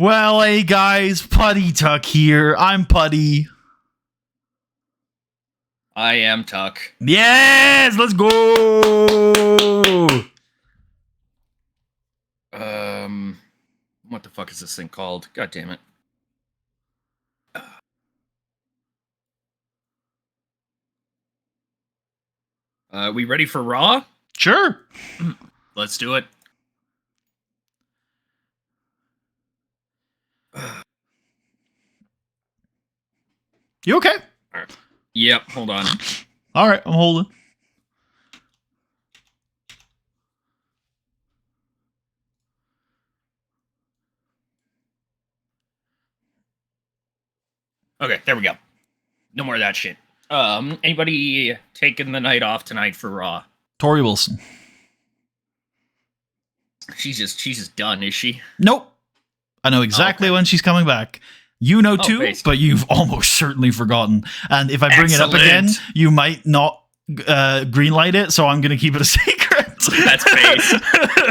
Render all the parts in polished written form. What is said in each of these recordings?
Well, hey guys, Putty Tuck here. I'm Putty. I am Tuck. Yes, let's go. What the fuck is this thing called? God damn it. We ready for Raw? Sure. Let's do it. You okay? All right. Yep, hold on. All right, I'm holding. Okay, there we go. No more of that shit. Anybody taking the night off tonight for Raw? Tori Wilson. She's just done, is she? Nope. I know exactly when she's coming back. You know too, basically. but you've almost certainly forgotten. And if I bring it up again, you might not greenlight it, so I'm going to keep it a secret. That's base.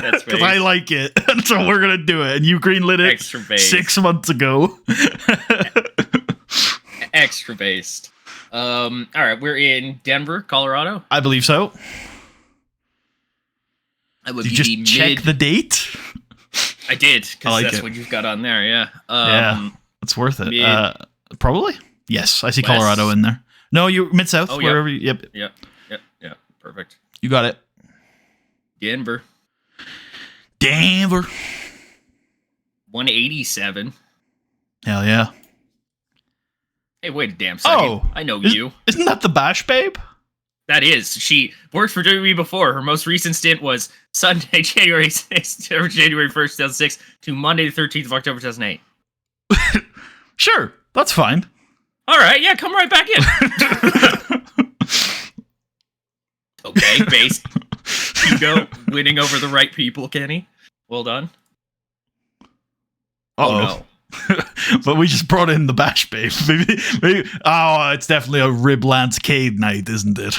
That's Because I like it. And so we're going to do it. And you greenlit it Extra based. 6 months ago. Extra based. All right, we're in Denver, Colorado. I believe so. Did you just check the date? I did, because that's it. what you've got on there, yeah. Yeah, it's worth it. Probably? Yes, I see West. Colorado in there. No, you Mid-South, wherever you... Yep. Yep, perfect. You got it. Denver. 187. Hell yeah. Hey, wait a damn second. Oh, I know you. Isn't that the Bash Babe? That is. She worked for WWE before. Her most recent stint was Sunday, January 6th, or January 1st, 2006, to Monday, the 13th of October, 2008. Sure, that's fine. All right, yeah, come right back in. Okay, base. Ego winning over the right people, Kenny. Well done. Uh-oh. Oh, no. But we just brought in the Bash Babe. Maybe, it's definitely a Rib Lance Cade night, isn't it?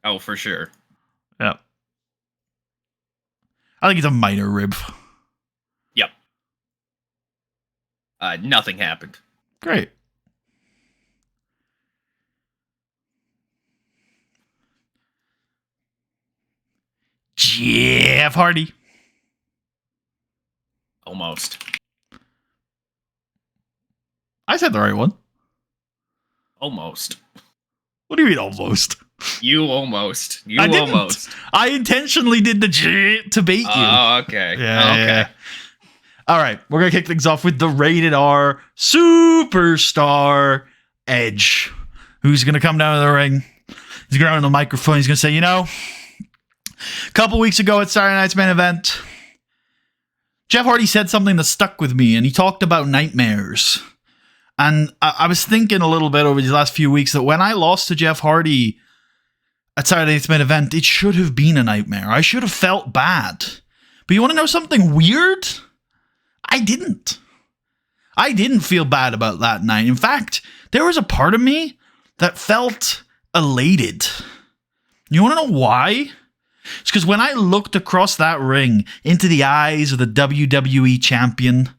Oh, for sure. Yeah. I think it's a minor rib. Yep. Nothing happened. Great. Jeff Hardy. Almost. I said the right one. Almost. What do you mean almost? You almost. I didn't. I intentionally did the to bait you. Oh, okay. Yeah. All right, we're going to kick things off with the Rated R Superstar Edge, who's going to come down to the ring. He's going to on the microphone. He's going to say, a couple weeks ago at Saturday Night's Main Event, Jeff Hardy said something that stuck with me, and he talked about nightmares. And I was thinking a little bit over these last few weeks that when I lost to Jeff Hardy at Saturday Night's Main Event, it should have been a nightmare. I should have felt bad. But you want to know something weird? I didn't. I didn't feel bad about that night. In fact, there was a part of me that felt elated. You want to know why? It's because when I looked across that ring into the eyes of the WWE champion,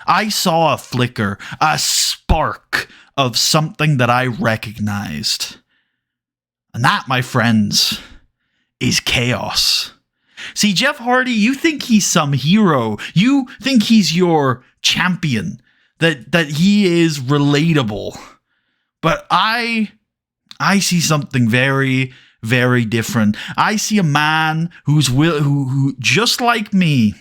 I saw a flicker, a spark of something that I recognized. And that, my friends, is chaos. See, Jeff Hardy, you think he's some hero. You think he's your champion, that he is relatable. But I see something very, very different. I see a man who just like me,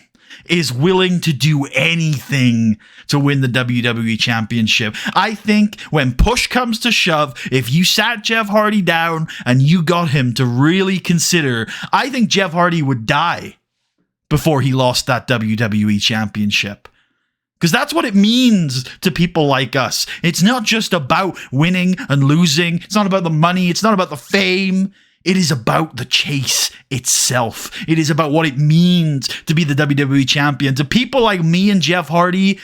is willing to do anything to win the WWE Championship. I think when push comes to shove, if you sat Jeff Hardy down and you got him to really consider, I think Jeff Hardy would die before he lost that WWE Championship. Because that's what it means to people like us. It's not just about winning and losing. It's not about the money. It's not about the fame. It is about the chase itself. It is about what it means to be the WWE champion. To people like me and Jeff Hardy,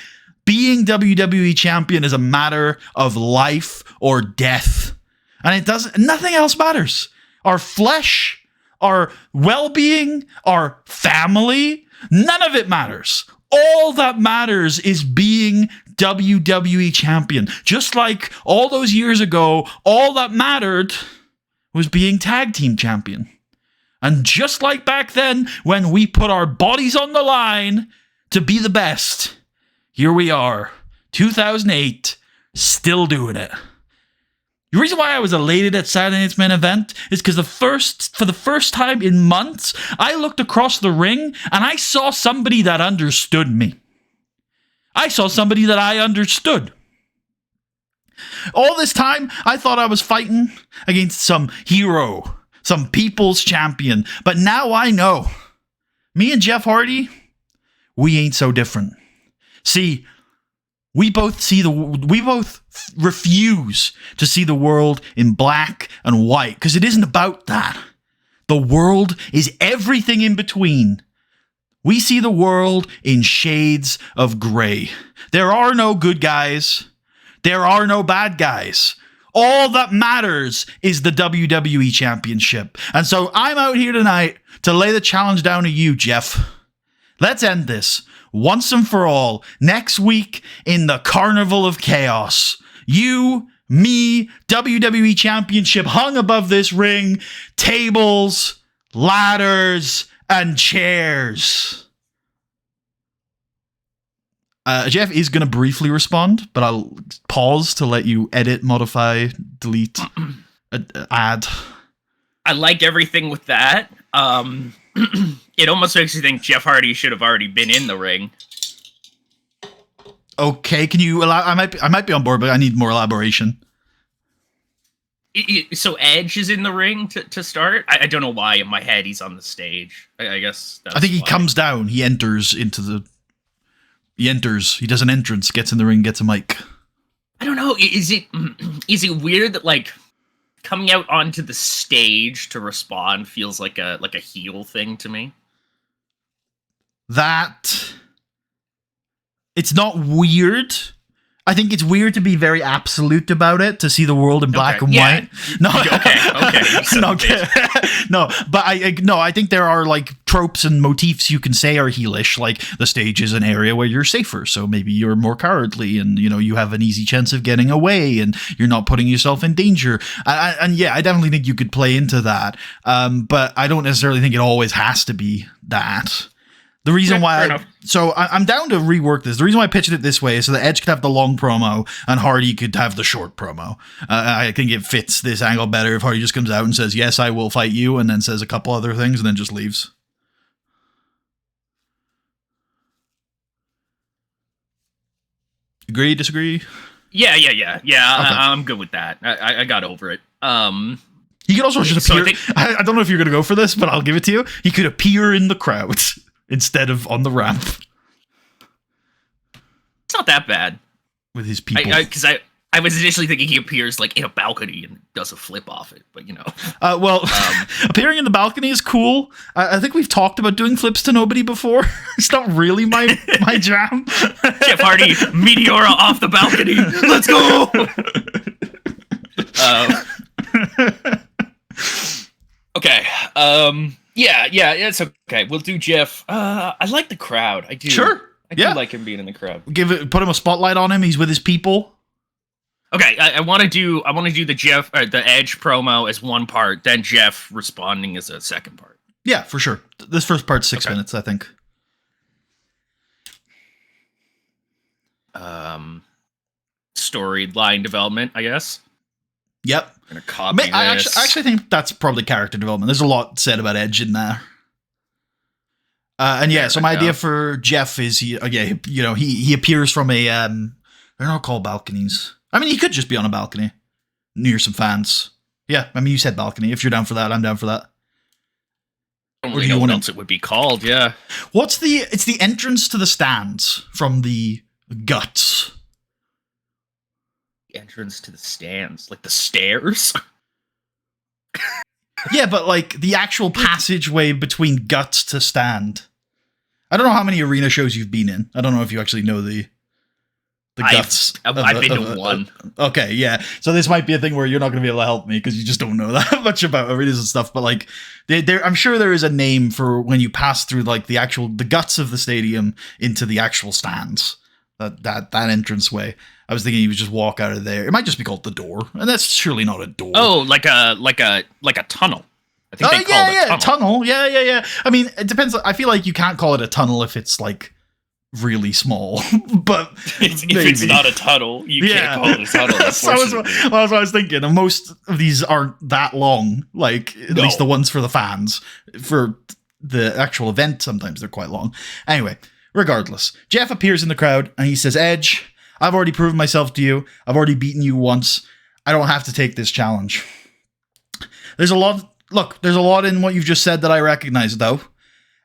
being WWE champion is a matter of life or death. And nothing else matters. Our flesh, our well-being, our family, none of it matters. All that matters is being WWE champion. Just like all those years ago, all that mattered was being tag team champion. And just like back then, when we put our bodies on the line to be the best, here we are, 2008, still doing it. The reason why I was elated at Saturday Night's Main Event is because for the first time in months, I looked across the ring and I saw somebody that understood me. I saw somebody that I understood. All this time, I thought I was fighting against some hero, some people's champion. But now I know. Me and Jeff Hardy, we ain't so different. See, we both refuse to see the world in black and white, because it isn't about that. The world is everything in between. We see the world in shades of gray. There are no good guys. There are no bad guys. All that matters is the WWE Championship. And so I'm out here tonight to lay the challenge down to you, Jeff. Let's end this once and for all next week in the Carnival of Chaos. You, me, WWE Championship hung above this ring, tables, ladders, and chairs. Jeff is going to briefly respond, but I'll pause to let you edit, modify, delete, add. I like everything with that. It almost makes you think Jeff Hardy should have already been in the ring. Okay, can you allow? I might be on board, but I need more elaboration. So Edge is in the ring to start. I don't know why in my head he's on the stage. I guess that's I think he why. comes down. He enters into the. He enters. He does an entrance. Gets in the ring. Gets a mic. I don't know. Is it weird that like coming out onto the stage to respond feels like a heel thing to me? That it's not weird. I think it's weird to be very absolute about it, to see the world in black and white. No, okay. No, but I think there are like tropes and motifs you can say are heelish, like the stage is an area where you're safer, so maybe you're more cowardly, and you have an easy chance of getting away, and you're not putting yourself in danger. And yeah, I definitely think you could play into that, but I don't necessarily think it always has to be that. The reason why I'm down to rework this. The reason why I pitched it this way is so that Edge could have the long promo and Hardy could have the short promo. I think it fits this angle better if Hardy just comes out and says, "Yes, I will fight you," and then says a couple other things and then just leaves. Agree? Disagree? Yeah. Okay. I'm good with that. I got over it. He could also just appear. I don't know if you're going to go for this, but I'll give it to you. He could appear in the crowd instead of on the ramp. It's not that bad. With his people. Because I was initially thinking he appears like in a balcony and does a flip off it, but appearing in the balcony is cool. I think we've talked about doing flips to nobody before. It's not really my jam. Jeff Hardy, Meteora off the balcony. Let's go! Okay. Yeah, it's okay. We'll do Jeff. I like the crowd. I do. Sure. I do like him being in the crowd. Put him a spotlight on him. He's with his people. Okay, I want to do the Edge promo as one part, then Jeff responding as a second part. Yeah, for sure. This first part's 6 minutes, I think. Storyline development, I guess. Yep. I'm gonna copy I this. actually think that's probably character development. There's a lot said about Edge in there. So my idea for Jeff is he appears from a they're not called balconies. I mean, he could just be on a balcony near some fans. Yeah, I mean, you said balcony. If you're down for that, I'm down for that. I don't really know what else it would be called. Yeah. It's the entrance to the stands from the guts. Entrance to the stands, like the stairs. Yeah, but like the actual passageway between guts to stand. I don't know how many arena shows you've been in. I don't know if you actually know the I've been to one. Okay, yeah. So this might be a thing where you're not going to be able to help me because you just don't know that much about arenas and stuff. But like, I'm sure there is a name for when you pass through like the guts of the stadium into the actual stands. That entrance way. I was thinking you would just walk out of there. It might just be called the door, and that's surely not a door. Oh, like a tunnel. I think they call it a tunnel. Yeah. I mean, it depends. I feel like you can't call it a tunnel if it's like really small, but if it's not a tunnel, you can't call it a tunnel. That's what I was thinking. And most of these aren't that long. Like at least the ones for the fans. For the actual event, sometimes they're quite long. Anyway, regardless, Jeff appears in the crowd and he says, "Edge, I've already proven myself to you. I've already beaten you once. I don't have to take this challenge." There's a lot in what you've just said that I recognize, though.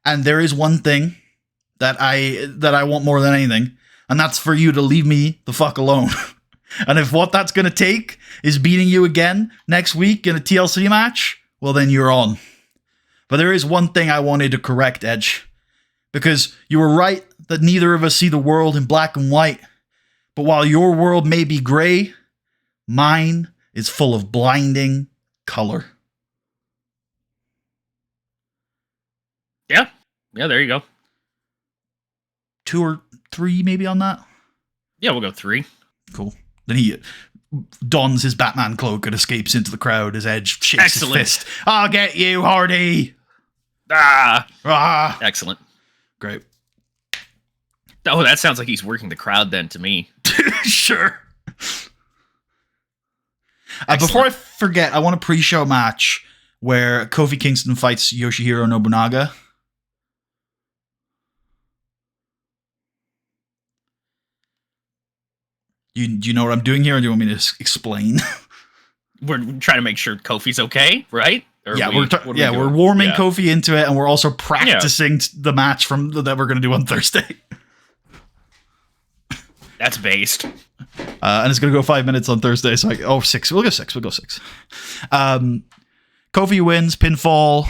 And there is one thing that I want more than anything, and that's for you to leave me the fuck alone. And if what that's going to take is beating you again next week in a TLC match, well, then you're on. But there is one thing I wanted to correct, Edge. Because you were right that neither of us see the world in black and white. But while your world may be gray, mine is full of blinding color. Yeah, there you go. 2 or 3 maybe on that? Yeah, we'll go 3. Cool. Then he dons his Batman cloak and escapes into the crowd as Edge shakes his fist. "I'll get you, Hardy!" Excellent. Great. Oh, that sounds like he's working the crowd then to me. Sure. Before I forget, I want a pre-show match where Kofi Kingston fights Yoshihiro Nobunaga. Do you know what I'm doing here, or do you want me to explain? We're trying to make sure Kofi's okay, right? We're warming Kofi into it, and we're also practicing the match that we're going to do on Thursday. That's based. And it's going to go 5 minutes on Thursday. So 6. We'll go 6. Kofi wins, pinfall.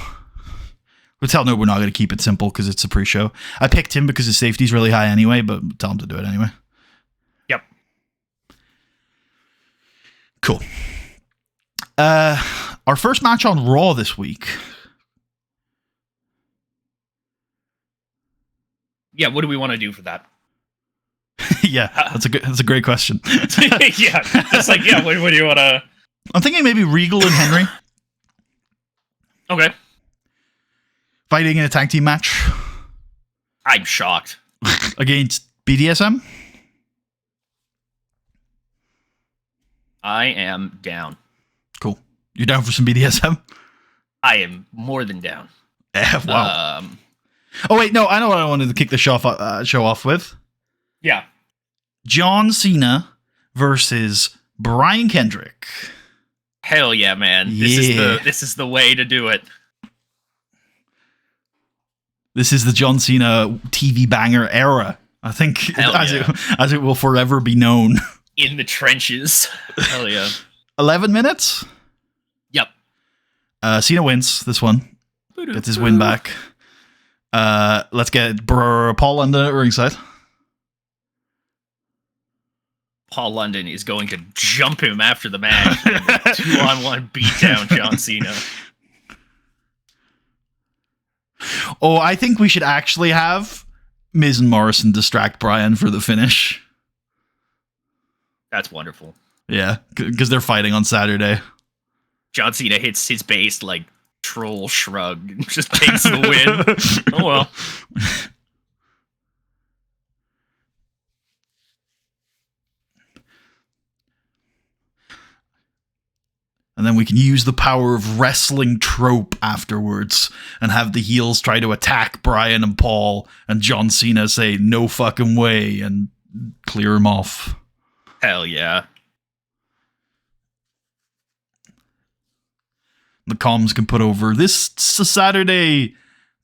We'll tell Nobunaga to keep it simple because it's a pre-show. I picked him because his safety's really high anyway, but tell him to do it anyway. Yep. Cool. Our first match on Raw this week. Yeah, what do we want to do for that? Yeah, that's a great question. Yeah, it's like, yeah, what do you want to... I'm thinking maybe Regal and Henry. Okay. Fighting in a tag team match. I'm shocked. Against BDSM? I am down. Cool. You're down for some BDSM? I am more than down. Wow. Oh, wait, no, I know what I wanted to kick the show off with. Yeah. John Cena versus Brian Kendrick. Hell yeah, man. This is the way to do it. This is the John Cena TV banger era. I think as it will forever be known. In the trenches. Hell yeah. 11 minutes? Yep. Cena wins this one. Gets his win back. Let's get Paul London at ringside. Paul London is going to jump him after the match. 2-on-1 beatdown John Cena. Oh, I think we should actually have Miz and Morrison distract Brian for the finish. That's wonderful. Yeah, because they're fighting on Saturday. John Cena hits his base like troll shrug and just takes the win. Oh well. And then we can use the power of wrestling trope afterwards and have the heels try to attack Brian and Paul, and John Cena say, "No fucking way," and clear him off. Hell yeah. The comms can put over, "This Saturday,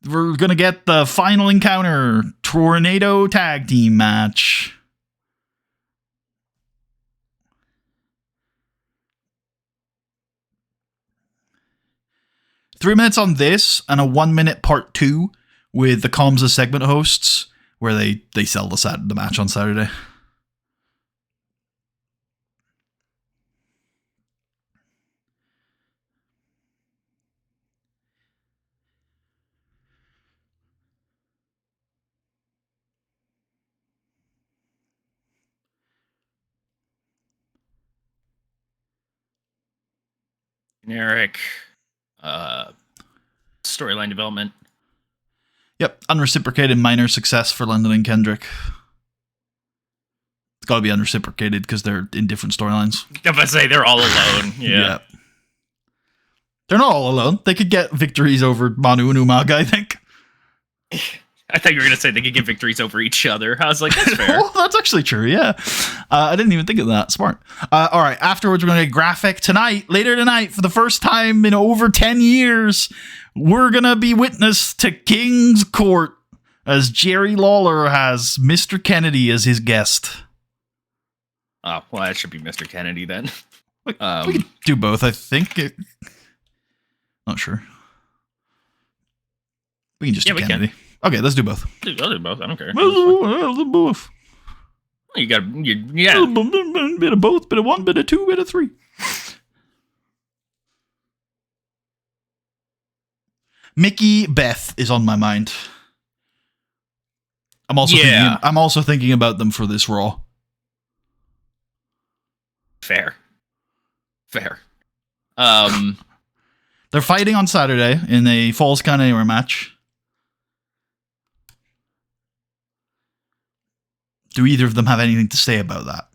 we're going to get the final encounter tornado tag team match." 3 minutes on this and a 1 minute part 2 with the comms as segment hosts where they sell the match on Saturday. Generic storyline development. Yep, unreciprocated minor success for London and Kendrick. It's got to be unreciprocated because they're in different storylines. If I say they're all alone, yeah. They're not all alone. They could get victories over Manu and Umaga, I think. I thought you were going to say they could get victories over each other. I was like, that's fair. Well, that's actually true, yeah. I didn't even think of that. Smart. All right, afterwards, we're going to get graphic tonight. Later tonight, for the first time in over 10 years, we're going to be witness to King's Court as Jerry Lawler has Mr. Kennedy as his guest. Oh, well, that should be Mr. Kennedy then. We could do both, I think. Not sure. We can just do Kennedy. Okay, let's do both. I'll do both. I don't care. Let's do both. You got, Bit of both, bit of one, bit of two, bit of three. Mickey Beth is on my mind. I'm also thinking about them for this Raw. Fair. They're fighting on Saturday in a Falls Count Anywhere match. Do either of them have anything to say about that?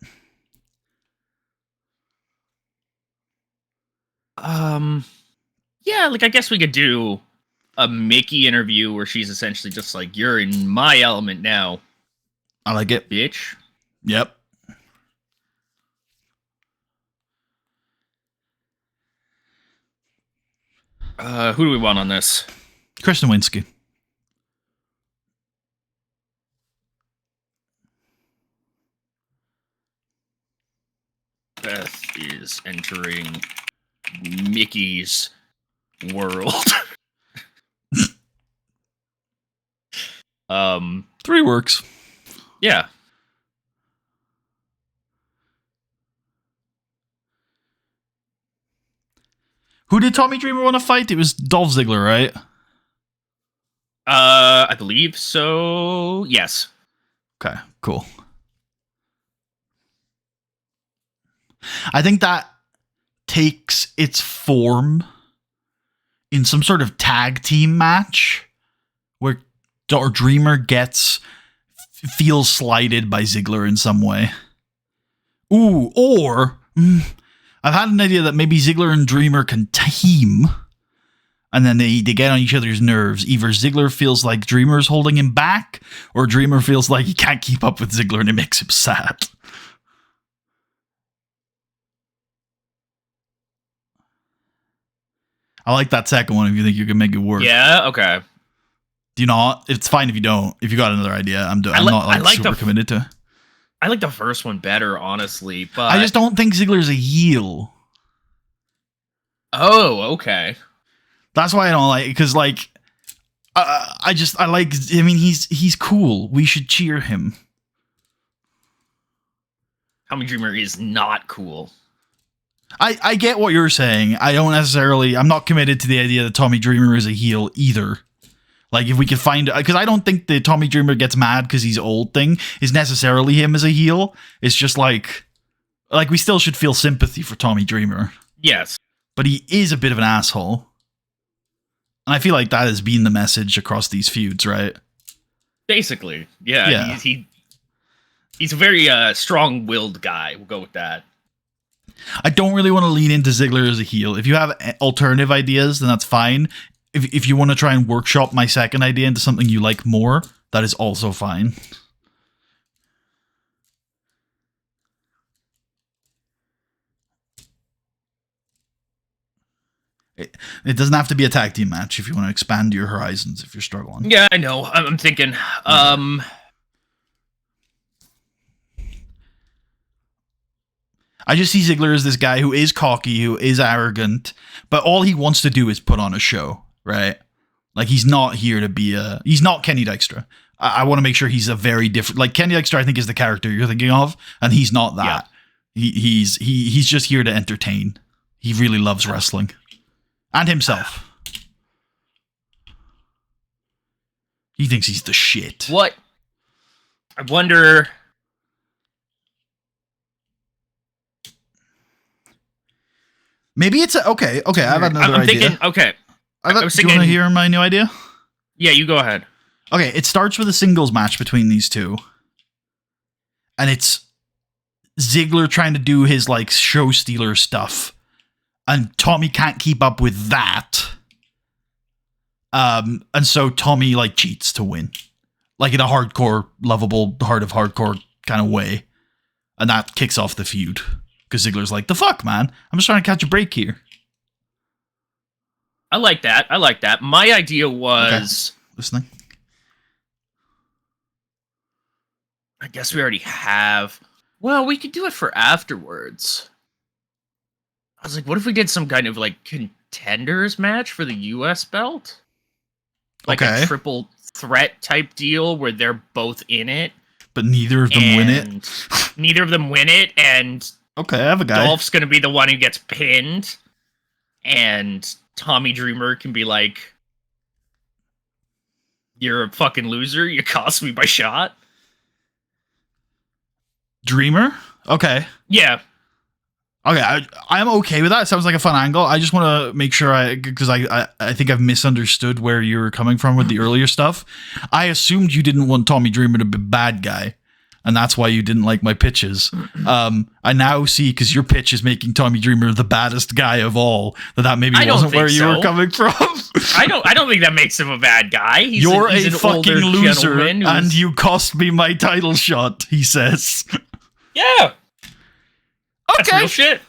Yeah, like I guess we could do a Mickey interview where she's essentially just like, "You're in my element now." I like it, bitch. Yep. Who do we want on this? Chris Nowinski. Beth is entering Mickey's world. 3 works. Yeah. Who did Tommy Dreamer want to fight? It was Dolph Ziggler, right? I believe so. Yes. Okay, cool. I think that takes its form in some sort of tag team match where Dreamer feels slighted by Ziggler in some way. Ooh, or I've had an idea that maybe Ziggler and Dreamer can team, and then they get on each other's nerves. Either Ziggler feels like Dreamer's holding him back, or Dreamer feels like he can't keep up with Ziggler and it makes him sad. I like that second one if you think you can make it work. Yeah, okay. Do you not? It's fine if you don't. If you got another idea, I'm not super committed to it. I like the first one better, honestly, but I just don't think Ziggler's a heel. Oh, okay. That's why I don't like it, because he's cool. We should cheer him. Tommy Dreamer is not cool. I get what you're saying. I'm not committed to the idea that Tommy Dreamer is a heel either. Like, if we could find, because I don't think the Tommy Dreamer gets mad because he's old thing is necessarily him as a heel. It's just like we still should feel sympathy for Tommy Dreamer. Yes. But he is a bit of an asshole. And I feel like that has been the message across these feuds, right? Basically. Yeah. He's a very strong-willed guy. We'll go with that. I don't really want to lean into Ziggler as a heel. If you have alternative ideas, then that's fine. If you want to try and workshop my second idea into something you like more, that is also fine. It doesn't have to be a tag team match if you want to expand your horizons if you're struggling. Yeah, I know. I'm thinking. I just see Ziggler as this guy who is cocky, who is arrogant, but all he wants to do is put on a show, right? Like, he's not here to be he's not Kenny Dykstra. I want to make sure he's a very different, like, Kenny Dykstra I think is the character you're thinking of, and he's not that. Yeah. He's just here to entertain. He really loves wrestling. And himself. He thinks he's the shit. What? I wonder. Maybe it's okay. I have another I'm idea. thinking, okay. Do you want to hear my new idea? Yeah, you go ahead. Okay, it starts with a singles match between these two. And it's Ziggler trying to do his like show stealer stuff. And Tommy can't keep up with that. And so Tommy like cheats to win. Like in a hardcore, lovable, heart of hardcore kind of way. And that kicks off the feud. Because Ziggler's like, the fuck, man? I'm just trying to catch a break here. I like that. My idea was... Okay. Listening. I guess we already have... Well, we could do it for afterwards. I was like, what if we did some kind of, like, contenders match for the US belt? Like a triple threat type deal where they're both in it. But neither of them win it? Neither of them win it, and... Okay, I have a guy. Dolph's gonna be the one who gets pinned, and Tommy Dreamer can be like, you're a fucking loser, you cost me by shot. Dreamer? Okay. Yeah. Okay, I'm okay with that. It sounds like a fun angle. I just want to make sure because I think I've misunderstood where you were coming from with the earlier stuff. I assumed you didn't want Tommy Dreamer to be a bad guy, and that's why you didn't like my pitches. I now see, because your pitch is making Tommy Dreamer the baddest guy of all, that maybe wasn't where you were coming from. I don't think that makes him a bad guy. You're a fucking loser, and you cost me my title shot, he says. Yeah. Okay. That's real shit.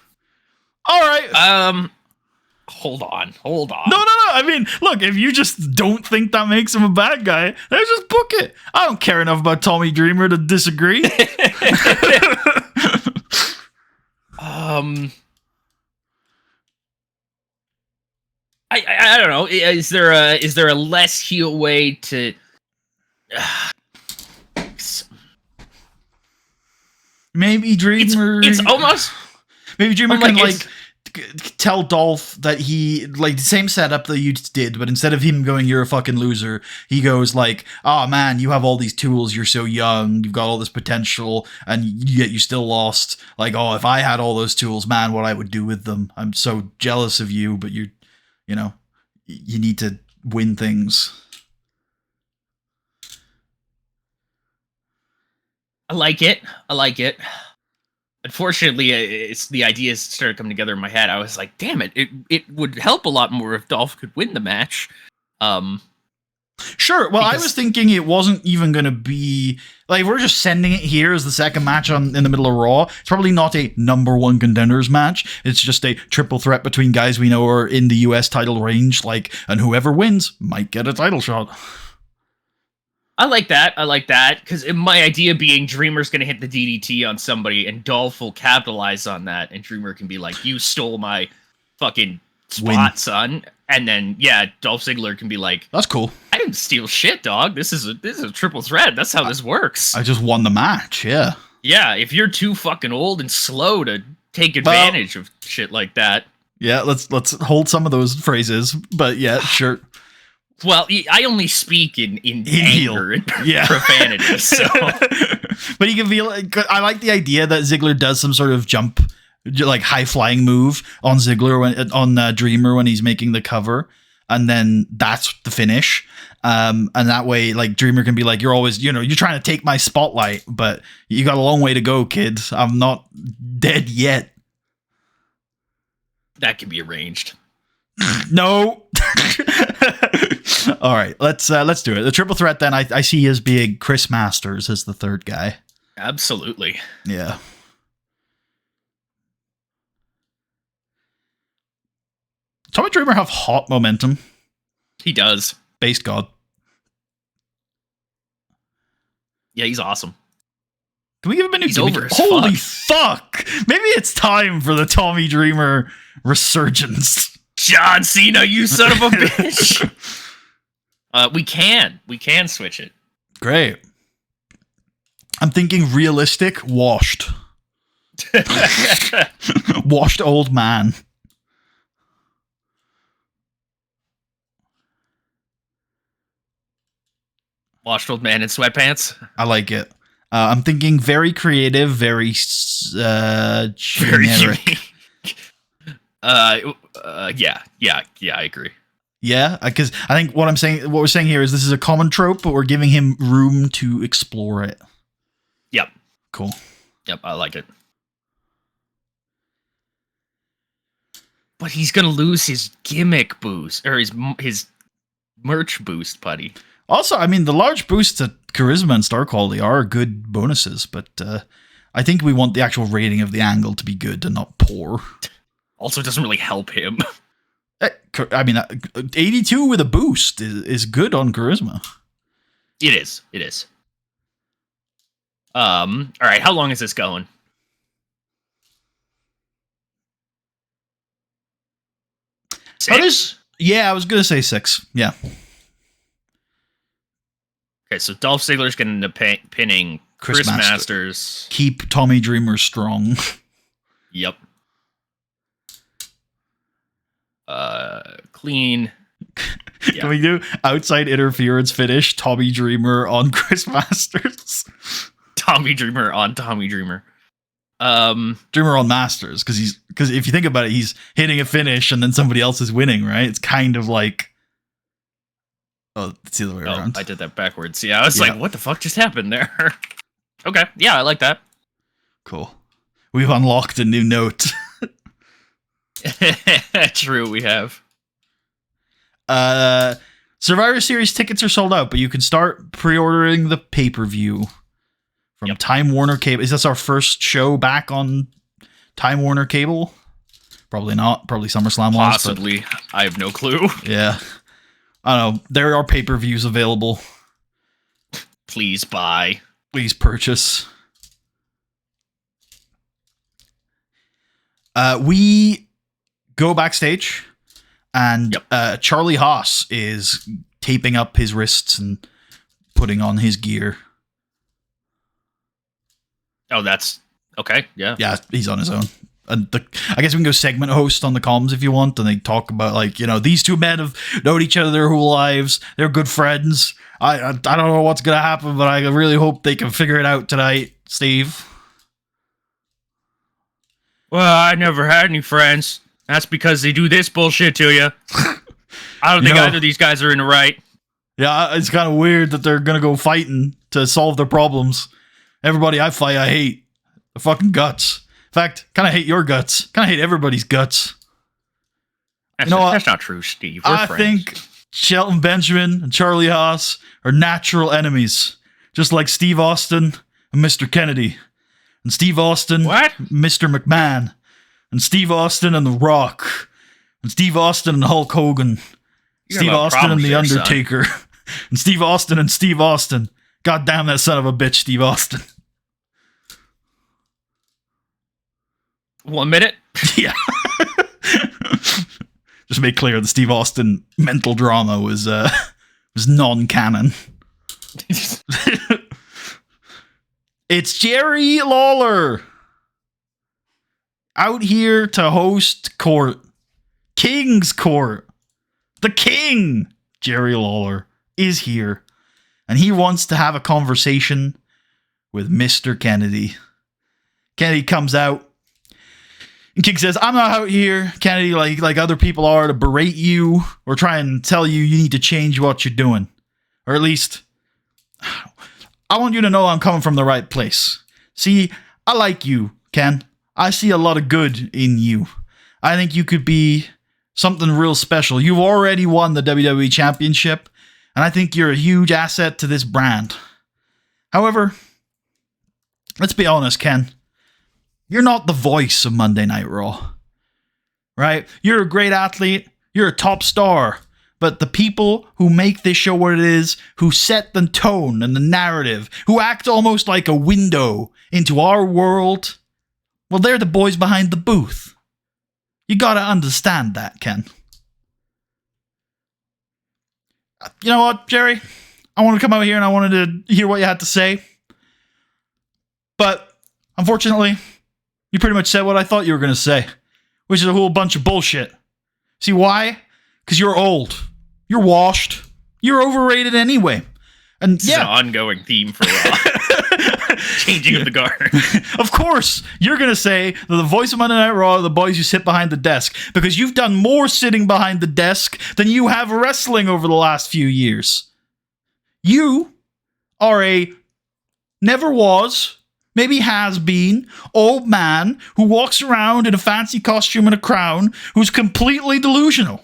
All right. Hold on. No. I mean, look, if you just don't think that makes him a bad guy, then just book it. I don't care enough about Tommy Dreamer to disagree. I don't know. Is there a less heel way to? Maybe Dreamer. It's almost. Maybe Dreamer can like tell Dolph that he like the same setup that you did, but instead of him going, "You're a fucking loser," he goes like, "Oh man, you have all these tools. You're so young. You've got all this potential, and yet you still lost. Like, oh, if I had all those tools, man, what I would do with them. I'm so jealous of you, but you need to win things." I like it. Unfortunately, it's the ideas started coming together in my head. I was like, damn it. It would help a lot more if Dolph could win the match. Sure. Well, I was thinking it wasn't even going to be... Like, we're just sending it here as the second match in the middle of Raw. It's probably not a number one contenders match. It's just a triple threat between guys we know are in the US title range. And whoever wins might get a title shot. I like that, because my idea being Dreamer's going to hit the DDT on somebody, and Dolph will capitalize on that, and Dreamer can be like, you stole my fucking spot, son. And then, Dolph Ziggler can be like, that's cool. I didn't steal shit, dog. This is a triple threat. That's how this works. I just won the match, yeah. Yeah, if you're too fucking old and slow to take advantage of shit like that. Yeah, let's hold some of those phrases, but yeah, sure. Well, I only speak in anger and profanity, so. But you can feel like, I like the idea that Ziggler does some sort of jump, like high flying move on Dreamer when he's making the cover, and then that's the finish. And that way, like Dreamer can be like, you're always, you're trying to take my spotlight, but you got a long way to go, kid. I'm not dead yet. That can be arranged. No. All right, let's do it. The triple threat then I see as being Chris Masters as the third guy. Absolutely. Yeah. Tommy Dreamer have hot momentum. He does. Base God. Yeah, he's awesome. Can we give him a new gimmick? Holy fuck! Maybe it's time for the Tommy Dreamer resurgence. John Cena, you son of a bitch. We can switch it. Great. I'm thinking realistic, washed. Washed old man. Washed old man in sweatpants. I like it. I'm thinking very creative, very generic. Yeah, I agree. Yeah, because I think what we're saying here is this is a common trope, but we're giving him room to explore it. Yep. Cool. Yep, I like it. But he's gonna lose his gimmick boost or his merch boost, buddy. Also, I mean, the large boosts to charisma and star quality are good bonuses, but I think we want the actual rating of the angle to be good and not poor. Also, it doesn't really help him. I mean, 82 with a boost is good on charisma. It is. All right, how long is this going? Six? Yeah, I was gonna say 6. Yeah. Okay, so Dolph Ziggler's going to end up pinning Chris Masters. Keep Tommy Dreamer strong. Yep. Clean. Can we do outside interference finish? Tommy Dreamer on Chris Masters. Tommy Dreamer on Tommy Dreamer. Dreamer on Masters because if you think about it, he's hitting a finish and then somebody else is winning, right? It's kind of like it's the other way around. I did that backwards. Yeah, I was like, what the fuck just happened there? Okay, yeah, I like that. Cool. We've unlocked a new note. True, we have. Survivor Series tickets are sold out, but you can start pre-ordering the pay-per-view from Time Warner Cable. Is this our first show back on Time Warner Cable? Probably not. Probably SummerSlam was. Possibly. I have no clue. Yeah. I don't know. There are pay-per-views available. Please buy. Please purchase. We go backstage, and Charlie Haas is taping up his wrists and putting on his gear. Oh, that's okay. Yeah. Yeah, he's on his own. And I guess we can go segment host on the comms if you want, and they talk about, like, you know, these two men have known each other their whole lives. They're good friends. I don't know what's going to happen, but I really hope they can figure it out tonight, Steve. Well, I never had any friends. That's because they do this bullshit to you. I don't think either of these guys are in the right. Yeah, it's kind of weird that they're going to go fighting to solve their problems. Everybody I fight, I hate. The fucking guts. In fact, kind of hate your guts. Kind of hate everybody's guts. That's not true, Steve. We're friends. Think Shelton Benjamin and Charlie Haas are natural enemies. Just like Steve Austin and Mr. Kennedy. And Steve Austin, Mr. McMahon. And Steve Austin and The Rock. And Steve Austin and Hulk Hogan. Steve Austin and The Undertaker. And Steve Austin and Steve Austin. God damn that son of a bitch, Steve Austin. 1 minute? Yeah. Just make clear the Steve Austin mental drama was non-canon. It's Jerry Lawler out here to host court. King's Court. The King, Jerry Lawler, is here. And he wants to have a conversation with Mr. Kennedy. Kennedy comes out. And King says, I'm not out here, Kennedy, like other people are, to berate you or try and tell you need to change what you're doing. Or at least, I want you to know I'm coming from the right place. See, I like you, Ken. I see a lot of good in you. I think you could be something real special. You've already won the WWE Championship, and I think you're a huge asset to this brand. However, let's be honest, Ken. You're not the voice of Monday Night Raw, right? You're a great athlete. You're a top star. But the people who make this show what it is, who set the tone and the narrative, who act almost like a window into our world, well, they're the boys behind the booth. You gotta understand that, Ken. You know what, Jerry? I wanted to come out here and I wanted to hear what you had to say. But, unfortunately, you pretty much said what I thought you were going to say, which is a whole bunch of bullshit. See why? Because you're old. You're washed. You're overrated anyway. And this is an ongoing theme for Raw. changing of the guard. Of course, you're going to say that the voice of Monday Night Raw are the boys who sit behind the desk, because you've done more sitting behind the desk than you have wrestling over the last few years. You are a never was, maybe has been, old man who walks around in a fancy costume and a crown, who's completely delusional.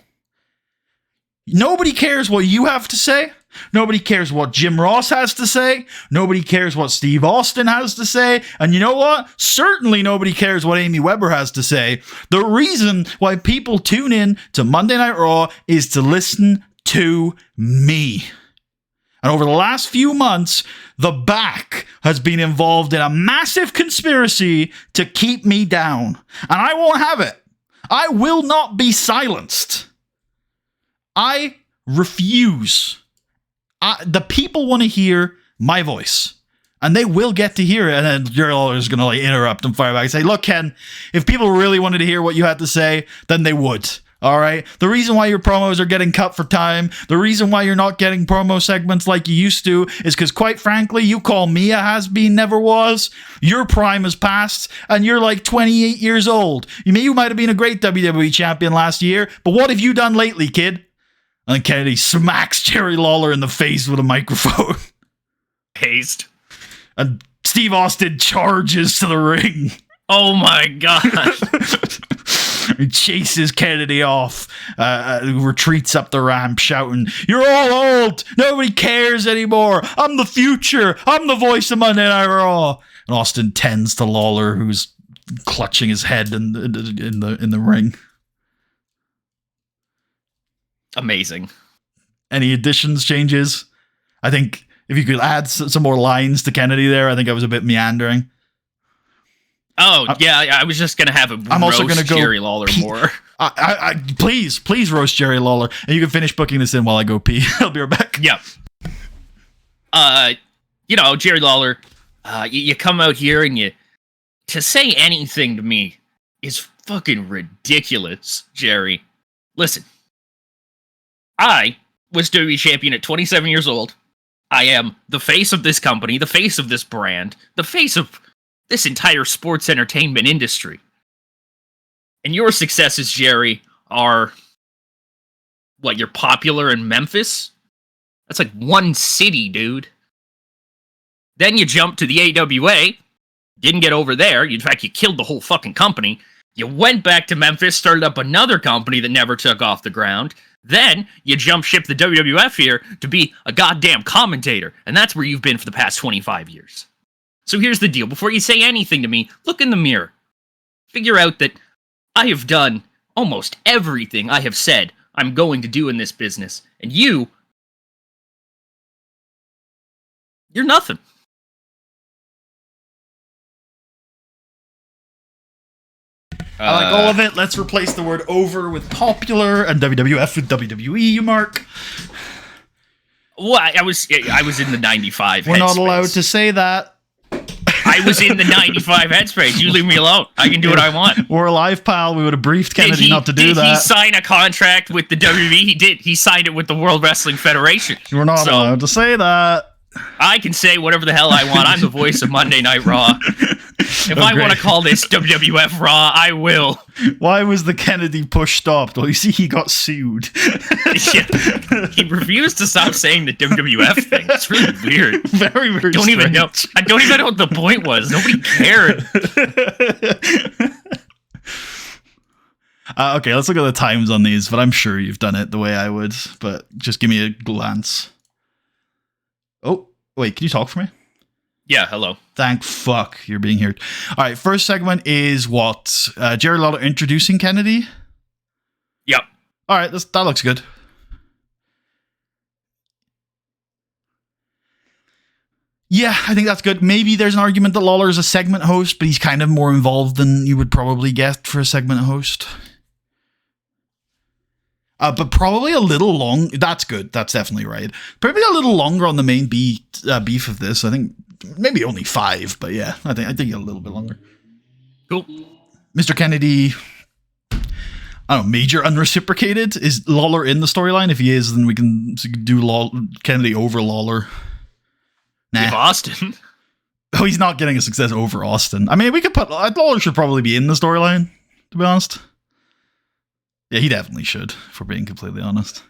Nobody cares what you have to say. Nobody cares what Jim Ross has to say. Nobody cares what Steve Austin has to say. And you know what? Certainly nobody cares what Amy Weber has to say. The reason why people tune in to Monday Night Raw is to listen to me. And over the last few months, the back has been involved in a massive conspiracy to keep me down. And I won't have it. I will not be silenced. I refuse. The people want to hear my voice. And they will get to hear it. And then Jerry Lawler is going to interrupt and fire back and say, look, Ken, if people really wanted to hear what you had to say, then they would. All right. The reason why your promos are getting cut for time, the reason why you're not getting promo segments like you used to, is because, quite frankly, you call me a has-been, never was. Your prime has passed, and you're like 28 years old. You might have been a great WWE champion last year, but what have you done lately, kid? And then Kennedy smacks Jerry Lawler in the face with a microphone. Hazed. And Steve Austin charges to the ring. Oh my god. He chases Kennedy off, retreats up the ramp shouting, "You're all old! Nobody cares anymore! I'm the future! I'm the voice of Monday Night Raw!" And Austin tends to Lawler, who's clutching his head in the ring. Amazing. Any additions, changes? I think if you could add some more lines to Kennedy there, I think I was a bit meandering. Oh, yeah, I was just going to have I'm also going to go Jerry Lawler more. Please roast Jerry Lawler. And you can finish booking this in while I go pee. I'll be right back. Yep. Jerry Lawler, you come out here and to say anything to me is fucking ridiculous, Jerry. Listen, I was WWE champion at 27 years old. I am the face of this company, the face of this brand, the face of this entire sports entertainment industry. And your successes, Jerry, are what, you're popular in Memphis? That's like one city, dude. Then you jump to the AWA, didn't get over there. In fact, you killed the whole fucking company. You went back to Memphis, started up another company that never took off the ground. Then you jump ship the WWF here to be a goddamn commentator. And that's where you've been for the past 25 years. So here's the deal. Before you say anything to me, look in the mirror. Figure out that I have done almost everything I have said I'm going to do in this business. And you're nothing. I like all of it. Let's replace the word over with popular and WWF with WWE, you mark. Well, I was in the 95 We're not headspace. allowed to say that. I was in the 95 headspace. You leave me alone. I can do what I want. We're alive, pal. We would have briefed Kennedy not to do that. Did he sign a contract with the WWE? He did. He signed it with the World Wrestling Federation. We're not allowed to say that. I can say whatever the hell I want. I'm the voice of Monday Night Raw. If I want to call this WWF Raw, I will. Why was the Kennedy push stopped? Well, you see, he got sued. Yeah. He refused to stop saying the WWF thing. It's really weird. Very, very I don't even know what the point was. Nobody cared. Okay, let's look at the times on these, but I'm sure you've done it the way I would, but just give me a glance. Oh, wait, can you talk for me? Yeah, hello. Thank fuck you're being here. All right, first segment is what? Jerry Lawler introducing Kennedy? Yep. All right, that looks good. Yeah, I think that's good. Maybe there's an argument that Lawler is a segment host, but he's kind of more involved than you would probably get for a segment host. But probably a little long. That's good. That's definitely right. Probably a little longer on the main beef of this. I think maybe only 5, but yeah, I think a little bit longer. Cool. Mr. Kennedy, I don't know, major unreciprocated. Is Lawler in the storyline? If he is, then we can do Kennedy over Lawler. Nah. If Austin. Oh, he's not getting a success over Austin. I mean, we could put. Lawler should probably be in the storyline, to be honest. Yeah, he definitely should, if we're being completely honest.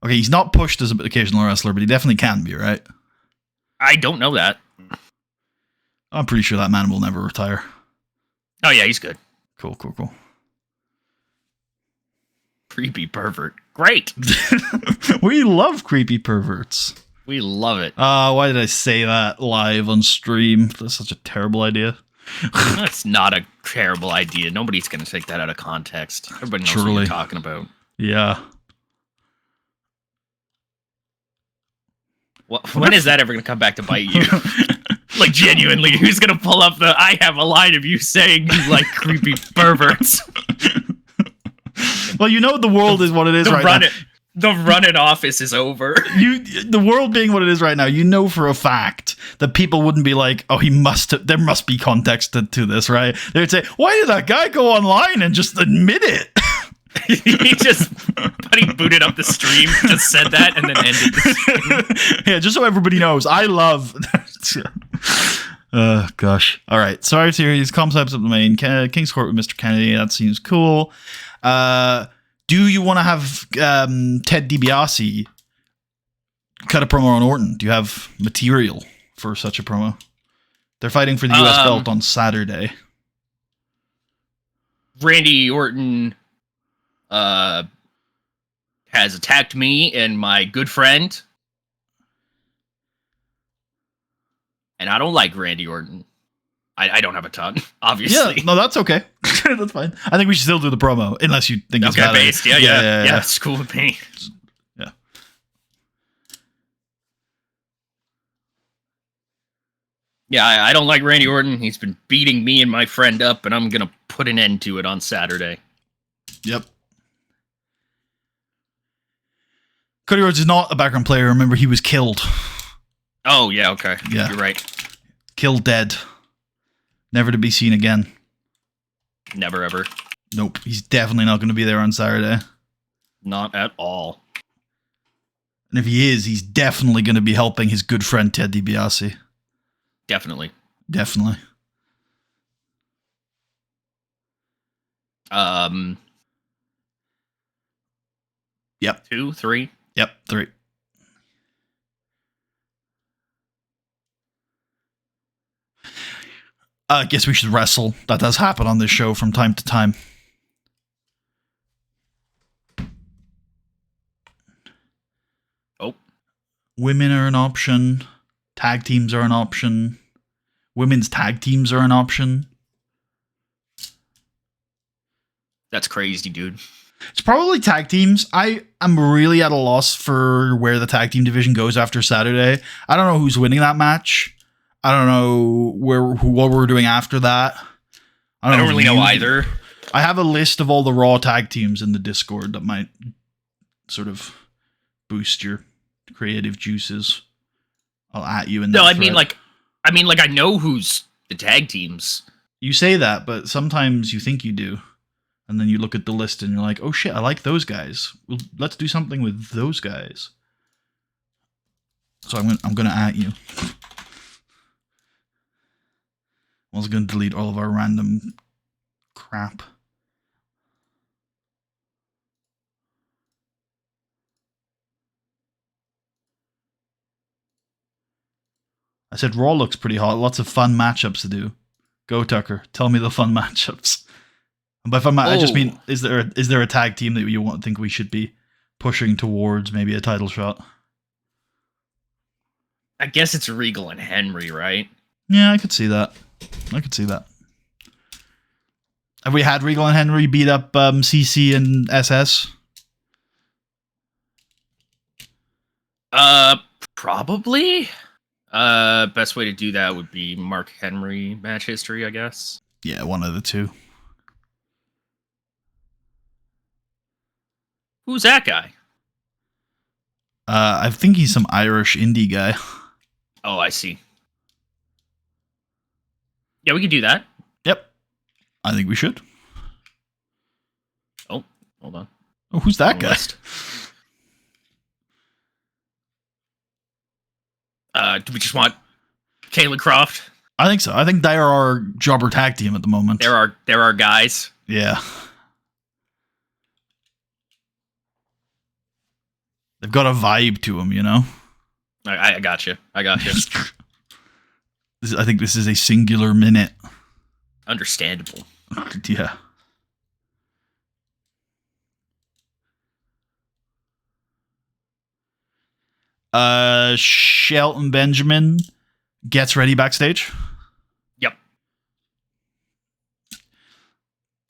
Okay, he's not pushed as an occasional wrestler, but he definitely can be, right? I don't know that. I'm pretty sure that man will never retire. Oh, yeah, he's good. Cool. Creepy pervert. Great. We love creepy perverts. We love it. Why did I say that live on stream? That's such a terrible idea. That's not a terrible idea. Nobody's going to take that out of context. Everybody knows what you're talking about. Yeah. When is that ever going to come back to bite you? Like, genuinely, who's going to pull up the I have a line of you saying you like creepy perverts? Well, you know the world is what it is right now. The run-in office is over. The world being what it is right now, you know for a fact that people wouldn't be like, oh, there must be context to this, right? They would say, why did that guy go online and just admit it? He booted up the stream, just said that, and then ended the stream. Yeah, just so everybody knows, I love... gosh. All right. Sorry series, concepts of the main. King's Court with Mr. Kennedy, that seems cool. Do you want to have Ted DiBiase cut a promo on Orton? Do you have material for such a promo? They're fighting for the US belt on Saturday. Randy Orton has attacked me and my good friend. And I don't like Randy Orton. I don't have a ton, obviously. Yeah, no, that's okay. That's fine. I think we should still do the promo, unless you think it's okay, bad. Based. Yeah, it's cool with me. Yeah. Yeah, I don't like Randy Orton. He's been beating me and my friend up, and I'm going to put an end to it on Saturday. Yep. Cody Rhodes is not a background player. Remember, he was killed. Oh, yeah, okay. Yeah. You're right. Killed dead. Never to be seen again. Never, ever. Nope. He's definitely not going to be there on Saturday. Not at all. And if he is, he's definitely going to be helping his good friend Ted DiBiase. Definitely. Yep. 2, 3? Yep, 3. I guess we should wrestle. That does happen on this show from time to time. Oh. Women are an option. Tag teams are an option. Women's tag teams are an option. That's crazy, dude. It's probably tag teams. I am really at a loss for where the tag team division goes after Saturday. I don't know who's winning that match. I don't know what we're doing after that. I don't really know either. I have a list of all the Raw tag teams in the Discord that might sort of boost your creative juices. I'll at you in that No, I thread. mean, I know who's the tag teams. You say that, but sometimes you think you do. And then you look at the list and you're like, oh shit, I like those guys. Well, let's do something with those guys. So I'm gonna at you. I was going to delete all of our random crap. I said Raw looks pretty hot. Lots of fun matchups to do. Go, Tucker. Tell me the fun matchups. And by fun I just mean, is there a tag team that you think we should be pushing towards maybe a title shot? I guess it's Regal and Henry, right? Yeah, I could see that. Have we had Regal and Henry beat up CC and SS? Probably. Best way to do that would be Mark Henry match history, I guess. Yeah, one of the two. Who's that guy? I think he's some Irish indie guy. Oh, I see. Yeah, we could do that. Yep. I think we should. Oh, hold on. Oh, who's that guy? List. Do we just want Kayla Croft? I think so. I think they are our jobber tag team at the moment. There are guys. Yeah. They've got a vibe to them, you know? I got you. I think this is a singular minute. Understandable. Yeah. Shelton Benjamin gets ready backstage. Yep.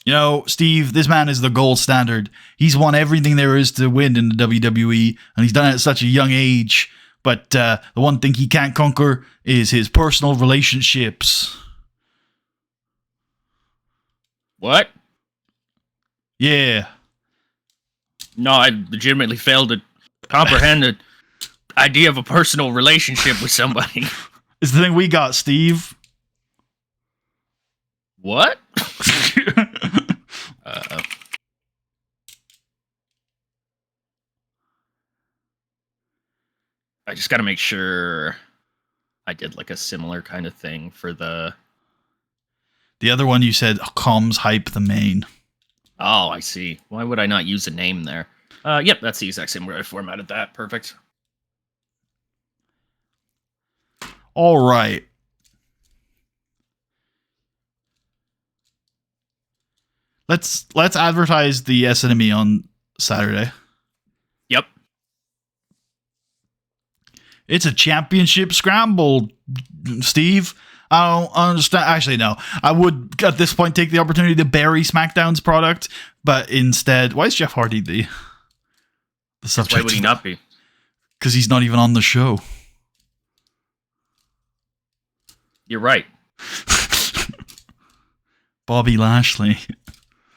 You know, Steve, this man is the gold standard. He's won everything there is to win in the WWE, and he's done it at such a young age. But the one thing he can't conquer is his personal relationships. What? Yeah. No, I legitimately failed to comprehend the idea of a personal relationship with somebody. It's the thing we got, Steve. What? I just got to make sure I did like a similar kind of thing for the... The other one you said, comms hype the main. Oh, I see. Why would I not use a name there? Yep, that's the exact same way I formatted that. Perfect. All right. Let's advertise the SNME on Saturday. Yep. It's a championship scramble, Steve. I don't understand. Actually, no. I would, at this point, take the opportunity to bury SmackDown's product, but instead... Why is Jeff Hardy the subject? Why would he not be? Because he's not even on the show. You're right. Bobby Lashley.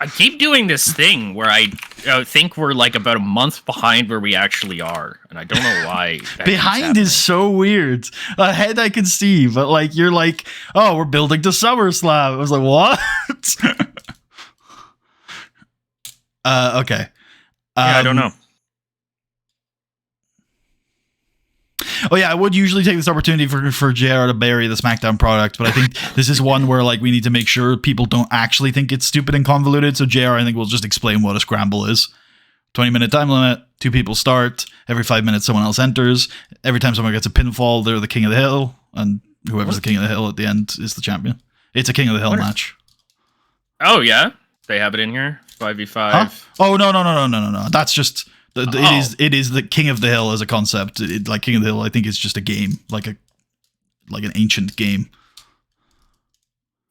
I keep doing this thing where I think we're like about a month behind where we actually are, and I don't know why. Behind is so weird. Ahead I can see, but like you're like, oh, we're building to SummerSlam. I was like, what? Okay. Yeah, I don't know. Oh yeah, I would usually take this opportunity for JR to bury the SmackDown product, but I think this is one where like we need to make sure people don't actually think it's stupid and convoluted. So JR, I think, will just explain what a scramble is. 20-minute time limit, 2 people start, every 5 minutes someone else enters. Every time someone gets a pinfall, they're the king of the hill, and whoever's the king of the hill at the end is the champion. It's a king of the hill match. Oh yeah, they have it in here. 5v5. Huh? Oh no. That's just it is the king of the hill as a concept. Like King of the Hill, I think it's just a game, like an ancient game.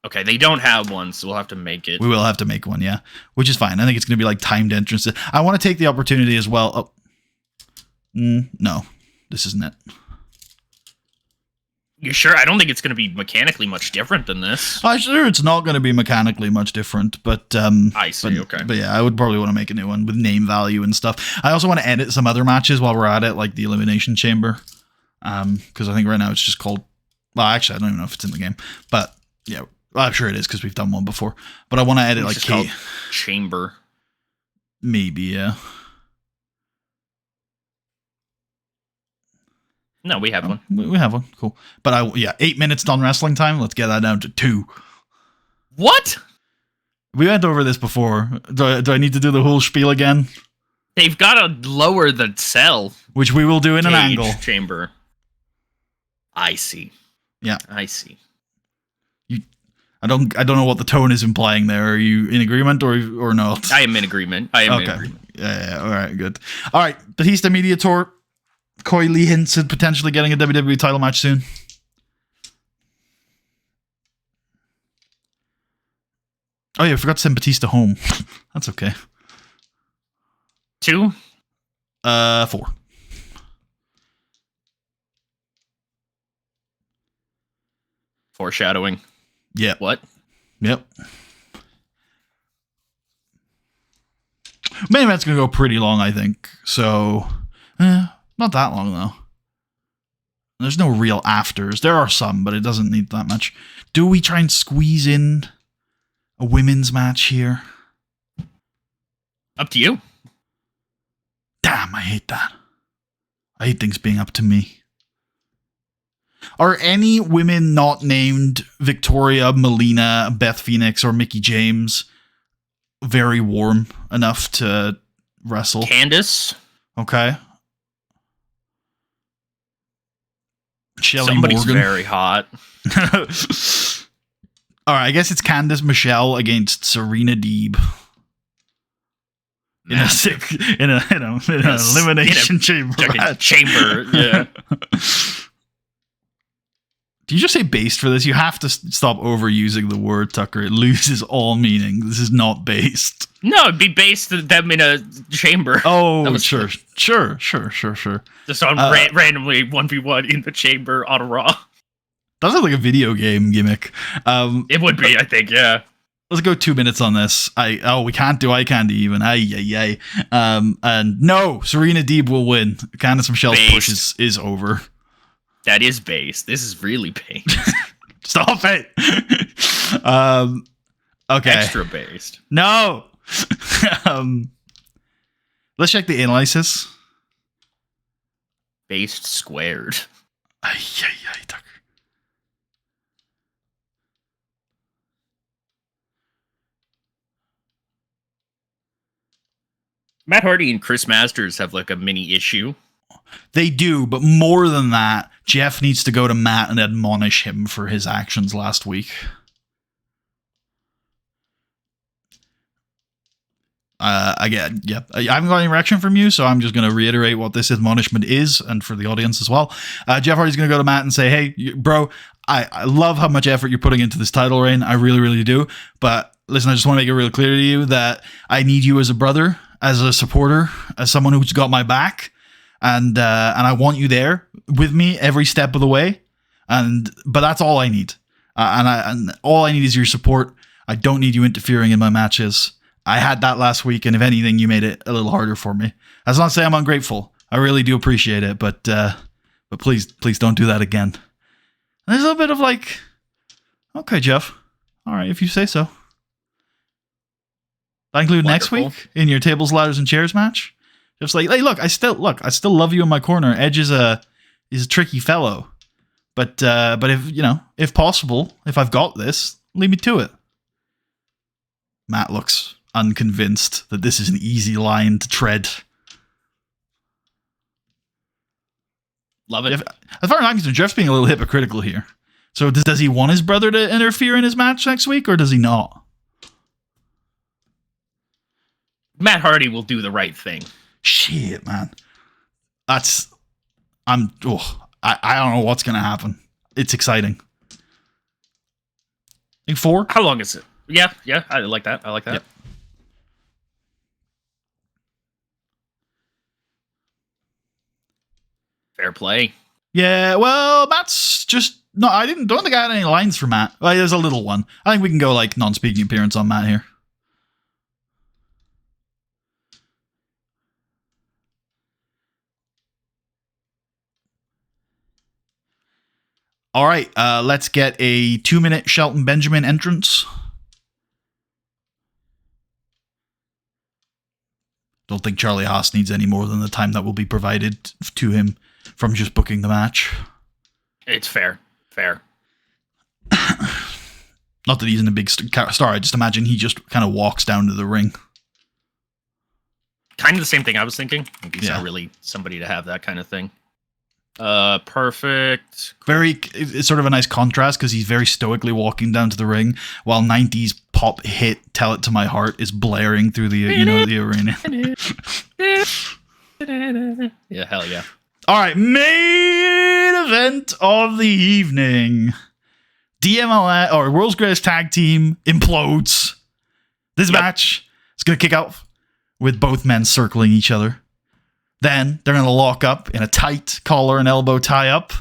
Okay, they don't have one, so we'll have to make it. We will have to make one, yeah, which is fine. I think it's going to be like timed entrances. I want to take the opportunity as well. No, this isn't it. You sure? I don't think it's going to be mechanically much different than this. I'm sure it's not going to be mechanically much different, but I see. Okay, but yeah, I would probably want to make a new one with name value and stuff. I also want to edit some other matches while we're at it, like the Elimination Chamber, because I think right now it's just called. Well, actually, I don't even know if it's in the game, but yeah, I'm sure it is because we've done one before. But I want to edit it's like called Chamber. Maybe, yeah. No, we have one. We have one. Cool. But 8 minutes done wrestling time. Let's get that down to 2. What? We went over this before. Do I need to do the whole spiel again? They've got to lower the cell. Which we will do in an angle. Chamber. I see. Yeah. I see. I don't know what the tone is implying there. Are you in agreement or not? I am in agreement. In agreement. Yeah. All right. Good. All right. Batista Media Tour. Coy Lee hints at potentially getting a WWE title match soon. Oh yeah, I forgot to send Batista home. That's okay. 2? 4. Foreshadowing. Yeah. What? Yep. Main event's gonna go pretty long, I think. So, not that long though. There's no real afters. There are some, but it doesn't need that much. Do we try and squeeze in a women's match here? Up to you. Damn, I hate that. I hate things being up to me. Are any women not named Victoria, Melina, Beth Phoenix, or Mickey James very warm enough to wrestle? Candace. Okay. Shelly Somebody's Morgan. very hot. All right, I guess it's Candice Michelle against Serena Deeb. In an elimination chamber. Chamber, yeah. Do you just say based for this? You have to stop overusing the word, Tucker. It loses all meaning. This is not based. No, it'd be based them in a chamber. Oh, sure. Just on randomly 1v1 in the chamber on a Raw. That sounds like a video game gimmick. It would be, I think, yeah. Let's go 2 minutes on this. We can't do eye candy even. And no, Serena Deeb will win. Candice Michelle's push is over. That is based. This is really based. Stop it. Okay. Extra based. No. Let's check the analysis. Based squared. Tucker. Matt Hardy and Chris Masters have like a mini issue. They do, but more than that, Jeff needs to go to Matt and admonish him for his actions last week. I haven't got any reaction from you, so I'm just going to reiterate what this admonishment is, and for the audience as well. Jeff Hardy's going to go to Matt and say, hey, bro, I love how much effort you're putting into this title reign. I really, really do. But listen, I just want to make it real clear to you that I need you as a brother, as a supporter, as someone who's got my back. And I want you there with me every step of the way. But that's all I need. And all I need is your support. I don't need you interfering in my matches. I had that last week, and if anything, you made it a little harder for me. That's not to say I'm ungrateful. I really do appreciate it, but please don't do that again. And there's a little bit of like, okay, Jeff. All right, if you say so. That include next week in your tables, ladders, and chairs match. Just like, hey, look, I still love you in my corner. Edge is a tricky fellow, but if possible, if I've got this, lead me to it. Matt looks unconvinced that this is an easy line to tread. Love it. As far as I'm concerned, Jeff's being a little hypocritical here. So does he want his brother to interfere in his match next week, or does he not? Matt Hardy will do the right thing. Shit, man. I don't know what's going to happen. It's exciting. I think 4? How long is it? Yeah, I like that. Yep. Fair play. Yeah, well, Matt's just... No, don't think I had any lines for Matt. Well, there's a little one. I think we can go, like, non-speaking appearance on Matt here. All right, let's get a 2-minute Shelton Benjamin entrance. Don't think Charlie Haas needs any more than the time that will be provided to him from just booking the match. It's fair. Not that he's in a big star. I just imagine he just kind of walks down to the ring. Kind of the same thing I was thinking. He's not really somebody to have that kind of thing. Perfect. It's sort of a nice contrast because he's very stoically walking down to the ring while 90s pop hit "Tell It to My Heart" is blaring through the the arena. Yeah, hell yeah. All right, main event of the evening. DMLS or World's Greatest Tag Team implodes. This match is going to kick off with both men circling each other. Then they're going to lock up in a tight collar and elbow tie-up.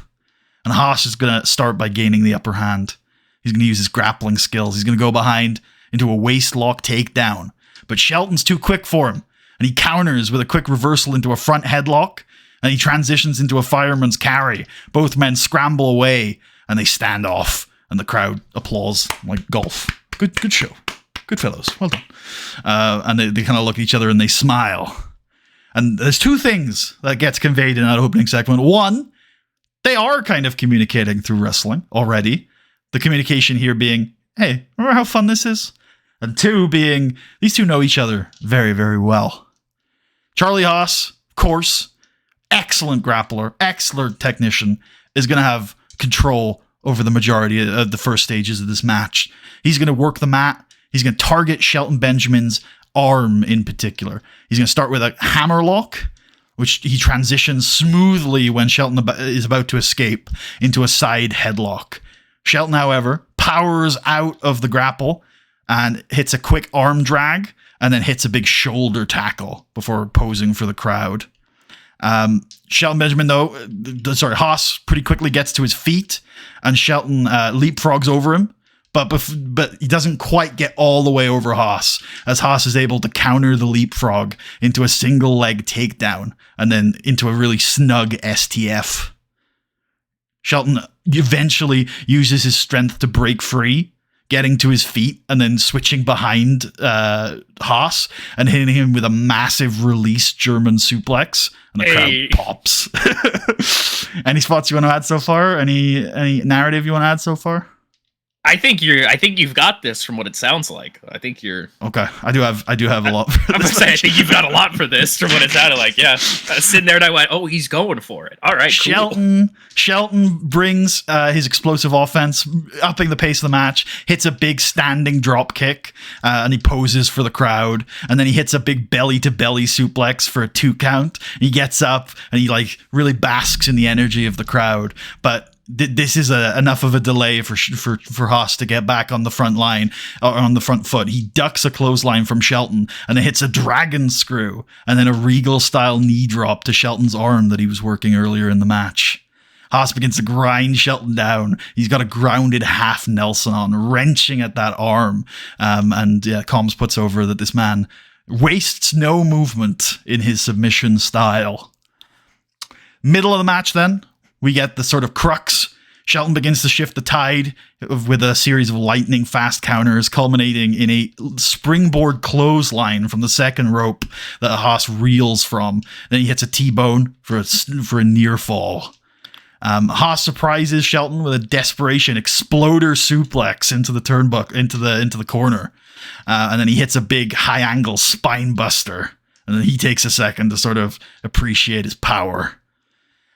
And Haas is going to start by gaining the upper hand. He's going to use his grappling skills. He's going to go behind into a waist lock takedown. But Shelton's too quick for him. And he counters with a quick reversal into a front headlock. And he transitions into a fireman's carry. Both men scramble away. And they stand off. And the crowd applauds like golf. Good show. Good fellows. Well done. And they kind of look at each other and they smile. And there's 2 things that gets conveyed in that opening segment. One, They are kind of communicating through wrestling already. The communication here being, hey, remember how fun this is? And 2 being, these two know each other very, very well. Charlie Haas, of course, excellent grappler, excellent technician, is going to have control over the majority of the first stages of this match. He's going to work the mat. He's going to target Shelton Benjamin's arm in particular. He's going to start with a hammerlock, which he transitions smoothly when Shelton is about to escape into a side headlock. Shelton, however, powers out of the grapple and hits a quick arm drag and then hits a big shoulder tackle before posing for the crowd. Shelton Benjamin, Haas pretty quickly gets to his feet and Shelton leapfrogs over him. But he doesn't quite get all the way over Haas, as Haas is able to counter the leapfrog into a single leg takedown and then into a really snug STF. Shelton eventually uses his strength to break free, getting to his feet and then switching behind Haas and hitting him with a massive release German suplex, and the crowd pops. Any spots you want to add so far? Any narrative you want to add so far? I think you've got this from what it sounds like. I think you're okay. I do have a lot. I'm gonna say I think you've got a lot for this from what it sounded like. Yeah, I was sitting there and I went, "Oh, he's going for it." All right, cool. Shelton brings his explosive offense, upping the pace of the match. Hits a big standing drop kick, and he poses for the crowd. And then he hits a big belly to belly suplex for a 2 count. He gets up and he really basks in the energy of the crowd, but. This is enough of a delay for Haas to get back on the front line or on the front foot. He ducks a clothesline from Shelton and then hits a dragon screw and then a Regal style knee drop to Shelton's arm that he was working earlier in the match. Haas begins to grind Shelton down. He's got a grounded half Nelson on, wrenching at that arm. Combs puts over that this man wastes no movement in his submission style. Middle of the match then. We get the sort of crux. Shelton begins to shift the tide with a series of lightning fast counters, culminating in a springboard clothesline from the second rope that Haas reels from. Then he hits a T-bone for a near fall. Haas surprises Shelton with a desperation exploder suplex into the turnbuckle, into the corner, and then he hits a big high angle spine buster. And then he takes a second to sort of appreciate his power.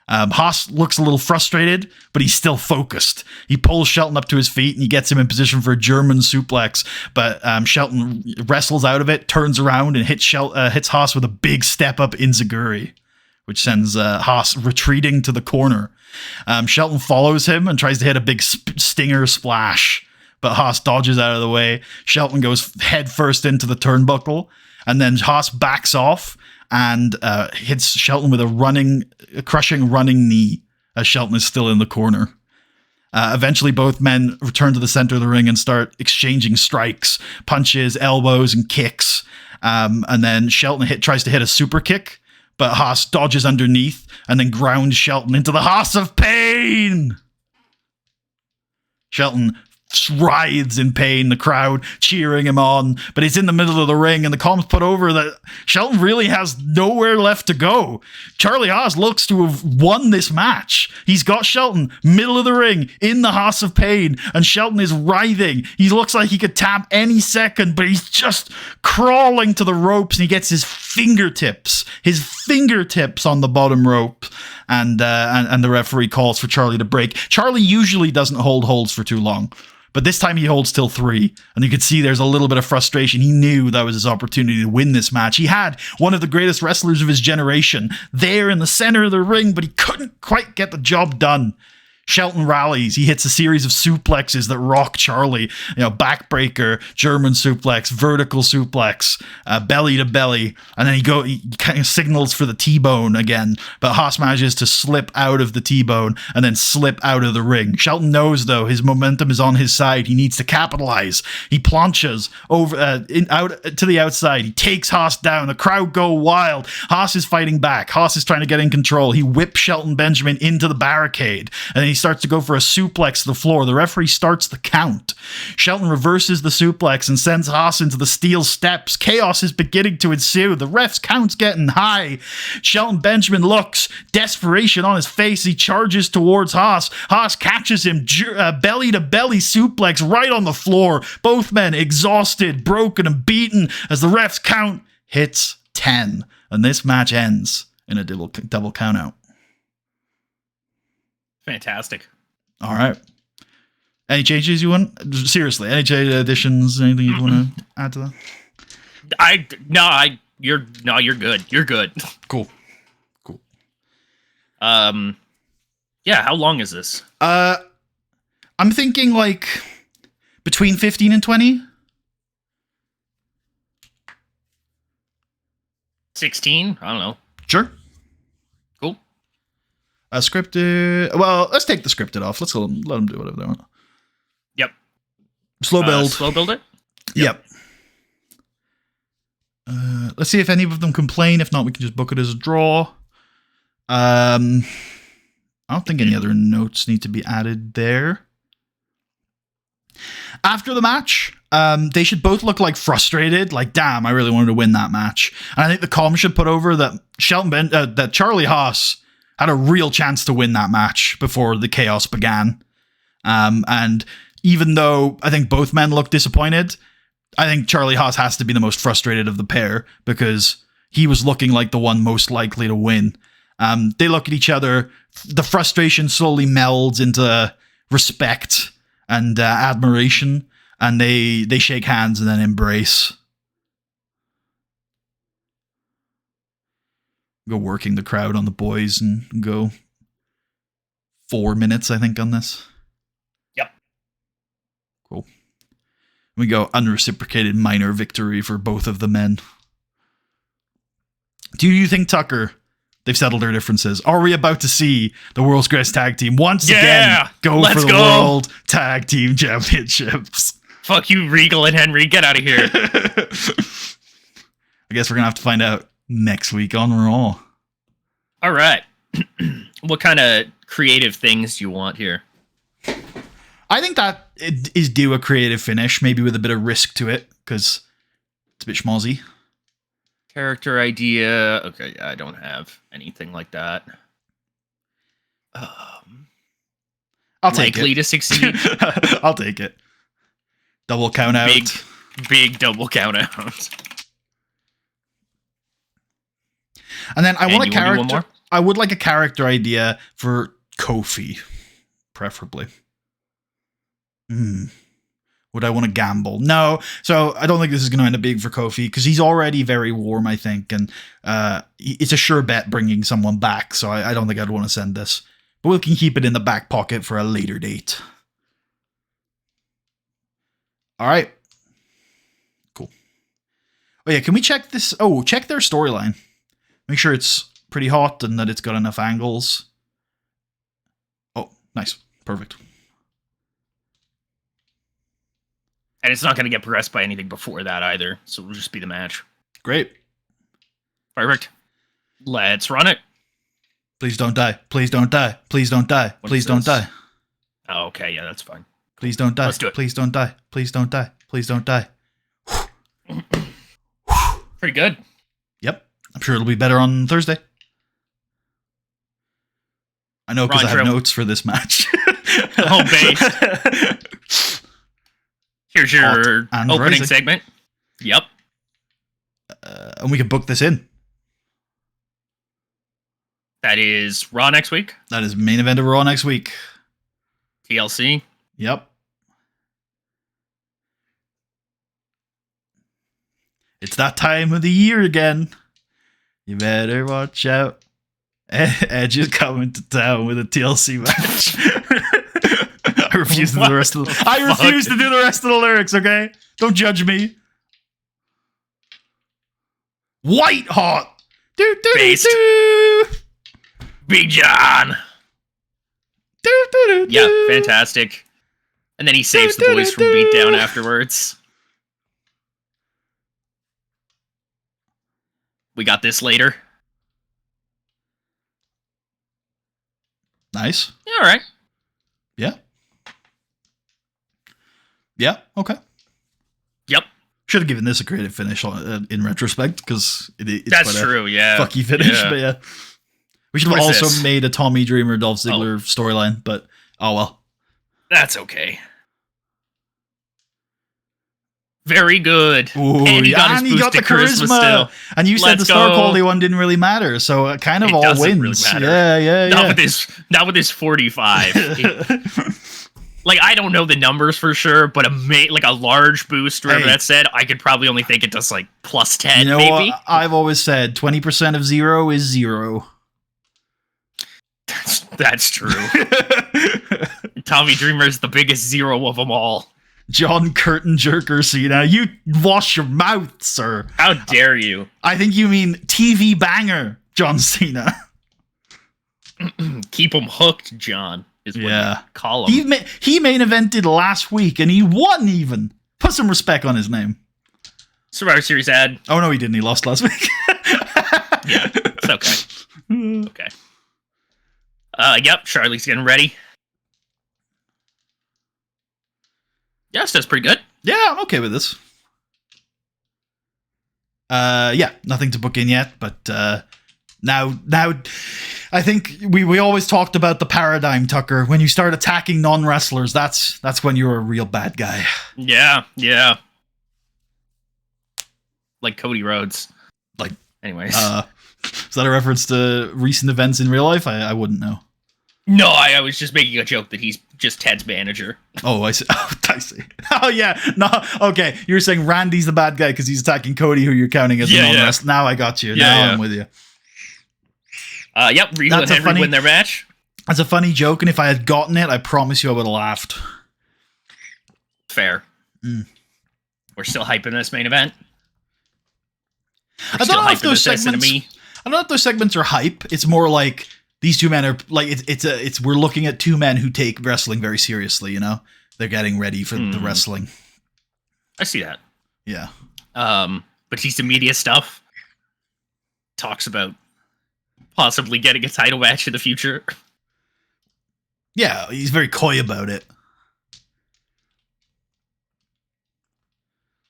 Haas looks a little frustrated, but he's still focused. He pulls Shelton up to his feet and he gets him in position for a German suplex, but Shelton wrestles out of it, turns around and hits Haas with a big step up enziguri, which sends Haas retreating to the corner. Shelton follows him and tries to hit a big stinger splash, but Haas dodges out of the way. Shelton goes head first into the turnbuckle, and then Haas backs off and hits Shelton with a crushing running knee as Shelton is still in the corner. Eventually, both men return to the center of the ring and start exchanging strikes, punches, elbows, and kicks. And then Shelton tries to hit a super kick, but Haas dodges underneath and then grounds Shelton into the Haas of Pain. Shelton writhes in pain, the crowd cheering him on, but he's in the middle of the ring and the comms put over that Shelton really has nowhere left to go. Charlie Haas looks to have won this match. He's got Shelton middle of the ring in the Haas of Pain, and Shelton is writhing. He looks like he could tap any second, but he's just crawling to the ropes, and he gets his fingertips on the bottom rope, and the referee calls for Charlie to break. Charlie usually doesn't hold holds for too long, but this time he holds till 3, and you could see there's a little bit of frustration. He knew that was his opportunity to win this match. He had one of the greatest wrestlers of his generation there in the center of the ring, but he couldn't quite get the job done. Shelton rallies. He hits a series of suplexes that rock Charlie. Backbreaker, German suplex, vertical suplex, belly to belly. And then he kind of signals for the T-bone again. But Haas manages to slip out of the T-bone and then slip out of the ring. Shelton knows, though, his momentum is on his side. He needs to capitalize. He planches over out to the outside. He takes Haas down. The crowd go wild. Haas is fighting back. Haas is trying to get in control. He whips Shelton Benjamin into the barricade. And then he starts to go for a suplex to the floor. The referee starts the count. Shelton reverses the suplex and sends Haas into the steel steps. Chaos is beginning to ensue. The ref's count's getting high. Shelton Benjamin looks, desperation on his face. He charges towards Haas. Haas catches him, belly-to-belly suplex right on the floor. Both men exhausted, broken, and beaten as the ref's count hits 10. And this match ends in a double count out. Fantastic. All right. Any changes you want? Seriously, any additions? Anything you want to add to that? You're good. You're good. Cool. Yeah. How long is this? I'm thinking like between 15 and 20. 16? I don't know. Sure. Cool. Scripted. Well, let's take the scripted off. Let's let them do whatever they want. Yep. Slow build. Slow build it? Yep. Let's see if any of them complain. If not, we can just book it as a draw. I don't think any other notes need to be added there. After the match, they should both look like frustrated, like, damn, I really wanted to win that match. And I think the comm should put over that that Charlie Haas had a real chance to win that match before the chaos began. And even though I think both men look disappointed, I think Charlie Haas has to be the most frustrated of the pair because he was looking like the one most likely to win. They look at each other. The frustration slowly melds into respect and admiration, and they shake hands and then embrace. Go working the crowd on the boys and go 4 minutes, I think, on this. Yep. Cool. We go unreciprocated minor victory for both of the men. Do you think, Tucker, they've settled their differences? Are we about to see the world's greatest tag team once again go for the World Tag Team Championships? Fuck you, Regal and Henry. Get out of here. I guess we're going to have to find out next week on Raw. All right. What kind of creative things do you want here? I think that it is due a creative finish, maybe with a bit of risk to it, because it's a bit schmozzy. Character idea. Okay, I don't have anything like that. I'll take likely it. to succeed. I'll take it. Double count out. Big double count out. And then I want a character. More? I would like a character idea for Kofi, preferably. Would I want to gamble? No. So I don't think this is going to end up being for Kofi because he's already very warm, I think. And it's a sure bet bringing someone back. So I don't think I'd want to send this. But we can keep it in the back pocket for a later date. All right. Cool. Oh, yeah. Can we check this? Oh, check their storyline. Make sure it's pretty hot and that it's got enough angles. Oh, nice. Perfect. And it's not going to get progressed by anything before that either. So it'll just be the match. Great. Perfect. Let's run it. Please don't die. Please don't die. Please don't die. Please don't die. Oh, okay. Yeah, that's fine. Please don't die. Let's do it. Please don't die. Please don't die. Please don't die. Pretty good. Yep. I'm sure it'll be better on Thursday. I know because I have notes for this match. Oh, base. Here's your opening segment. Yep. And we can book this in. That is Raw next week. That is main event of Raw next week. TLC. Yep. It's that time of the year again. You better watch out. Edge is coming to town with a TLC match. I refuse to do the rest of the I refuse to do the rest of the lyrics, okay? Don't judge me. White hot. Based. Big John. Yeah, fantastic. And then he saves the boys from beatdown afterwards. We got this later. Nice. Yeah, all right. Yeah. Yeah. Okay. Yep. Should have given this a creative finish in retrospect because it's That's quite true. a Yeah. fucky finish. Yeah. But yeah, we should have What is also this? made a Tommy Dreamer Dolph Ziggler storyline. But oh well. That's okay. Very good. Ooh, And he got his he got the boosted charisma still. And you said Let's the star go. quality one didn't really matter, so it kind of It all doesn't really wins. matter. Yeah. Not with his 45. Like, I don't know the numbers for sure, but a large boost, whatever Hey. that said, I could probably only think it does like plus 10, You know maybe. what? I've always said 20% of 0 is 0. That's true. Tommy Dreamer is the biggest zero of them all. John Curtin Jerker Cena, you wash your mouth, sir. How dare you? I think you mean TV banger, John Cena. Keep him hooked, John, is what you call him. He main evented last week and he won even. Put some respect on his name. Survivor Series ad. Oh no, he didn't. He lost last week. Yeah, it's okay. Okay. Yep, Charlie's getting ready. Yes, that's pretty good. Yeah, I'm okay with this. Yeah, nothing to book in yet, but now I think we always talked about the paradigm, Tucker. When you start attacking non-wrestlers, that's when you're a real bad guy. Yeah. Like Cody Rhodes. Like, anyways. Is that a reference to recent events in real life? I wouldn't know. No, I was just making a joke that he's just Ted's manager. Oh, I see. Oh, I see. Oh, yeah. No, okay. You're saying Randy's the bad guy because he's attacking Cody, who you're counting as a non-wrestler. Now I got you. Now I'm with you. Yep, Regal and Henry win their match. That's a funny joke, and if I had gotten it, I promise you I would have laughed. We're still hyping this main event. I don't know if those segments. I don't know if those segments are hype. It's more like these two men are like it's we're looking at two men who take wrestling very seriously. You know, they're getting ready for the wrestling. I see that. Yeah. Batista media stuff talks about possibly getting a title match in the future. Yeah, he's very coy about it.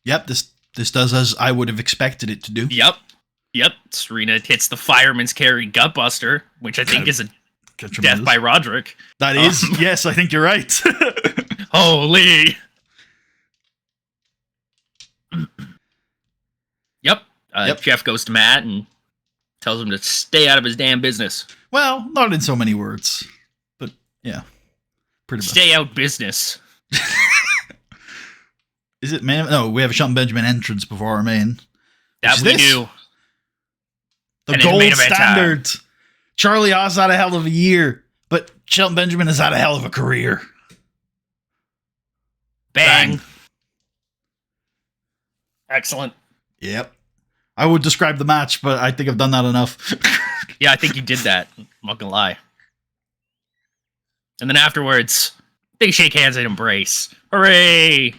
Yep, this does as I would have expected it to do. Yep. Serena hits the fireman's carry gutbuster, which I think is a death by Roderick. That is, yes, I think you're right. Holy. Yep. Jeff goes to Matt and tells him to stay out of his damn business. Well, not in so many words, but yeah, pretty much. Stay out business. Is it man? No, we have a Shelton Benjamin entrance before our main. That we do. The gold standard. Charlie Haas had a hell of a year, but Shelton Benjamin has had a hell of a career. Bang. Excellent. Yep. I would describe the match, but I think I've done that enough. Yeah, I think you did that. I'm not gonna lie. And then afterwards, they shake hands and embrace. Hooray!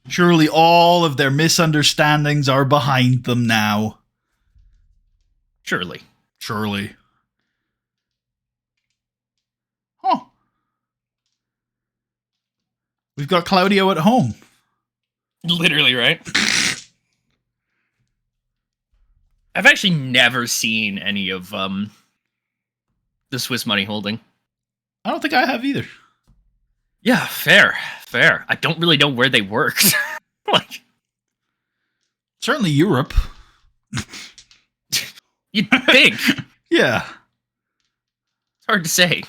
Surely all of their misunderstandings are behind them now. Surely. Huh. We've got Claudio at home. Literally, right? I've actually never seen any of the Swiss Money Holding. I don't think I have either. Yeah, fair. I don't really know where they worked. Like, certainly Europe. You'd think. Yeah. It's hard to say.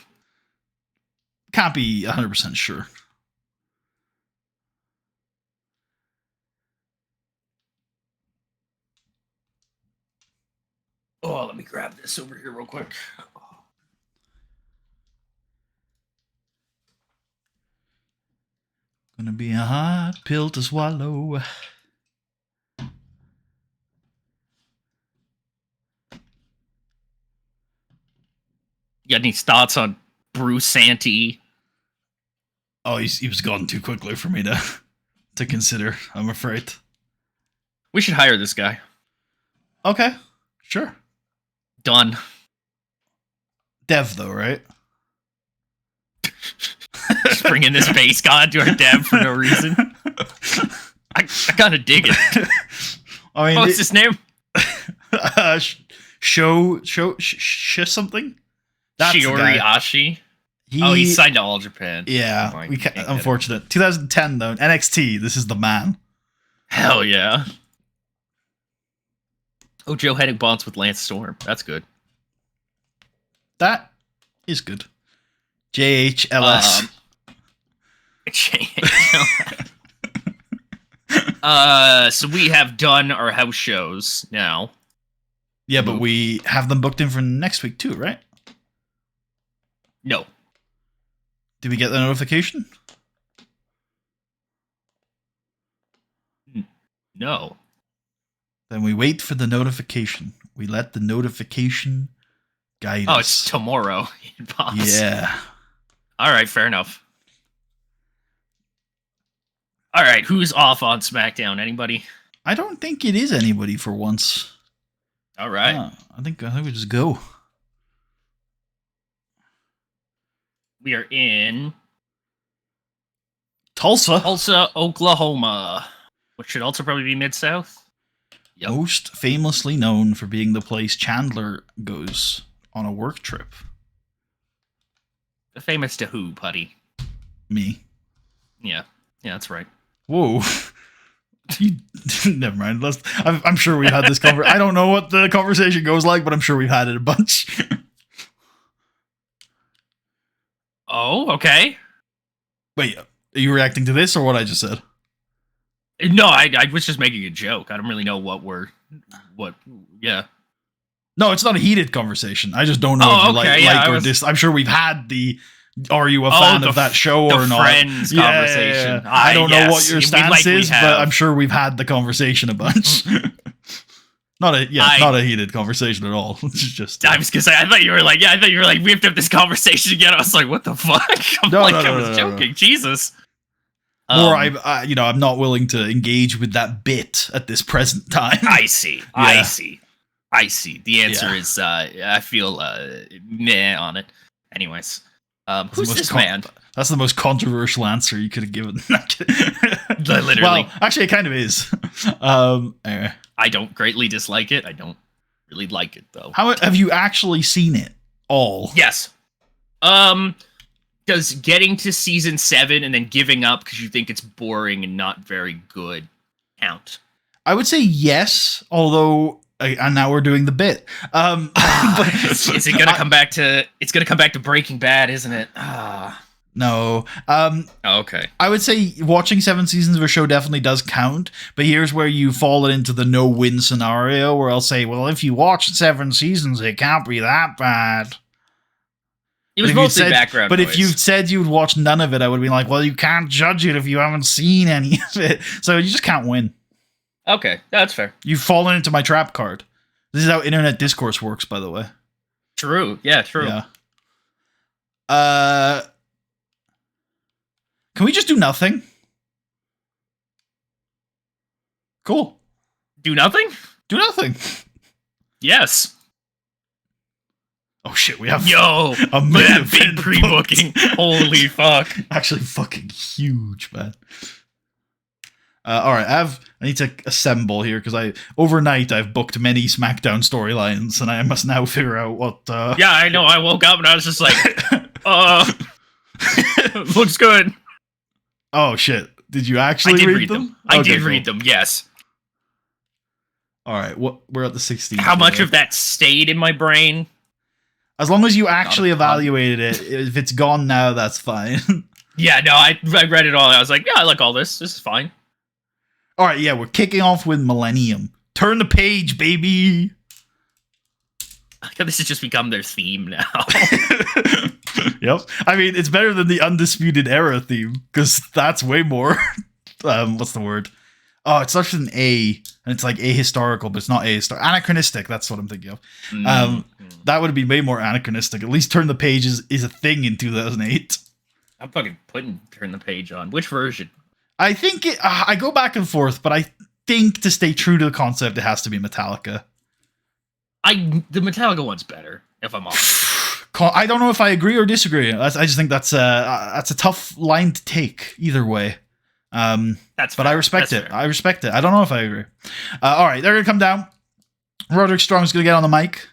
Can't be 100% sure. Oh, let me grab this over here real quick. Gonna be a hard pill to swallow. You got any thoughts on Bruce Santee? Oh, he was gone too quickly for me to consider, I'm afraid. We should hire this guy. Okay, sure. Done. Dev, though, right? Just bringing this bass god to our dab for no reason. I kind of dig it. I mean, What's his name? show something. That's the Shiori guy. Ashi. He signed to All Japan. Yeah, Oh, we unfortunate. 2010 though, NXT. This is the man. Hell yeah. Oh, Joe Hennig bonds with Lance Storm. That's good. That is good. JHLS. So we have done our house shows now. Yeah, but we have them booked in for next week too, right? No. Did we get the notification? No. Then we wait for the notification. We let the notification guide us. Oh, it's tomorrow. Yeah. All right, fair enough. All right, who's off on SmackDown? Anybody? I don't think it is anybody for once. All right. I think we just go. We are in Tulsa, Oklahoma, which should also probably be Mid-South. Yep. Most famously known for being the place Chandler goes on a work trip. Famous to who, Putty? Me. Yeah, that's right. Whoa. Never mind. I'm sure we've had this conversation. I don't know what the conversation goes like, but I'm sure we've had it a bunch. Oh, okay. Wait, are you reacting to this or what I just said? No, I was just making a joke. I don't really know yeah. No, it's not a heated conversation. I just don't know if you like or dis. I'm sure we've had the are you a fan of that show or not? Friends conversation. Yeah. I don't know what your stance is, but I'm sure we've had the conversation a bunch. Not a heated conversation at all. It's just I was gonna say I thought you were like we have to have this conversation again. I was like, what the fuck? I was joking. Jesus. Or I'm not willing to engage with that bit at this present time. I see. Yeah. I see. The answer is I feel meh on it. Anyways, who's this man? That's the most controversial answer you could have given. Literally. Well, actually, it kind of is. Anyway. I don't greatly dislike it. I don't really like it though. How have you actually seen it all? Yes. Does getting to season 7 and then giving up because you think it's boring and not very good count? I would say yes, although and now we're doing the bit. Is it gonna come back to? It's gonna come back to Breaking Bad, isn't it? No. Okay. I would say watching 7 seasons of a show definitely does count, but here's where you fall into the no-win scenario where I'll say, well, if you watched 7 seasons, it can't be that bad. It was mostly background But noise. if you said you would watch none of it, I would be like, well, you can't judge it if you haven't seen any of it. So you just can't win. Okay, that's fair. You've fallen into my trap card. This is how internet discourse works, by the way. True. Yeah, true. Yeah. Can we just do nothing? Cool. Do nothing? Do nothing. Yes. Oh shit, we have a minute big pre-booking. Holy fuck. Actually fucking huge, man. Alright, I need to assemble here because overnight I've booked many SmackDown storylines and I must now figure out what Yeah, I know. I woke up and I was just like, looks good. Oh shit. Did you actually read them? I did read them, yes. Alright, we're at the 16th. How much of that stayed in my brain? As long as you actually evaluated it, if it's gone now, that's fine. Yeah, no, I read it all. I was like, yeah, I like all this. This is fine. All right, yeah, we're kicking off with Millennium. Turn the page, baby. This has just become their theme now. Yep. I mean, it's better than the Undisputed Era theme, because that's way more... what's the word? Oh, it starts with an A, and it's like ahistorical, but it's not ahistorical. Anachronistic, that's what I'm thinking of. That would be way more anachronistic. At least Turn the Page is a thing in 2008. I'm fucking putting Turn the Page on. Which version? I think I go back and forth, but I think to stay true to the concept, it has to be Metallica. The Metallica one's better, if I'm honest. I don't know if I agree or disagree. I just think that's a tough line to take either way. That's but fair. I respect That's it. fair. I respect it. I don't know if I agree. All right, they're gonna come down. Roderick Strong's gonna get on the mic,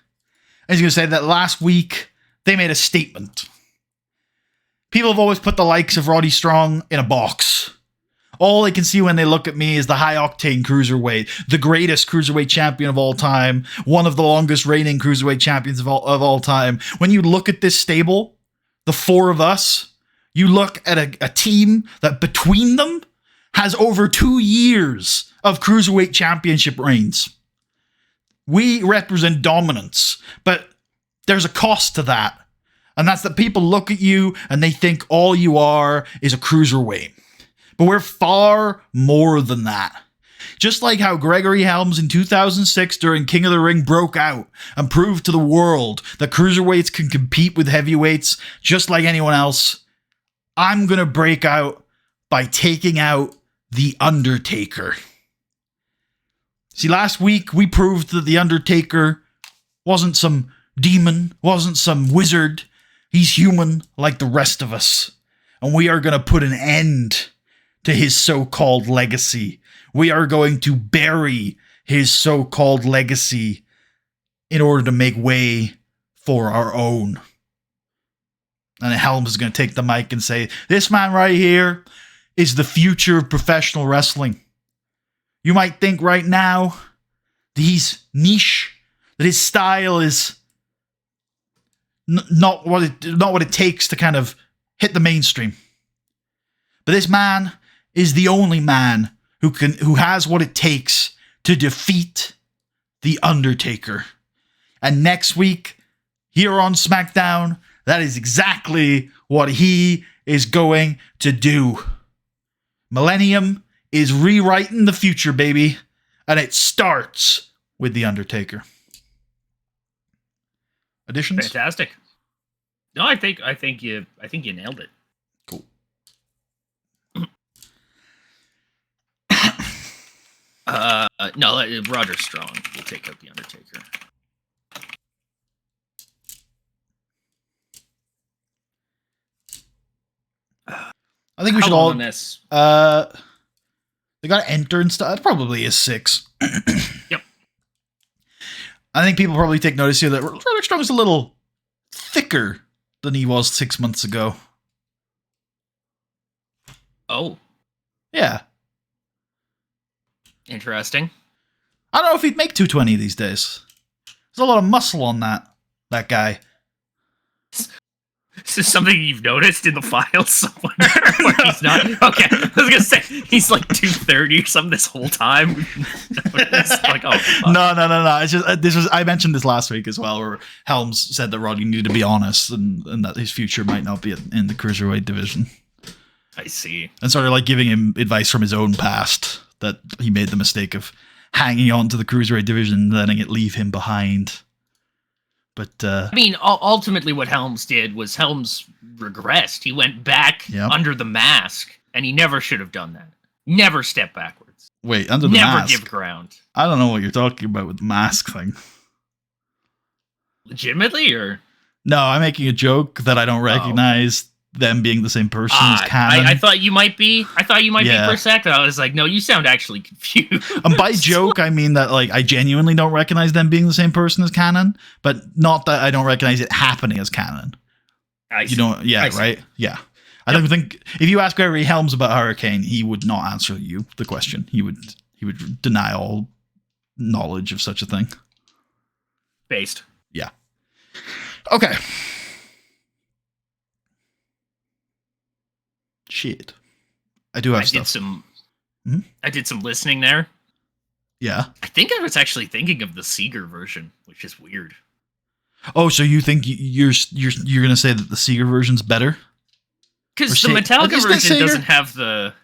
and he's gonna say that last week they made a statement. People have always put the likes of Roddy Strong in a box. All they can see when they look at me is the high-octane cruiserweight, the greatest cruiserweight champion of all time, one of the longest reigning cruiserweight champions of all time. When you look at this stable, the four of us, you look at a team that between them has over 2 years of cruiserweight championship reigns. We represent dominance, but there's a cost to that. And that's that people look at you and they think all you are is a cruiserweight. But we're far more than that. Just like how Gregory Helms in 2006 during King of the Ring broke out and proved to the world that cruiserweights can compete with heavyweights just like anyone else, I'm going to break out by taking out The Undertaker. See, last week we proved that The Undertaker wasn't some demon, wasn't some wizard. He's human like the rest of us. And we are going to put an end to his so-called legacy. We are going to bury his so-called legacy in order to make way for our own. And Helms is going to take the mic and say, this man right here is the future of professional wrestling. You might think right now that he's niche, that his style is not what it takes to kind of hit the mainstream. But this man is the only man who has what it takes to defeat The Undertaker. And next week, here on SmackDown, that is exactly what he is going to do. Millennium is rewriting the future, baby. And it starts with The Undertaker. Additions? Fantastic. No, I think you nailed it. Cool. No, Roger Strong will take out The Undertaker. I think we should How long all. on this? They got to enter and stuff. It probably is 6. Yep. I think people probably take notice here that Roderick Strong is a little thicker than he was 6 months ago. Oh, Yeah. interesting. I don't know if he'd make 220 these days. There's a lot of muscle on that guy. Is this something you've noticed in the files somewhere? Where he's not? Okay, I was gonna say he's like 230 or something this whole time. It's like, oh, fuck. No. It's just I mentioned this last week as well, where Helms said that Roddy needed to be honest and that his future might not be in the cruiserweight division. I see. And sort of like giving him advice from his own past that he made the mistake of hanging on to the cruiserweight division and letting it leave him behind. But I mean, ultimately, what Helms did was Helms regressed. He went back under the mask, and he never should have done that. Never step backwards. Wait, under the never mask? Give ground. I don't know what you're talking about with the mask thing. Legitimately, or no? I'm making a joke that I don't recognize them being the same person as Canon. I thought you might be. I thought you might be for a second. I was like, no, you sound actually confused. And by joke, I mean that like I genuinely don't recognize them being the same person as Canon, but not that I don't recognize it happening as Canon. You don't, right? Yeah. I don't think if you ask Gregory Helms about Hurricane, he would not answer you the question. He would deny all knowledge of such a thing. Based. Yeah. Okay. Shit. I do have stuff. I did some listening there. Yeah. I think I was actually thinking of the Seeger version, which is weird. Oh, so you think you're gonna say that the Seeger version's better? Because the Metallica version doesn't have the.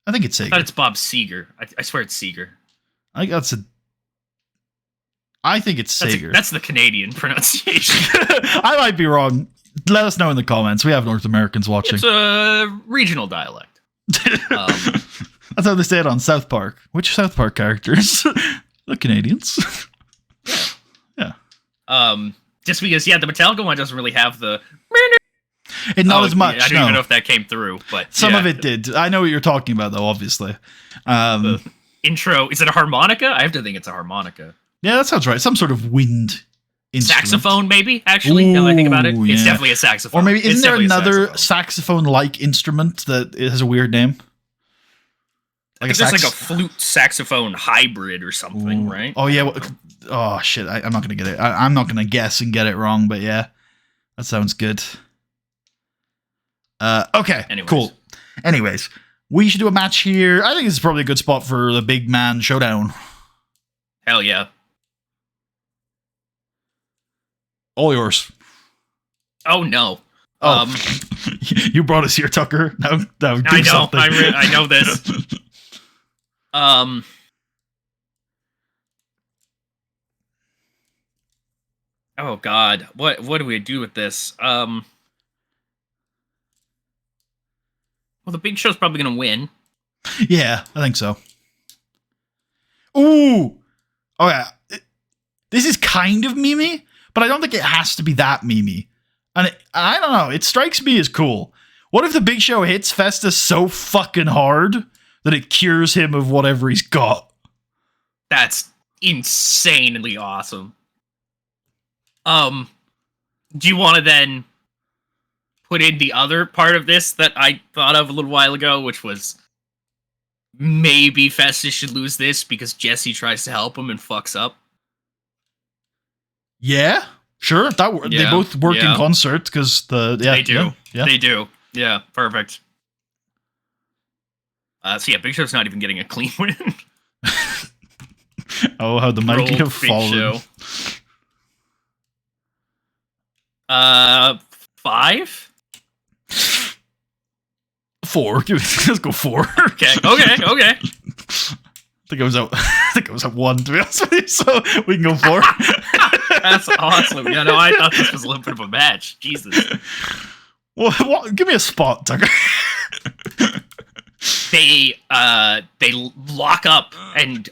I think it's Seeger. I thought it's Bob Seeger. I swear it's Seeger. I think it's Seeger. That's the Canadian pronunciation. I might be wrong. Let us know in the comments. We have North Americans watching. It's a regional dialect. That's how they say it on South Park. Which South Park characters? The Canadians. Yeah. Just because, the Metallica one doesn't really have the. Not as much. I don't even know if that came through, but some of it did. I know what you're talking about, though. Obviously, the intro. Is it a harmonica? I have to think it's a harmonica. Yeah, that sounds right. Some sort of wind instrument. Saxophone, maybe. Actually, now that I think about it, it's yeah. definitely a saxophone. Or maybe isn't there another saxophone-like instrument that it has a weird name? Like there's like a flute saxophone hybrid or something, right? Oh yeah. Oh shit! I'm not gonna get it. I'm not gonna guess and get it wrong, but yeah, that sounds good. Okay. Anyways. Cool. Anyways, we should do a match here. I think this is probably a good spot for the big man showdown. Hell yeah! All yours. Oh no. You brought us here, Tucker. Now do I know. something. I know this. Oh God. What do we do with this? Well, the Big Show's probably gonna win. Yeah, I think so. Ooh. Oh yeah. This is kind of memey, but I don't think it has to be that memey. And I don't know. It strikes me as cool. What if the Big Show hits Festus so fucking hard that it cures him of whatever he's got? That's insanely awesome. Do you want to then put in the other part of this that I thought of a little while ago, which was maybe Festus should lose this because Jesse tries to help him and fucks up? Yeah, sure. They both work in concert because they do. They do. Yeah, perfect. So yeah, Big Show's not even getting a clean win. Oh, how the mighty have fallen. 5? 4. Let's go 4. Okay. I think I was at 1, to be honest with you, so we can go 4. That's awesome. Yeah, no, I thought this was a little bit of a match. Jesus. Well, give me a spot, Tucker. They lock up, and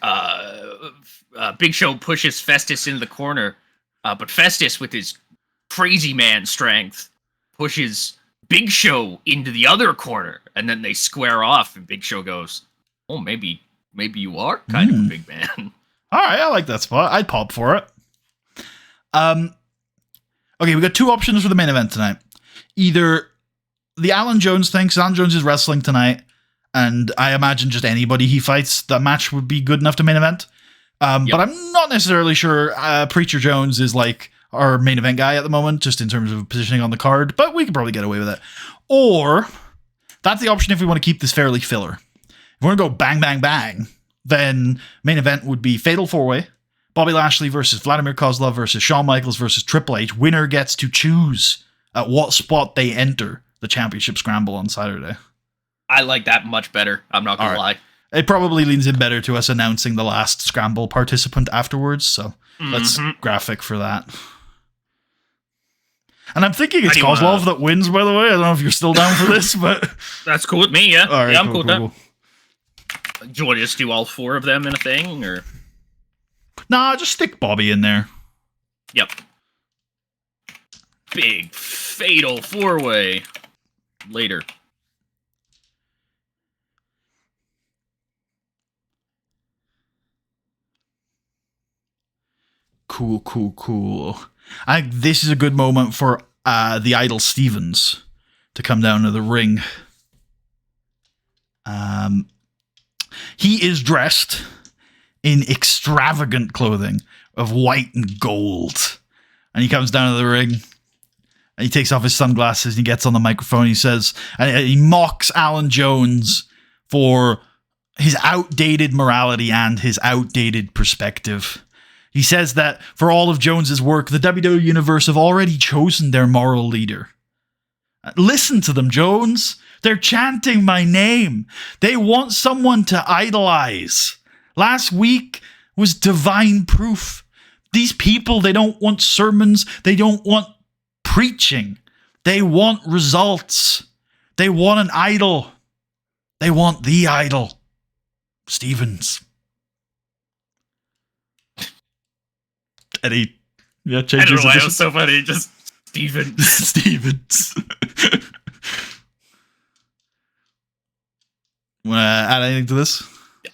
Big Show pushes Festus into the corner, but Festus, with his crazy man strength, pushes Big Show into the other corner, and then they square off, and Big Show goes, "Oh, maybe you are kind of a big man." All right, I like that spot. I'd pop for it. Okay, we got 2 options for the main event tonight. Either the Alan Jones thing, because Alan Jones is wrestling tonight, and I imagine just anybody he fights, that match would be good enough to main event. But I'm not necessarily sure Preacher Jones is like our main event guy at the moment, just in terms of positioning on the card, but we could probably get away with it. Or, that's the option if we want to keep this fairly filler. If we want to go bang, bang, bang, then main event would be Fatal 4-Way, Bobby Lashley versus Vladimir Kozlov versus Shawn Michaels versus Triple H. Winner gets to choose at what spot they enter the championship scramble on Saturday. I like that much better. I'm not going to lie. It probably leans in better to us announcing the last scramble participant afterwards, so let's graphic for that. And I'm thinking it's Kozlov that wins, by the way. I don't know if you're still down for this, but... That's cool with me, yeah. All right, I'm cool with that. Do you want to just do all 4 of them in a thing, or...? Nah, just stick Bobby in there. Yep. Big, fatal 4-way. Later. Cool. I think this is a good moment for the Idol Stevens to come down to the ring. He is dressed in extravagant clothing of white and gold. And he comes down to the ring and he takes off his sunglasses and he gets on the microphone. He says, and he mocks Alan Jones for his outdated morality and his outdated perspective. He says that for all of Jones's work, the WWE Universe have already chosen their moral leader. Listen to them, Jones. They're chanting my name. They want someone to idolize. Last week was divine proof. These people, they don't want sermons. They don't want preaching. They want results. They want an idol. They want the idol. Stevens. And he Yeah, I change don't his know why it edition. was so funny. Just Steven. Stevens. Want to add anything to this?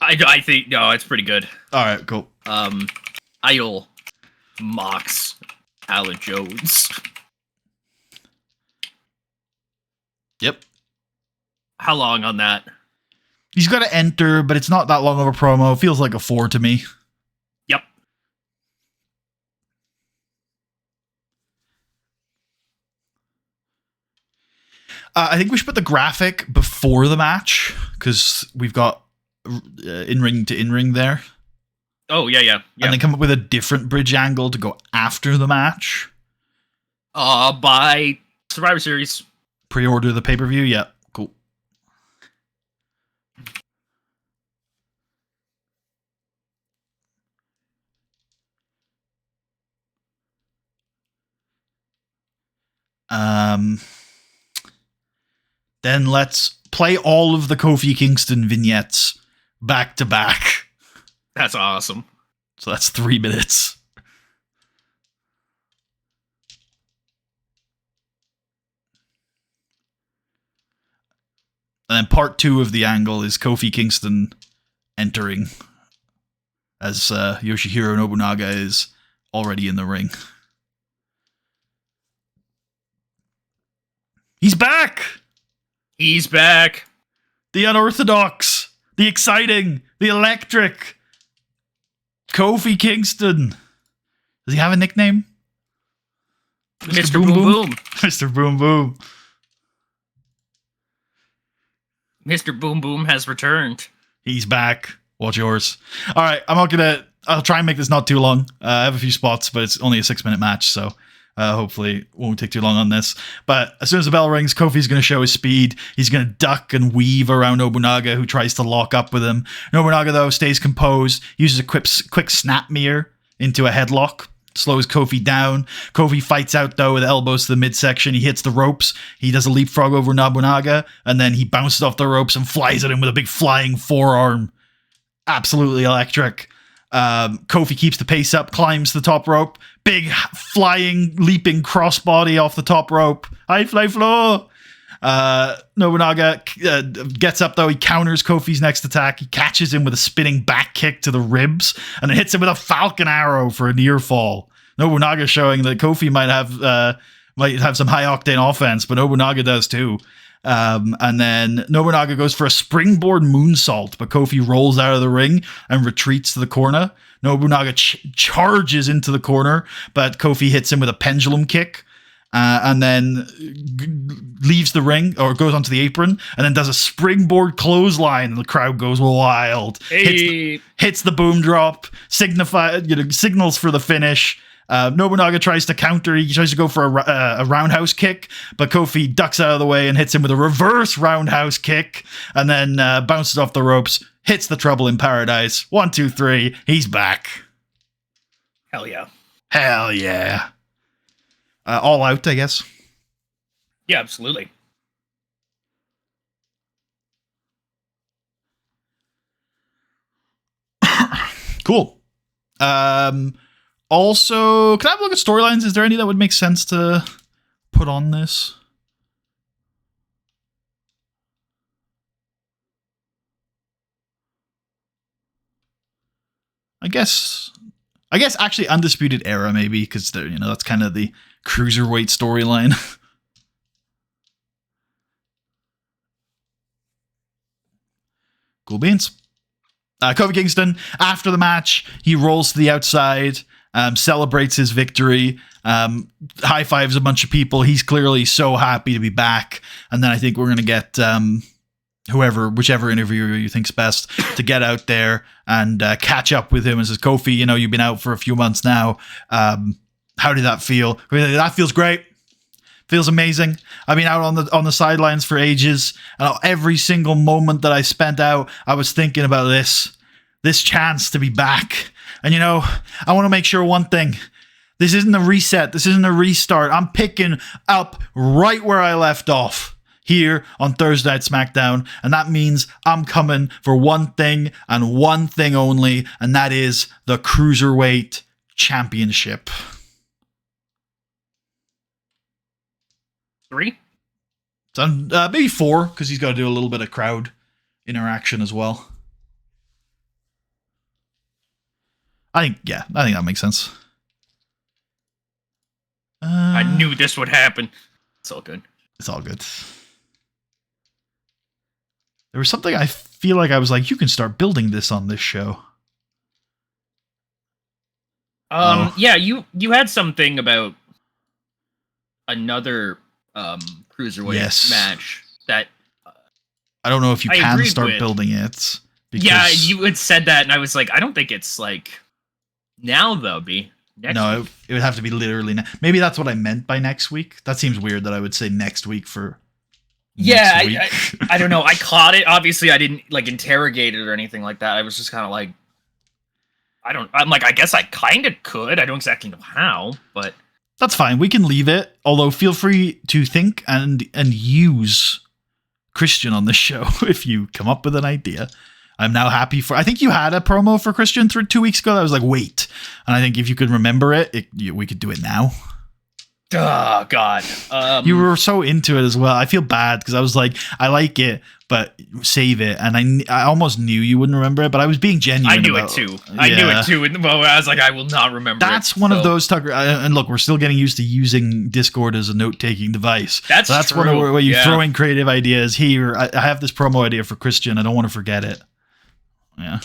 I think no, it's pretty good. All right, cool. Idol mocks Alan Jones. Yep. How long on that? He's got to enter, but it's not that long of a promo. It feels like a 4 to me. Yep. I think we should put the graphic before the match because we've got in-ring to in-ring there. Oh, yeah. And then come up with a different bridge angle to go after the match. By Survivor Series. Pre-order the pay-per-view? Yeah, cool. Then let's play all of the Kofi Kingston vignettes back to back. That's awesome. So that's 3 minutes. And then part 2 of the angle is Kofi Kingston entering as Yoshihiro Nobunaga is already in the ring. He's back! He's back. The unorthodox, the exciting, the electric Kofi Kingston. Does he have a nickname? Mr. Boom Boom. Mr. Boom Boom. Mr. Boom Boom has returned. He's back. Watch yours. All right, I'll try and make this not too long. I have a few spots, but it's only a 6-minute match, so hopefully it won't take too long on this. But as soon as the bell rings, Kofi's going to show his speed. He's going to duck and weave around Nobunaga, who tries to lock up with him. Nobunaga, though, stays composed, uses a quick snap mirror into a headlock, slows Kofi down. Kofi fights out, though, with elbows to the midsection. He hits the ropes. He does a leapfrog over Nobunaga, and then he bounces off the ropes and flies at him with a big flying forearm. Absolutely electric. Kofi keeps the pace up, climbs the top rope. Big flying, leaping crossbody off the top rope. High fly floor. Nobunaga gets up, though. He counters Kofi's next attack. He catches him with a spinning back kick to the ribs and then hits him with a falcon arrow for a near fall. Nobunaga showing that Kofi might have some high octane offense, but Nobunaga does too. And then Nobunaga goes for a springboard moonsault, but Kofi rolls out of the ring and retreats to the corner. Nobunaga charges into the corner, but Kofi hits him with a pendulum kick. And then leaves the ring or goes onto the apron and then does a springboard clothesline and the crowd goes wild. Hey. Hits the boom drop, signals for the finish. Nobunaga tries to counter. He tries to go for a roundhouse kick, but Kofi ducks out of the way and hits him with a reverse roundhouse kick and then bounces off the ropes, hits the Trouble in Paradise. 1, 2, 3. He's back. Hell yeah. Hell yeah. All out, I guess. Yeah, absolutely. Cool. Also, can I have a look at storylines? Is there any that would make sense to put on this? I guess actually Undisputed Era maybe, because that's kind of the cruiserweight storyline. Cool beans. Kofi Kingston, after the match, he rolls to the outside, celebrates his victory, high fives a bunch of people. He's clearly so happy to be back. And then I think we're going to get whichever interviewer you think's best to get out there and catch up with him and says, Kofi, you've been out for a few months now. How did that feel? That feels great. Feels amazing. I've been out on the sidelines for ages, and every single moment that I spent out, I was thinking about this chance to be back. And I want to make sure one thing. This isn't a reset. This isn't a restart. I'm picking up right where I left off here on Thursday Night SmackDown, and that means I'm coming for one thing and one thing only, and that is the Cruiserweight Championship. 3? So, maybe 4, because he's got to do a little bit of crowd interaction as well. I think that makes sense. I knew this would happen. It's all good. It's all good. There was something I feel like I was like, you can start building this on this show. Yeah, you had something about another cruiserweight match that I don't know if you I can agreed start with. building it. Yeah, you had said that, and I was like, I don't think it's like now though. Be next week. It would have to be literally. Maybe that's what I meant by next week. That seems weird that I would say next week for. Yeah, I don't know. I caught it. Obviously, I didn't like interrogate it or anything like that. I was just kind of like, I'm like, I guess I kind of could. I don't exactly know how, but that's fine. We can leave it. Although, feel free to think and use Christian on the show if you come up with an idea. I'm now happy for. I think you had a promo for Christian 2 weeks ago. That was like, wait, and I think if you could remember it, we could do it now. Oh God, you were so into it as well. I feel bad because I was like, I like it, but save it, and I almost knew you wouldn't remember it, but I was being genuine. I knew it too. I knew it too in the moment. I was like, I will not remember. That's one of those, Tucker. And look, we're still getting used to using Discord as a note-taking device. That's true. One of where you throw in creative ideas. Here, I have this promo idea for Christian. I don't want to forget it. Yeah.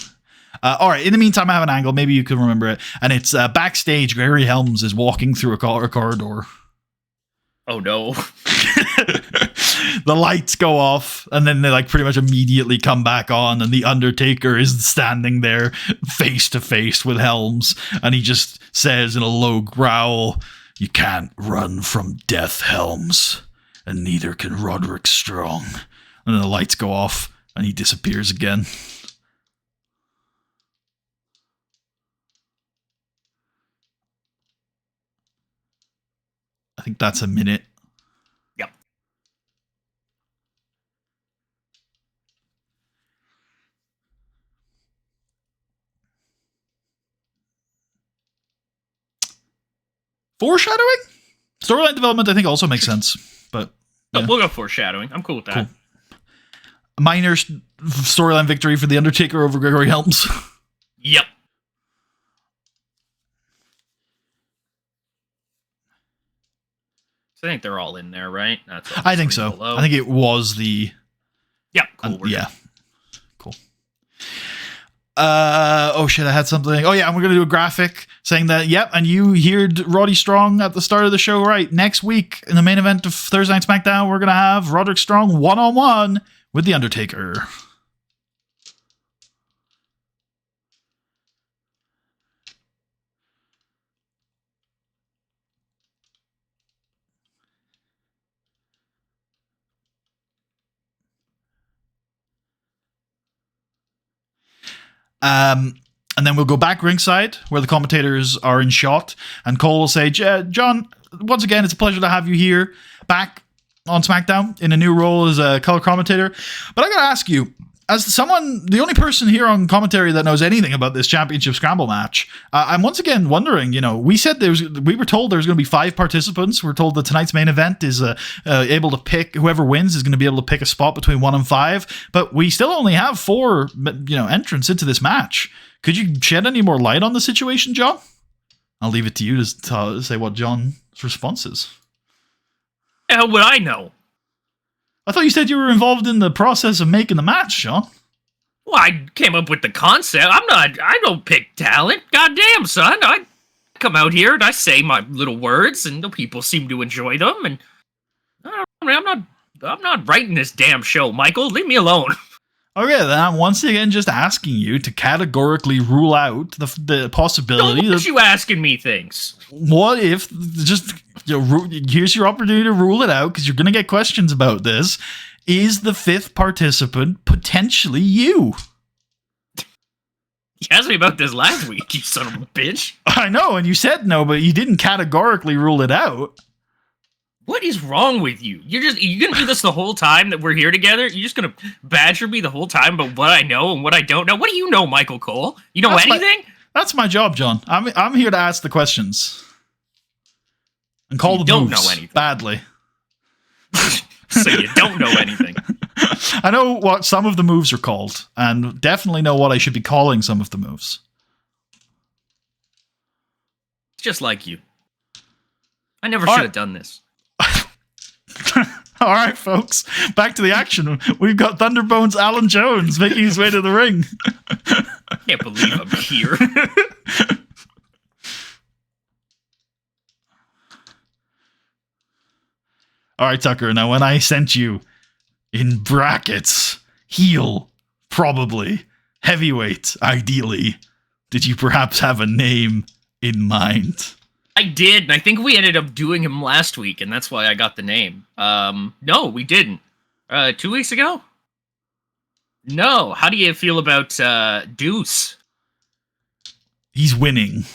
All right. In the meantime, I have an angle. Maybe you can remember it. And it's backstage. Gary Helms is walking through a corridor. Oh, no. The lights go off, and then they like pretty much immediately come back on, and the Undertaker is standing there face to face with Helms, and he just says in a low growl, "You can't run from death, Helms, and neither can Roderick Strong." And then the lights go off, and he disappears again. I think that's a minute. Yep. Foreshadowing? Storyline development, I think, also makes sense. But yeah. We'll go foreshadowing. I'm cool with that. Cool. Minor storyline victory for The Undertaker over Gregory Helms. Yep. I think they're all in there, right? I think so. Below. I think it was the... Yeah, cool. Yeah. Cool. Oh shit, I had something. Oh yeah, and we're going to do a graphic saying that, yep, and you heard Roddy Strong at the start of the show right. Next week, in the main event of Thursday Night SmackDown, we're going to have Roderick Strong one-on-one with The Undertaker. And then we'll go back ringside where the commentators are in shot, and Cole will say, "John, once again, it's a pleasure to have you here back on SmackDown in a new role as a color commentator. But I gotta ask you, as someone, the only person here on commentary that knows anything about this championship scramble match, I'm once again wondering, we were told there's going to be 5 participants. We're told that tonight's main event is able to pick, whoever wins is going to be able to pick a spot between 1 and 5, but we still only have 4, entrants into this match. Could you shed any more light on the situation, John? I'll leave it to you to say what John's response is. How would I know? I thought you said you were involved in the process of making the match, Sean. Well, I came up with the concept. I don't pick talent. Goddamn, son. I come out here and I say my little words, and the people seem to enjoy them. And I'm not writing this damn show, Michael. Leave me alone. Okay, then I'm once again just asking you to categorically rule out the possibility. Don't you asking me things? What if here's your opportunity to rule it out, because you're going to get questions about this. Is the 5th participant potentially you? You asked me about this last week, you son of a bitch. I know, and you said no, but you didn't categorically rule it out. What is wrong with you? You're gonna do this the whole time that we're here together? You're just gonna badger me the whole time about what I know and what I don't know? What do you know, Michael Cole? You know anything? That's my job, John. I'm here to ask the questions and call the moves. Don't know anything badly. So you don't know anything. I know what some of the moves are called, and definitely know what I should be calling some of the moves. Just like you. I never should have done this. All right, folks, back to the action. We've got Thunderbone's Alan Jones making his way to the ring. I can't believe I'm here. All right, Tucker, now when I sent you in brackets, heel, probably, heavyweight, ideally, did you perhaps have a name in mind? I did, and I think we ended up doing him last week, and that's why I got the name. No, we didn't. 2 weeks ago? No. How do you feel about Deuce? He's winning.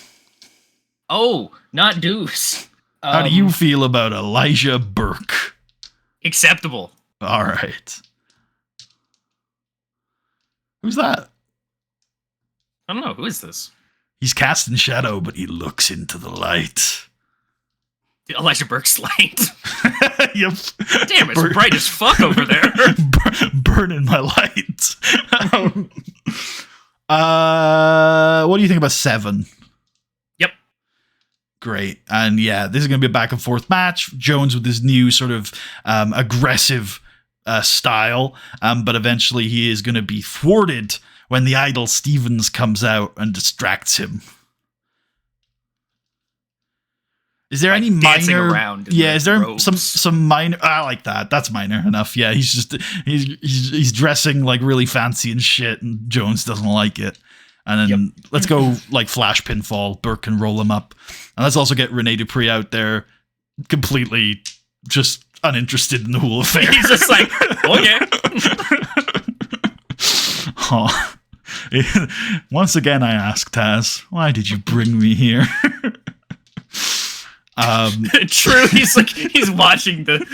Oh, not Deuce. How do you feel about Elijah Burke? Acceptable. All right. Who's that? I don't know. Who is this? He's casting shadow, but he looks into the light. Elijah Burke's light. Yep. Damn, it's bright as fuck over there. Burning my light. What do you think about 7? Yep. Great. And yeah, this is going to be a back and forth match. Jones with his new sort of aggressive style, but eventually he is going to be thwarted when the idol Stevens comes out and distracts him. Is there any minor? Yeah, is there robes. some minor? I like that. That's minor enough. Yeah, he's dressing like really fancy and shit, and Jones doesn't like it. And then let's go like flash pinfall. Burke can roll him up, and let's also get Rene Dupree out there, completely just uninterested in the whole affair. He's just like, okay. Oh. Once again, I ask Taz, why did you bring me here? True. He's watching the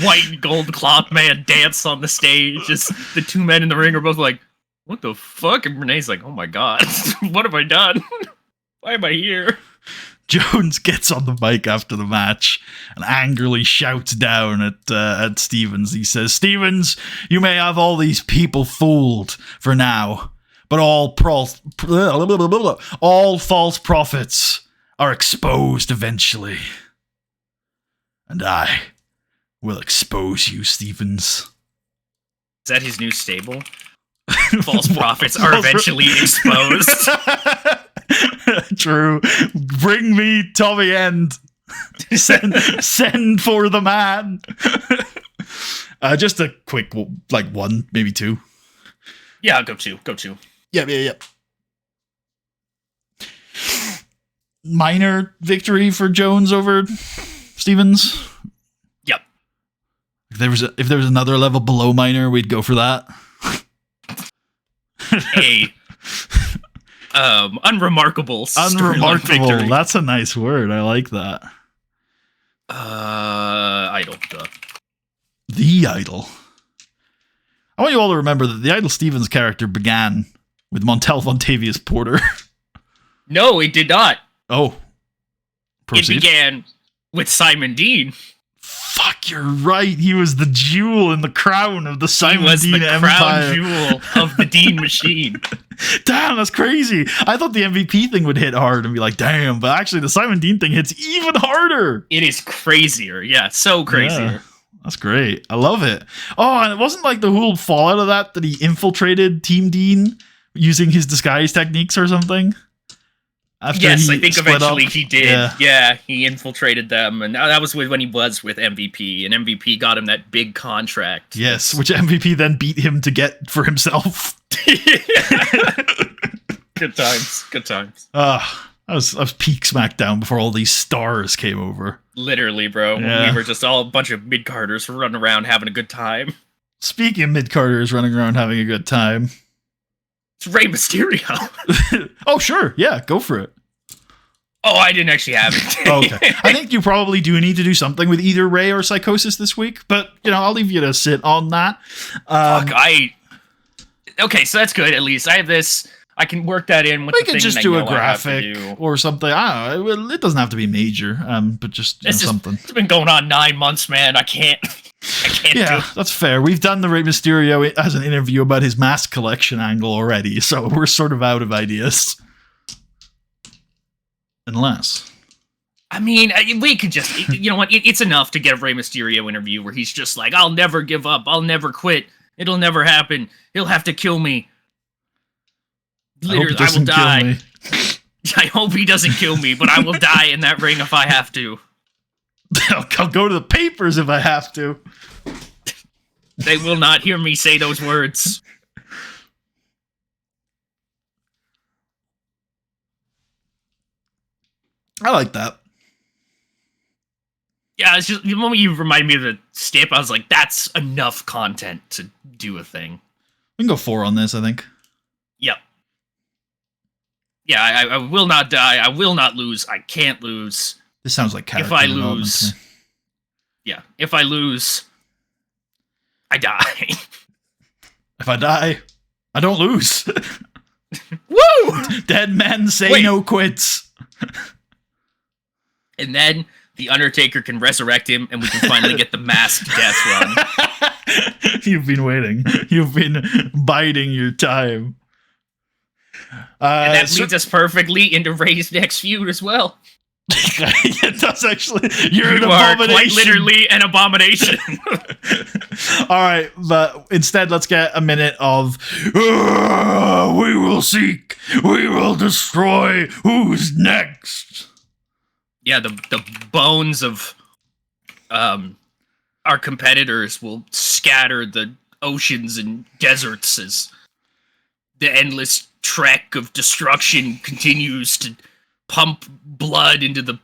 white and gold cloth man dance on the stage. Just the two men in the ring are both like, what the fuck? And Renee's like, oh my god, what have I done? Why am I here? Jones gets on the mic after the match and angrily shouts down at Stevens. He says, Stevens, you may have all these people fooled for now, but all false prophets are exposed eventually. And I will expose you, Stevens. Is that his new stable? False prophets are eventually exposed. True. Bring me Tommy End. Send for the man. Just a quick, like 1, maybe 2. Yeah, go 2. Go 2. Yeah. Minor victory for Jones over Stevens. Yep. If there was another level below minor, we'd go for that. Unremarkable victory. That's a nice word. I like that. Idol. The Idol. I want you all to remember that the Idol Stevens character began with Montel Vontavious Porter. No, it did not. Oh. Proceed. It began with Simon Dean. Fuck, you're right. He was the jewel in the crown of the Simon Dean Empire. Crown jewel of the Dean machine. Damn, that's crazy. I thought the MVP thing would hit hard and be like, damn, but actually the Simon Dean thing hits even harder. It is crazier. Yeah, so crazier. Yeah, that's great. I love it. Oh, and it wasn't like the whole fallout of that he infiltrated Team Dean using his disguise techniques or something. Yes, I think eventually he did. Yeah, he infiltrated them, and that was when he was with MVP, and MVP got him that big contract. Yes, which MVP then beat him to get for himself. Good times. I was peak SmackDown before all these stars came over. Literally, bro. Yeah. We were just all a bunch of mid-carders running around having a good time. Speaking of mid-carders running around having a good time, it's Rey Mysterio. Oh, sure. Yeah, go for it. Oh, I didn't actually have it. Okay. I think you probably do need to do something with either Rey or Psychosis this week, but, I'll leave you to sit on that. Okay, so that's good, at least. I I can work that in with We the could thing just I do a know I have to graphic do. or something. I don't know. It doesn't have to be major, but just something. It's been going on 9 months, man. I can't do Yeah, it. that's fair. We've done the Rey Mysterio as an interview about his mask collection angle already, so we're sort of out of ideas. Unless. I mean, we could just, you know what? It's enough to get a Rey Mysterio interview where he's just like, I'll never give up. I'll never quit. It'll never happen. He'll have to kill me. Literally, I will die. I hope he doesn't kill me, but I will die in that ring if I have to. I'll go to the papers if I have to. They will not hear me say those words. I like that. Yeah, it's just the moment you remind me of the stip, I was like, that's enough content to do a thing. We can go 4 on this, I think. Yep. Yeah, I will not die. I will not lose. I can't lose. This sounds like character If I development lose, to me. yeah, if I lose, I die. If I die, I don't lose. Woo! Dead men say no quits. And then the Undertaker can resurrect him, and we can finally get the masked death run. You've been waiting. You've been biding your time. And that leads us perfectly into Ray's next feud as well. It does actually. You're an You are abomination. quite literally an abomination. All right, but instead, let's get a minute of we will seek, we will destroy. Who's next? Yeah, the bones of our competitors will scatter the oceans and deserts as the endless trek of destruction continues to pump blood into the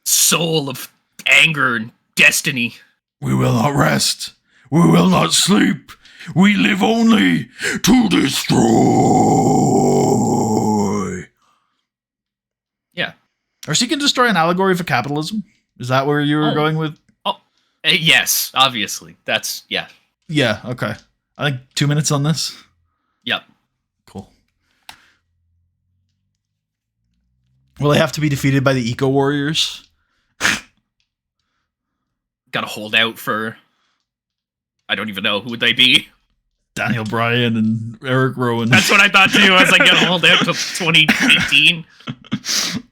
soul of anger and destiny. We will not rest. We will not sleep. We live only to destroy. Yeah. Are Seek and Destroy an allegory for capitalism? Is that where you were going with? Yes, obviously. That's, yeah. Yeah, okay. I think 2 minutes on this. Yep. Cool. Will they have to be defeated by the Eco Warriors? Gotta hold out for, I don't even know, who would they be? Daniel Bryan and Eric Rowan. That's what I thought too. I was like, gotta hold out till 2018.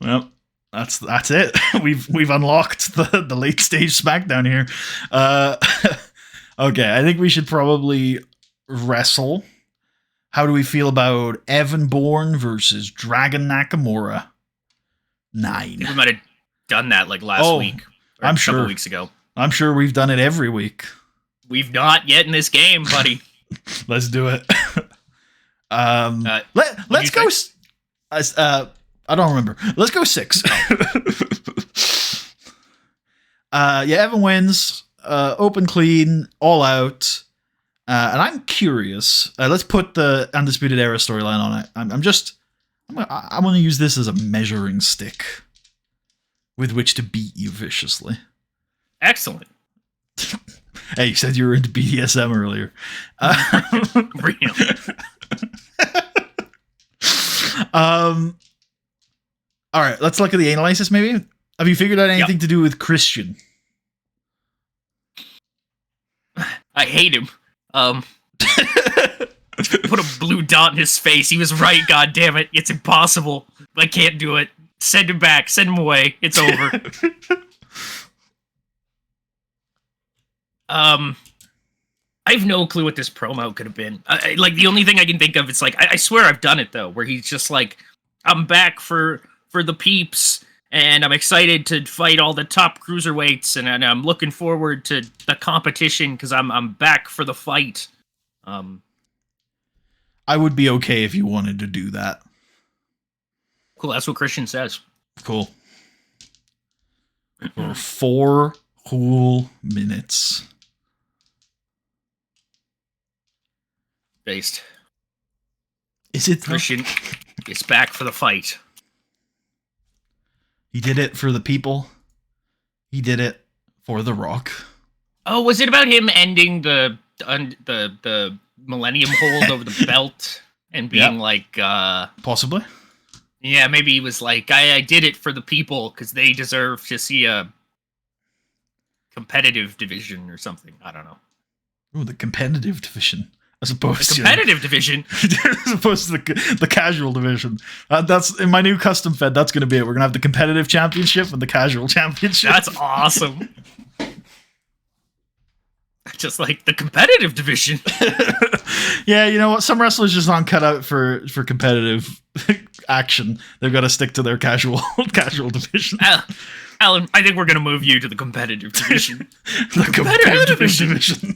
Well, that's it. We've unlocked the late stage SmackDown here. Okay, I think we should probably wrestle. How do we feel about Evan Bourne versus Dragon Nakamura? 9. We might have done that like last week. Or I'm a couple sure. weeks ago. I'm sure we've done it every week. We've not yet in this game, buddy. Let's do it. Let's go. I don't remember. Let's go 6. Yeah, Evan wins. Open clean, all out. And I'm curious. Let's put the Undisputed Era storyline on it. I'm going to use this as a measuring stick with which to beat you viciously. Excellent. Hey, you said you were into BDSM earlier. Real. All right, let's look at the analysis maybe. Have you figured out anything to do with Christian? I hate him. Put a blue dot in his face. He was right, god damn it. It's impossible. I can't do it. Send him back. Send him away. It's over. I have no clue what this promo could have been. Like, the only thing I can think of, it's like, I swear I've done it, though, where he's just like, I'm back for the peeps, and I'm excited to fight all the top cruiserweights, and I'm looking forward to the competition, because I'm back for the fight. I would be okay if you wanted to do that. Cool, that's what Christian says. Cool. For 4 whole minutes. Based. Is it Christian is back for the fight. He did it for the people. He did it for The Rock. Oh, was it about him ending the Millennium hold over the belt? and being Yep. like, Possibly. yeah, maybe he was like, I did it for the people because they deserve to see a competitive division or something. I don't know. Ooh, the competitive division. As The opposed competitive division. as opposed to the casual division. That's in my new custom fed. That's going to be it. We're going to have the competitive championship and the casual championship. That's awesome. Just like the competitive division. Yeah, you know what? Some wrestlers just aren't cut out for competitive action. They've got to stick to their casual division. Alan, I think we're going to move you to the competitive division. The competitive division.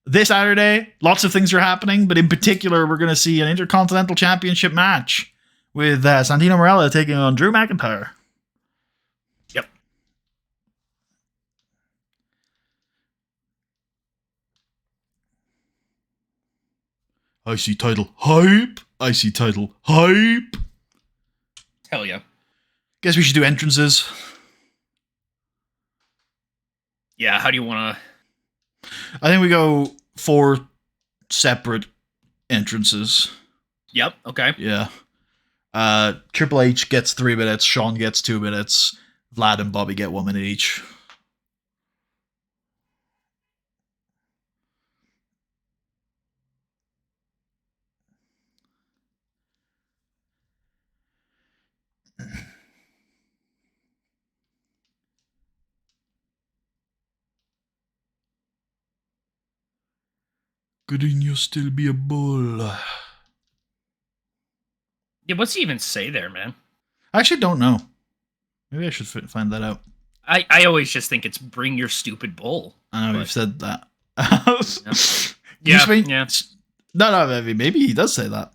This Saturday, lots of things are happening, but in particular, we're going to see an Intercontinental Championship match with Santino Marella taking on Drew McIntyre. Yep. IC title hype. IC title hype. Hell yeah. Guess we should do entrances. Yeah, how do you want to... I think we go 4 separate entrances. Yep, okay. Yeah. Triple H gets 3 minutes. Shawn gets 2 minutes. Vlad and Bobby get 1 minute each. Couldn't you still be a bull? Yeah, what's he even say there, man? I actually don't know. Maybe I should find that out. I always just think it's bring your stupid bull. I know But- we've said that. Yeah, yeah. No, maybe he does say that.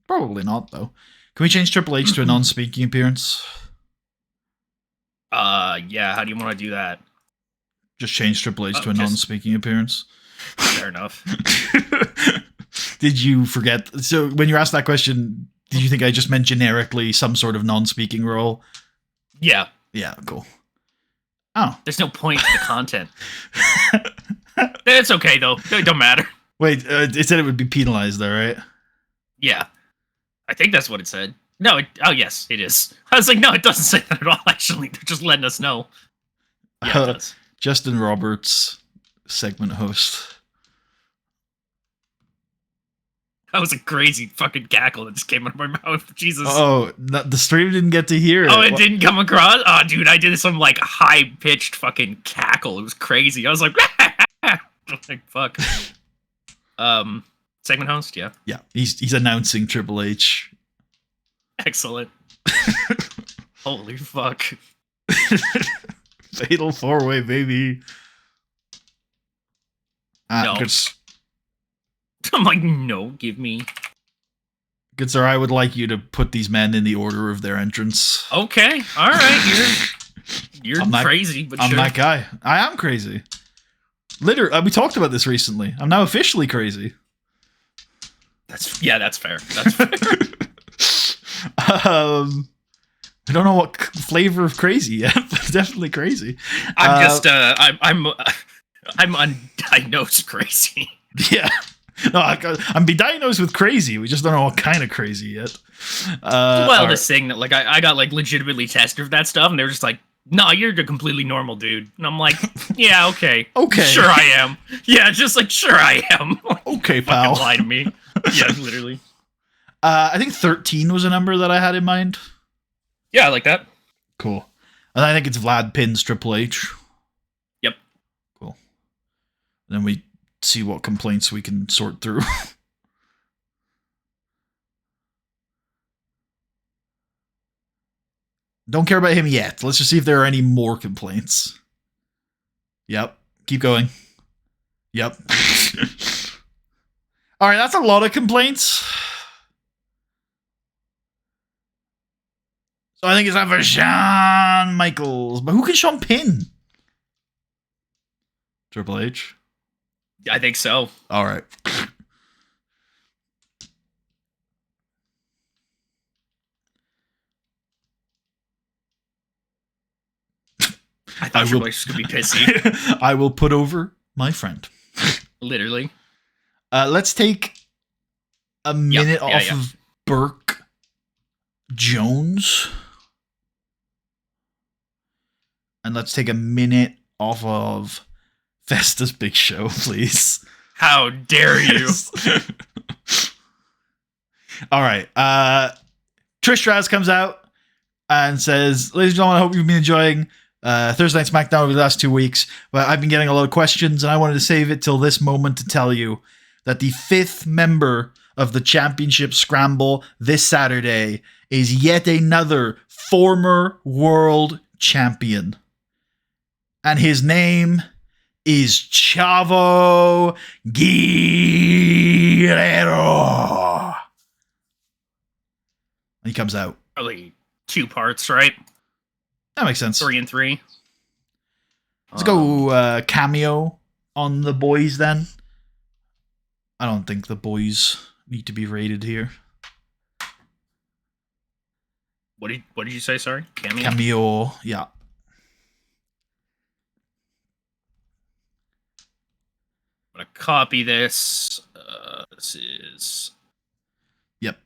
Probably not, though. Can we change Triple H to a non-speaking appearance? Yeah, how do you want to do that? Just change Triple H to a just- non-speaking appearance. Fair enough. Did you forget? So when you asked that question, did you think I just meant generically some sort of non-speaking role? Yeah, Yeah, cool. Oh. there's no point to the content. It's okay, though. It don't matter. Wait, it said it would be penalized, though, right? Yeah. I think that's what it said. No, oh, yes, it is. I was like, no, it doesn't say that at all, actually. They're just letting us know. Yeah, it does. Justin Roberts, segment host. That was a crazy fucking cackle that just came out of my mouth. Jesus. Oh, the stream didn't get to hear it. Oh, it didn't come across? Oh, dude, I did some, like, high-pitched fucking cackle. It was crazy. I was like, like, fuck. Segment host? Yeah. Yeah, he's announcing Triple H. Excellent. Holy fuck. Fatal 4-way, baby. No. I'm like, no, give me. Good sir, I would like you to put these men in the order of their entrance. Okay, all right, you're I'm not- crazy, but I'm sure. that guy. I am crazy. Literally, we talked about this recently. I'm now officially crazy. That's fair. That's fair. I don't know what flavor of crazy yet, but definitely crazy. I'm just I'm undiagnosed crazy. Yeah. No, I'm be diagnosed with crazy. We just don't know what kind of crazy yet. Well, this thing that like I got like legitimately tested for that stuff, and they were just like, "No, you're a completely normal dude." And I'm like, "Yeah, okay, Okay. sure I am." Yeah, just like sure I am. Okay, Fucking pal. lie to me. Yeah, literally. I think 13 was a number that I had in mind. Yeah, I like that. Cool. And I think it's Vlad pins Triple H. Yep. Cool. Then we see what complaints we can sort through. Don't care about him yet. Let's just see if there are any more complaints. Yep. Keep going. Yep. All right, that's a lot of complaints. So I think it's time for Shawn Michaels. But who can Shawn pin? Triple H? I think so. All right. I thought Triple H was gonna be pissy. I will put over my friend. Literally. Let's take a minute off of Burke Jones. And let's take a minute off of Festus Big Show, please. How dare you? All right. Trish Stratus comes out and says, ladies and gentlemen, I hope you've been enjoying Thursday Night SmackDown over the last 2 weeks. But I've been getting a lot of questions, and I wanted to save it till this moment to tell you that the 5th member of the Championship Scramble this Saturday is yet another former world champion. And his name is Chavo Guerrero. He comes out. Probably 2 parts, right? That makes sense. 3 and 3. Let's go cameo on the boys then. I don't think the boys need to be rated here. What did you say? Sorry, Cameo, yeah. I'm gonna copy this. This is. Yep.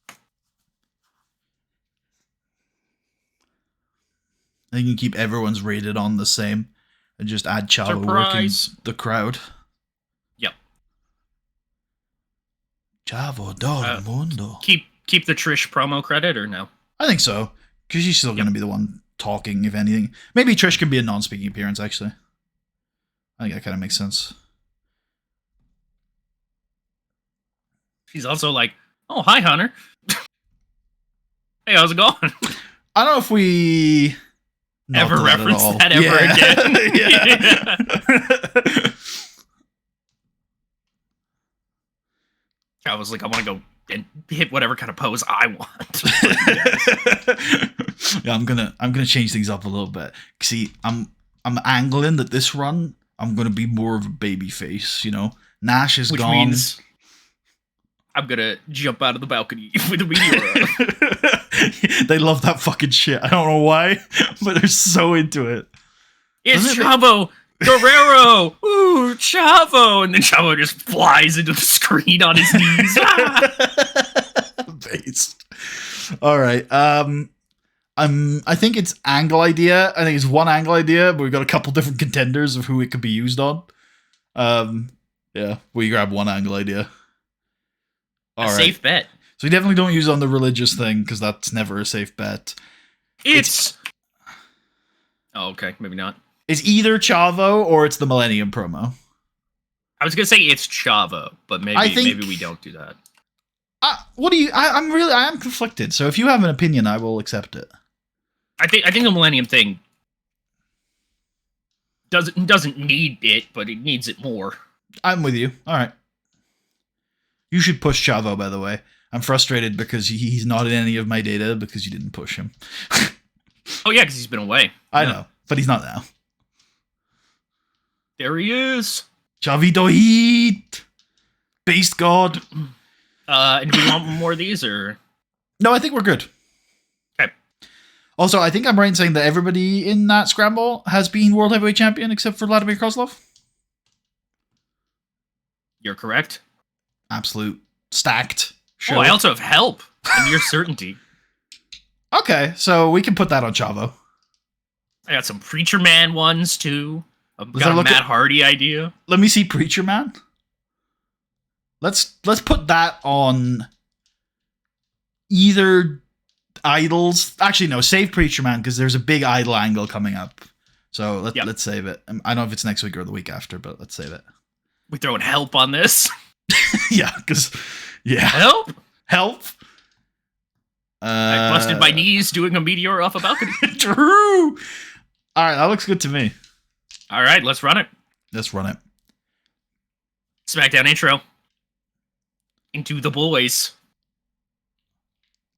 I think you can keep everyone's rated on the same and just add Chavo working the crowd. Yep. Chavo del Mundo. Keep the Trish promo credit or no? I think so, because she's still going to be the one talking, if anything. Maybe Trish can be a non-speaking appearance, actually. I think that kind of makes sense. She's also like, oh, hi, Hunter. Hey, how's it going? I don't know if we ever reference that again. I was like, I want to go and hit whatever kind of pose I want. Yeah, I'm gonna change things up a little bit. See, I'm angling that this run I'm gonna be more of a baby face, you know. Nash is gone. Which means I'm gonna jump out of the balcony with a meteor. They love that fucking shit. I don't know why, but they're so into it. It's Chavo Guerrero! Ooh, Chavo! And then Chavo just flies into the screen on his knees. Based. All right. I think it's angle idea. I think it's one angle idea, but we've got a couple different contenders of who it could be used on. Yeah, we grab one angle idea. All right. Safe bet. So we definitely don't use it on the religious thing because that's never a safe bet. It's. Oh, okay, maybe not. It's either Chavo or it's the Millennium promo. I was gonna say it's Chavo, but maybe we don't do that. I am conflicted. So if you have an opinion, I will accept it. I think the Millennium thing doesn't need it, but it needs it more. I'm with you. All right. You should push Chavo, by the way. I'm frustrated because he's not in any of my data because you didn't push him. Oh yeah, because he's been away. I know, but he's not now. There he is. Chavito Heat. Beast God. And do we want more of these, or? No, I think we're good. Okay. Also, I think I'm right in saying that everybody in that scramble has been World Heavyweight Champion except for Vladimir Kozlov. You're correct. Absolute stacked show. Oh, I also have help and near certainty. Okay, so we can put that on Chavo. I got some Preacher Man ones too. I've got a Matt Hardy idea. Let me see Preacher Man. Let's put that on either Idols. Actually, no, save Preacher Man because there's a big Idol angle coming up. So let's save it. I don't know if it's next week or the week after, but let's save it. We throwing help on this? Yeah, because help. I busted my knees doing a meteor off a balcony. True. All right, that looks good to me. All right, let's run it. Let's run it. SmackDown intro. Into the boys.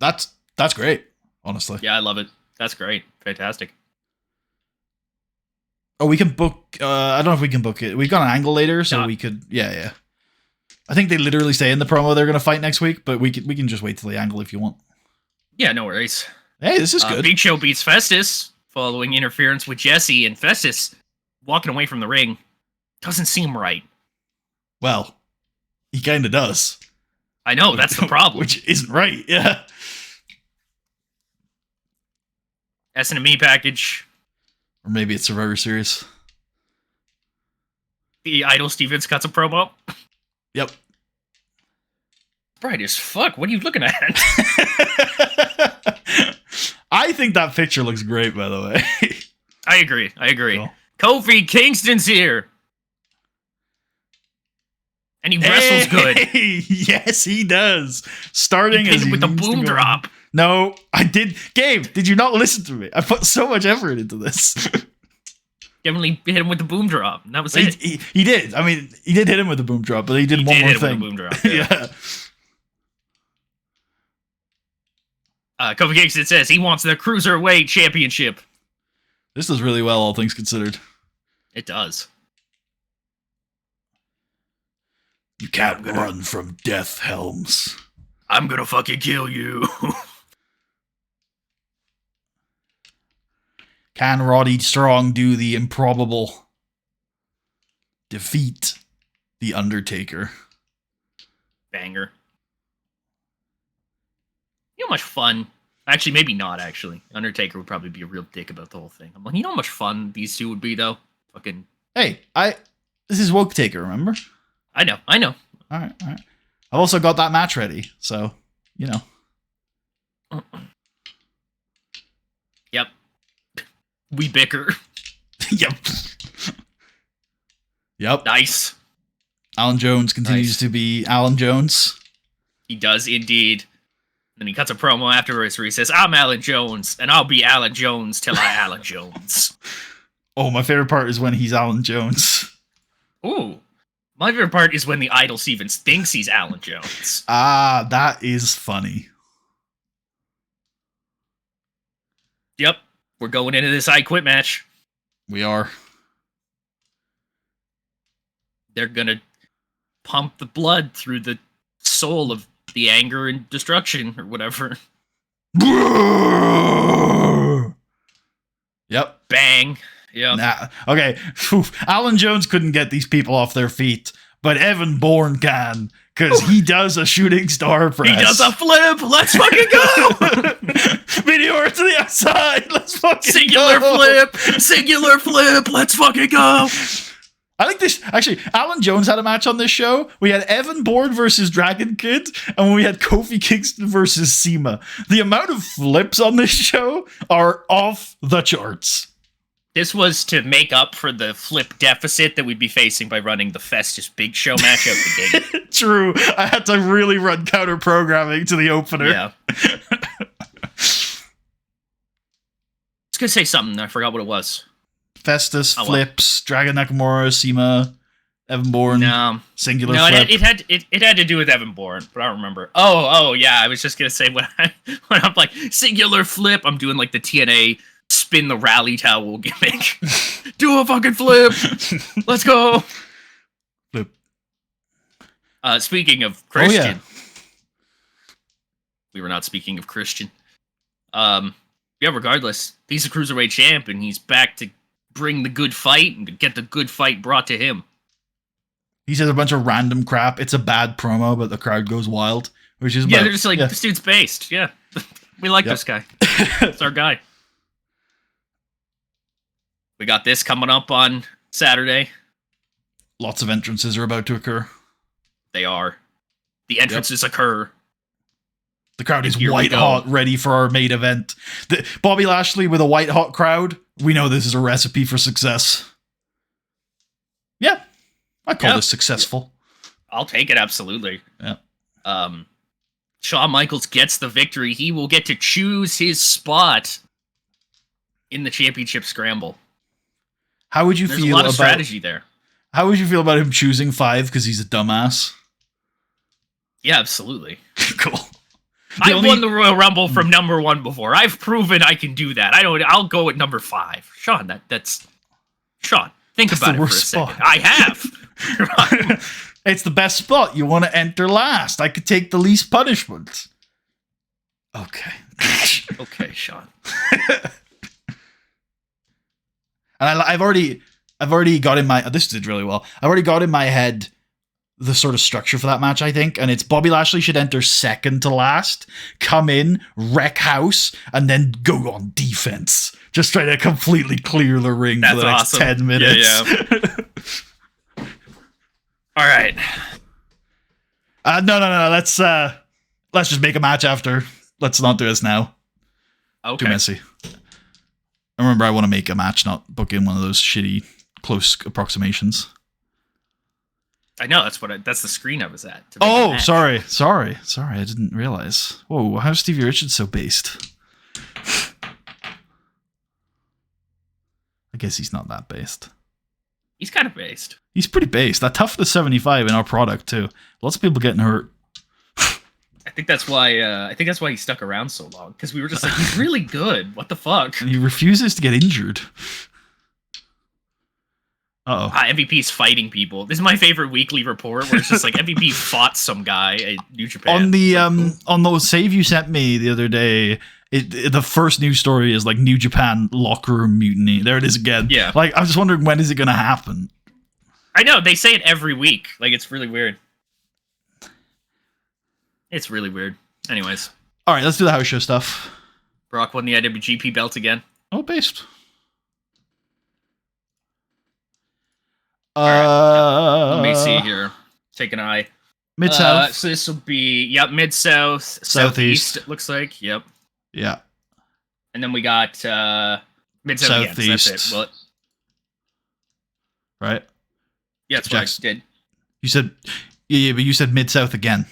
That's great, honestly. Yeah, I love it. That's great. Fantastic. Oh, we can book. I don't know if we can book it. We've got an angle later, so we could. Yeah. I think they literally say in the promo they're going to fight next week, but we can just wait till the angle if you want. Yeah, no worries. Hey, this is good. Big Show beats Festus following interference with Jesse, and Festus walking away from the ring doesn't seem right. Well, He kind of does. I know, that's the problem. Which isn't right, yeah. SNME package. Or maybe it's Survivor Series. The Idol Stevens cuts a promo. Yep. Bright as fuck. What are you looking at? I think that picture looks great, by the way. I agree. Cool. Kofi Kingston's here. And he wrestles good. Yes, he does. Starting as with the boom drop. No, I did. Gabe, did you not listen to me? I put so much effort into this. Definitely hit him with the boom drop. And that was it. He did. I mean, he did hit him with the boom drop, but he did one more hit him thing. With the boom drop. Yeah. Kofi Kingston says he wants the Cruiserweight Championship. This does really well, all things considered. It does. You can't run from death, Helms. I'm gonna fucking kill you. Can Roddy Strong do the improbable? Defeat The Undertaker. Banger. You know how much fun... Actually, maybe not, actually. Undertaker would probably be a real dick about the whole thing. I'm like, you know how much fun these two would be, though? Fucking... Hey, this is Woke Taker, remember? I know. All right. I've also got that match ready, so, you know. Yep. We bicker. Yep. Nice. Alan Jones continues to be Alan Jones. He does indeed. Then he cuts a promo afterwards where he says, I'm Alan Jones, and I'll be Alan Jones till I Alan Jones. Oh, my favorite part is when he's Alan Jones. Ooh. My favorite part is when the Idol Stevens thinks he's Alan Jones. Ah, that is funny. Yep. We're going into this I Quit match. We are. They're gonna pump the blood through the soul of the anger and destruction or whatever. Yep. Bang. Yep. Okay. Alan Jones couldn't get these people off their feet, but Evan Bourne can, because he does a shooting star press. He does a flip. Let's fucking go. Meteor to the outside. Let's fucking Singular go. flip. Singular flip. Let's fucking go. I think this, actually, Alan Jones had a match on this show. We had Evan Bourne versus Dragon Kid, and we had Kofi Kingston versus Seema. The amount of flips on this show are off the charts. This was to make up for the flip deficit that we'd be facing by running the Festus Big Show match out the gate. True. I had to really run counter programming to the opener. Yeah. I was going to say something. I forgot what it was. Festus, flips, Dragon Nakamura, Seema, Evan Bourne, singular flip. It had to do with Evan Bourne, but I don't remember. Oh, yeah. I was just going to say when I'm like, singular flip, I'm doing like the TNA spin the rally towel gimmick. Do a fucking flip. Let's go. Flip. Speaking of Christian. Oh, yeah. We were not speaking of Christian. Yeah, regardless, he's a Cruiserweight champ, and he's back to bring the good fight and to get the good fight brought to him. He says a bunch of random crap. It's a bad promo, but the crowd goes wild. Which is they're just like, this dude's based. Yeah. We like this guy. It's our guy. We got this coming up on Saturday. Lots of entrances are about to occur. They are. The entrances occur. The crowd is white hot, ready for our main event. Bobby Lashley with a white hot crowd. We know this is a recipe for success. Yeah. I call this successful. I'll take it, absolutely. Yeah. Shawn Michaels gets the victory. He will get to choose his spot in the championship scramble. How would you There's feel a lot of about strategy there. How would you feel about him choosing 5 because he's a dumbass? Yeah, absolutely. Cool. I won the Royal Rumble from number 1 before. I've proven I can do that. I'll go at number 5. Sean, that's Sean. Think about it for a second. I have. It's the best spot. You want to enter last. I could take the least punishment. Okay. Okay, Sean. And I've already got in my... This did really well. I've already got in my head the sort of structure for that match, I think. And it's Bobby Lashley should enter second to last, come in, wreck House, and then go on defense. Just try to completely clear the ring for the next 10 minutes. Yeah. All right. No. Let's just make a match after. Let's not do this now. Okay. Too messy. Remember, I want to make a match, not book in one of those shitty close approximations. I know that's the screen I was at. Oh, sorry. I didn't realize. Whoa, how's Stevie Richards so based? I guess he's not that based. He's kind of based. He's pretty based. That toughness 75 in our product too. Lots of people getting hurt. I think that's why he stuck around so long, because we were just like, he's really good. What the fuck? And he refuses to get injured. Uh-oh. MVP's fighting people. This is my favorite weekly report, where it's just like MVP fought some guy at New Japan. On the on the save you sent me the other day, the first news story is like New Japan locker room mutiny. There it is again. Yeah. Like, I'm just wondering, when is it going to happen? I know, they say it every week. Like, it's really weird. It's really weird. Anyways. All right, let's do the house show stuff. Brock won the IWGP belt again. Oh, based. Let me see here. Take an eye. Mid-South. So this will be, Mid-South. Southeast, it looks like. Yep. Yeah. And then we got Mid-South again. So that's it. Well, right? Yeah, that's what I did. You said, yeah, but you said Mid-South again.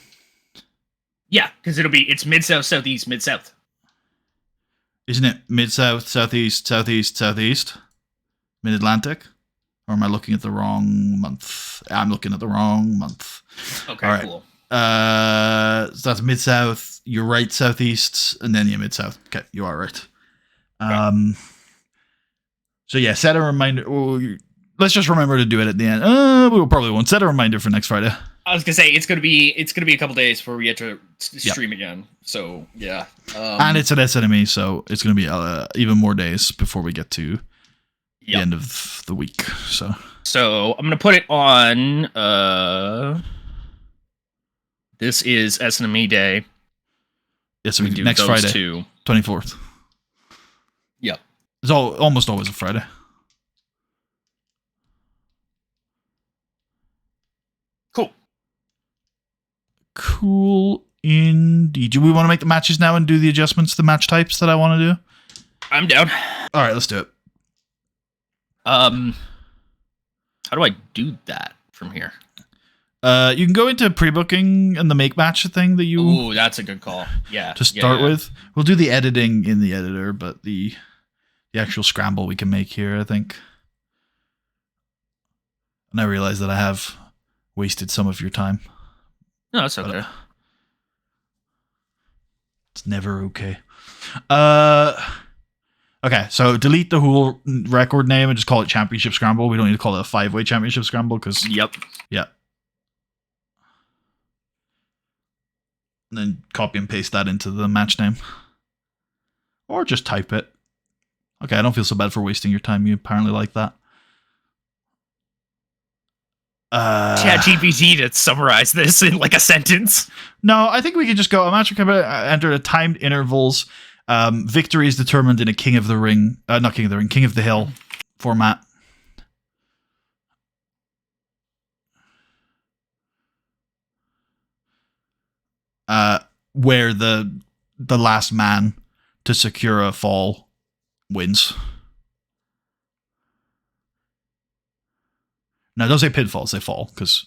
Yeah, because it's Mid-South, Southeast, Mid-South. Isn't it Mid-South, Southeast, Southeast, Southeast? Mid-Atlantic? Or am I looking at the wrong month? I'm looking at the wrong month. Okay, all right. Cool. So that's Mid-South, you're right, Southeast, and then Mid-South. Okay, you are right. Okay. So yeah, set a reminder. Let's just remember to do it at the end. We probably won't. Set a reminder for next Friday. I was gonna say it's gonna be a couple days before we get to stream again. So yeah, and it's at SNME, so it's gonna be even more days before we get to the end of the week. So I'm gonna put it on. This is SNME day. Yes, we do next Friday, 24th. Yep, it's almost always a Friday. Cool indeed. Do we want to make the matches now and do the adjustments to the match types that I want to do? I'm down. All right, let's do it. How do I do that from here? You can go into pre-booking and the make match thing that you... Ooh, that's a good call. Yeah. To start with. We'll do the editing in the editor, but the actual scramble we can make here, I think. And I realize that I have wasted some of your time. No, that's okay. But, it's never okay. Okay, so delete the whole record name and just call it Championship Scramble. We don't need to call it a 5-way Championship Scramble because... Yep. Yeah. And then copy and paste that into the match name. Or just type it. Okay, I don't feel so bad for wasting your time. You apparently like that. ChatGPT to summarize this in like a sentence. No, I think we could just go. A match will enter at timed intervals. Victory is determined in a King of the Ring, not King of the Ring, King of the Hill format. Where the last man to secure a fall wins. No, don't say pinfall, say fall, because...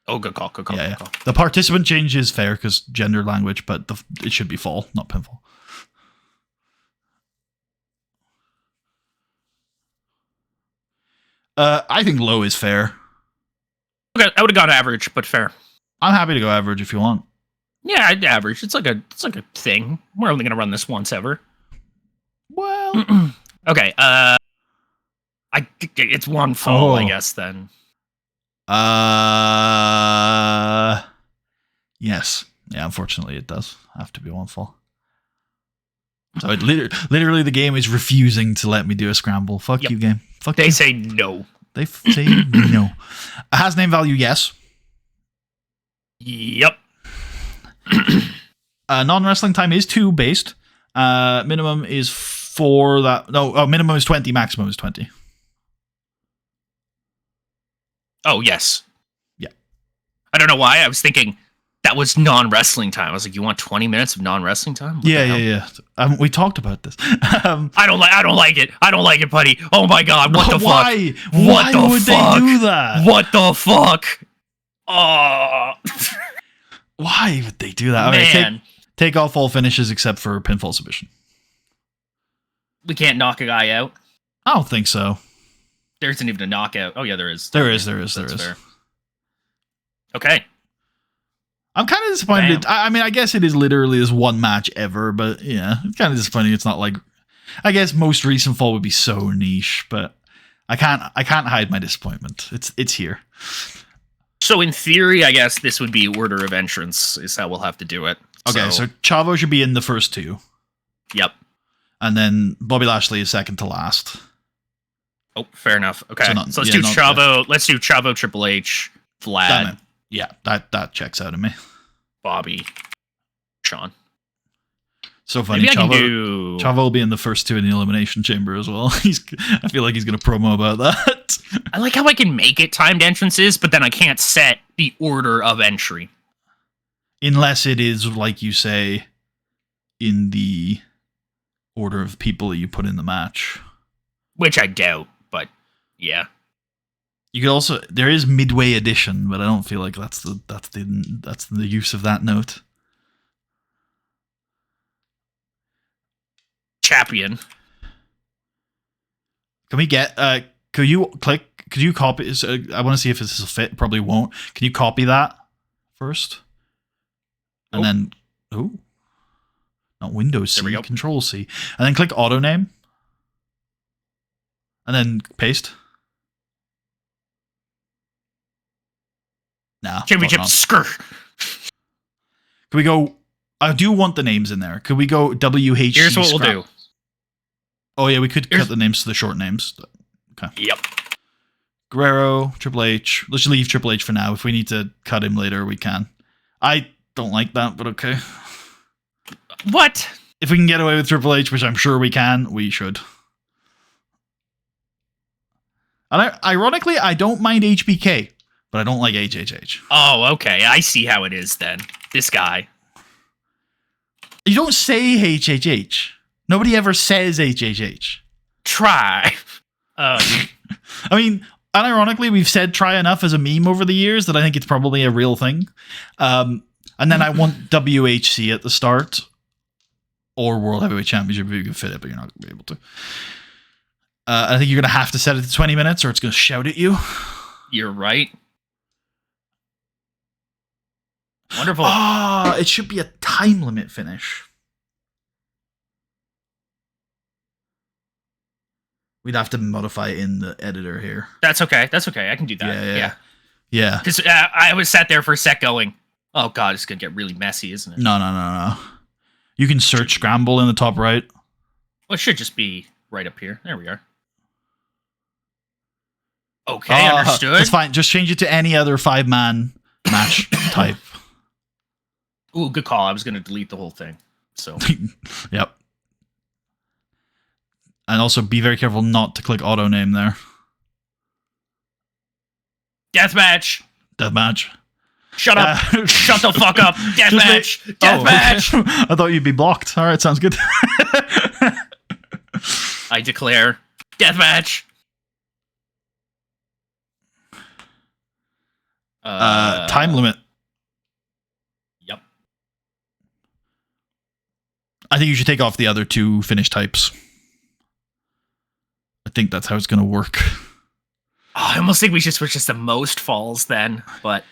Oh, good call, good call, yeah, good call. The participant change is fair, because gender language, but it should be fall, not pinfall. I think low is fair. Okay, I would have gone average, but fair. I'm happy to go average if you want. Yeah, I'd average. It's like a thing. We're only gonna run this once ever. Well... Okay, it's one fall, I guess, then. Yes. Yeah, unfortunately it does have to be one fall. So it literally the game is refusing to let me do a scramble. Fuck you, game. Fuck they you. Say no. They say no. A has name value, yes. Yep. Non-wrestling time is 2 based. Minimum is 4. Minimum is 20. Maximum is 20. Oh, yes. Yeah. I don't know why. I was thinking that was non-wrestling time. I was like, you want 20 minutes of non-wrestling time? What Yeah. We talked about this. I don't like it. I don't like it, buddy. Oh my god, what the fuck? Why? What Why the would fuck? they do that? What the fuck? Oh. Why would they do that? Man. Take off all finishes except for pinfall submission. We can't knock a guy out. I don't think so. There isn't even a knockout. Oh yeah, there is. There is. Fair. Okay. I'm kind of disappointed. I guess it is literally this one match ever, but yeah, it's kind of disappointing. It's not like, I guess most recent fall would be so niche, but I can't hide my disappointment. It's here. So in theory, I guess this would be order of entrance is how we'll have to do it. Okay, so Chavo should be in the first 2. Yep. And then Bobby Lashley is second to last. Oh, fair enough. Okay. So let's do Chavo. Let's do Chavo, Triple H, Vlad. Yeah, that checks out of me. Bobby, Sean. So funny. Maybe I can do... Chavo will be in the first 2 in the Elimination Chamber as well. I feel like he's going to promo about that. I like how I can make it timed entrances, but then I can't set the order of entry. Unless it is, like you say, in the order of people that you put in the match. Which I doubt, but yeah. You could also, there is midway edition, but I don't feel like that's the use of that note. Champion. Can we get could you copy, I want to see if this will fit, probably won't. Can you copy that first? And then not Windows C, Control C. And then click auto name. And then paste. Nah. Championship skirt. Can we go? I do want the names in there. Could we go WHC? Here's what we'll do. Oh yeah, we could cut the names to the short names. Okay. Yep. Guerrero, Triple H. Let's leave Triple H for now. If we need to cut him later, we can. I don't like that, but okay. What? If we can get away with Triple H, which I'm sure we can, we should. And ironically, I don't mind HBK, but I don't like HHH. Oh, okay. I see how it is then. This guy. You don't say HHH. Nobody ever says HHH. Try. I mean, unironically, we've said try enough as a meme over the years that I think it's probably a real thing. And then I want WHC at the start. Or World Heavyweight Championship if you can fit it, but you're not going to be able to. I think you're going to have to set it to 20 minutes or it's going to shout at you. You're right. Wonderful. It should be a time limit finish. We'd have to modify it in the editor here. That's okay. I can do that. Yeah. Because I was sat there for a sec going, oh god, it's going to get really messy, isn't it? No. You can search scramble in the top right. Well, it should just be right up here. There we are. Okay, understood. That's fine. Just change it to any other 5-man match type. Ooh, good call. I was going to delete the whole thing. So. Yep. And also be very careful not to click auto name there. Deathmatch. Shut up. Shut the fuck up. Deathmatch. Deathmatch. Okay. I thought you'd be blocked. All right, sounds good. I declare deathmatch. Time limit. Yep. I think you should take off the other 2 finish types. I think that's how it's going to work. I almost think we should switch this to most falls then, but...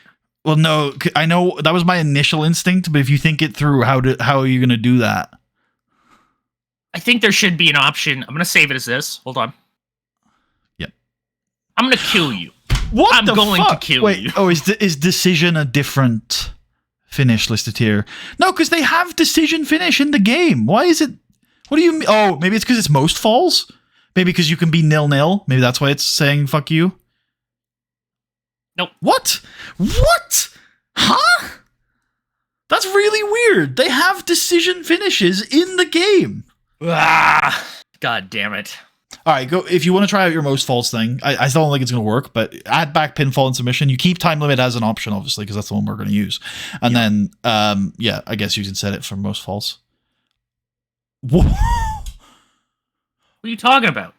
Well, no, I know that was my initial instinct, but if you think it through, how are you going to do that? I think there should be an option. I'm going to save it as this. Hold on. Yep. I'm going to kill you. What I'm going to kill you. Oh, is decision a different finish listed here? No, because they have decision finish in the game. Why is it... What do you mean? Oh, maybe it's because it's most falls? Maybe because you can be 0-0. Maybe that's why it's saying fuck you. Nope. What? Huh? weird. They have decision finishes in the game. God damn it. All right, go. If you want to try out your most false thing, I still don't think it's going to work, but add back pinfall and submission. You keep time limit as an option, obviously, because that's the one we're going to use. And then, I guess you can set it for most false. What? What are you talking about?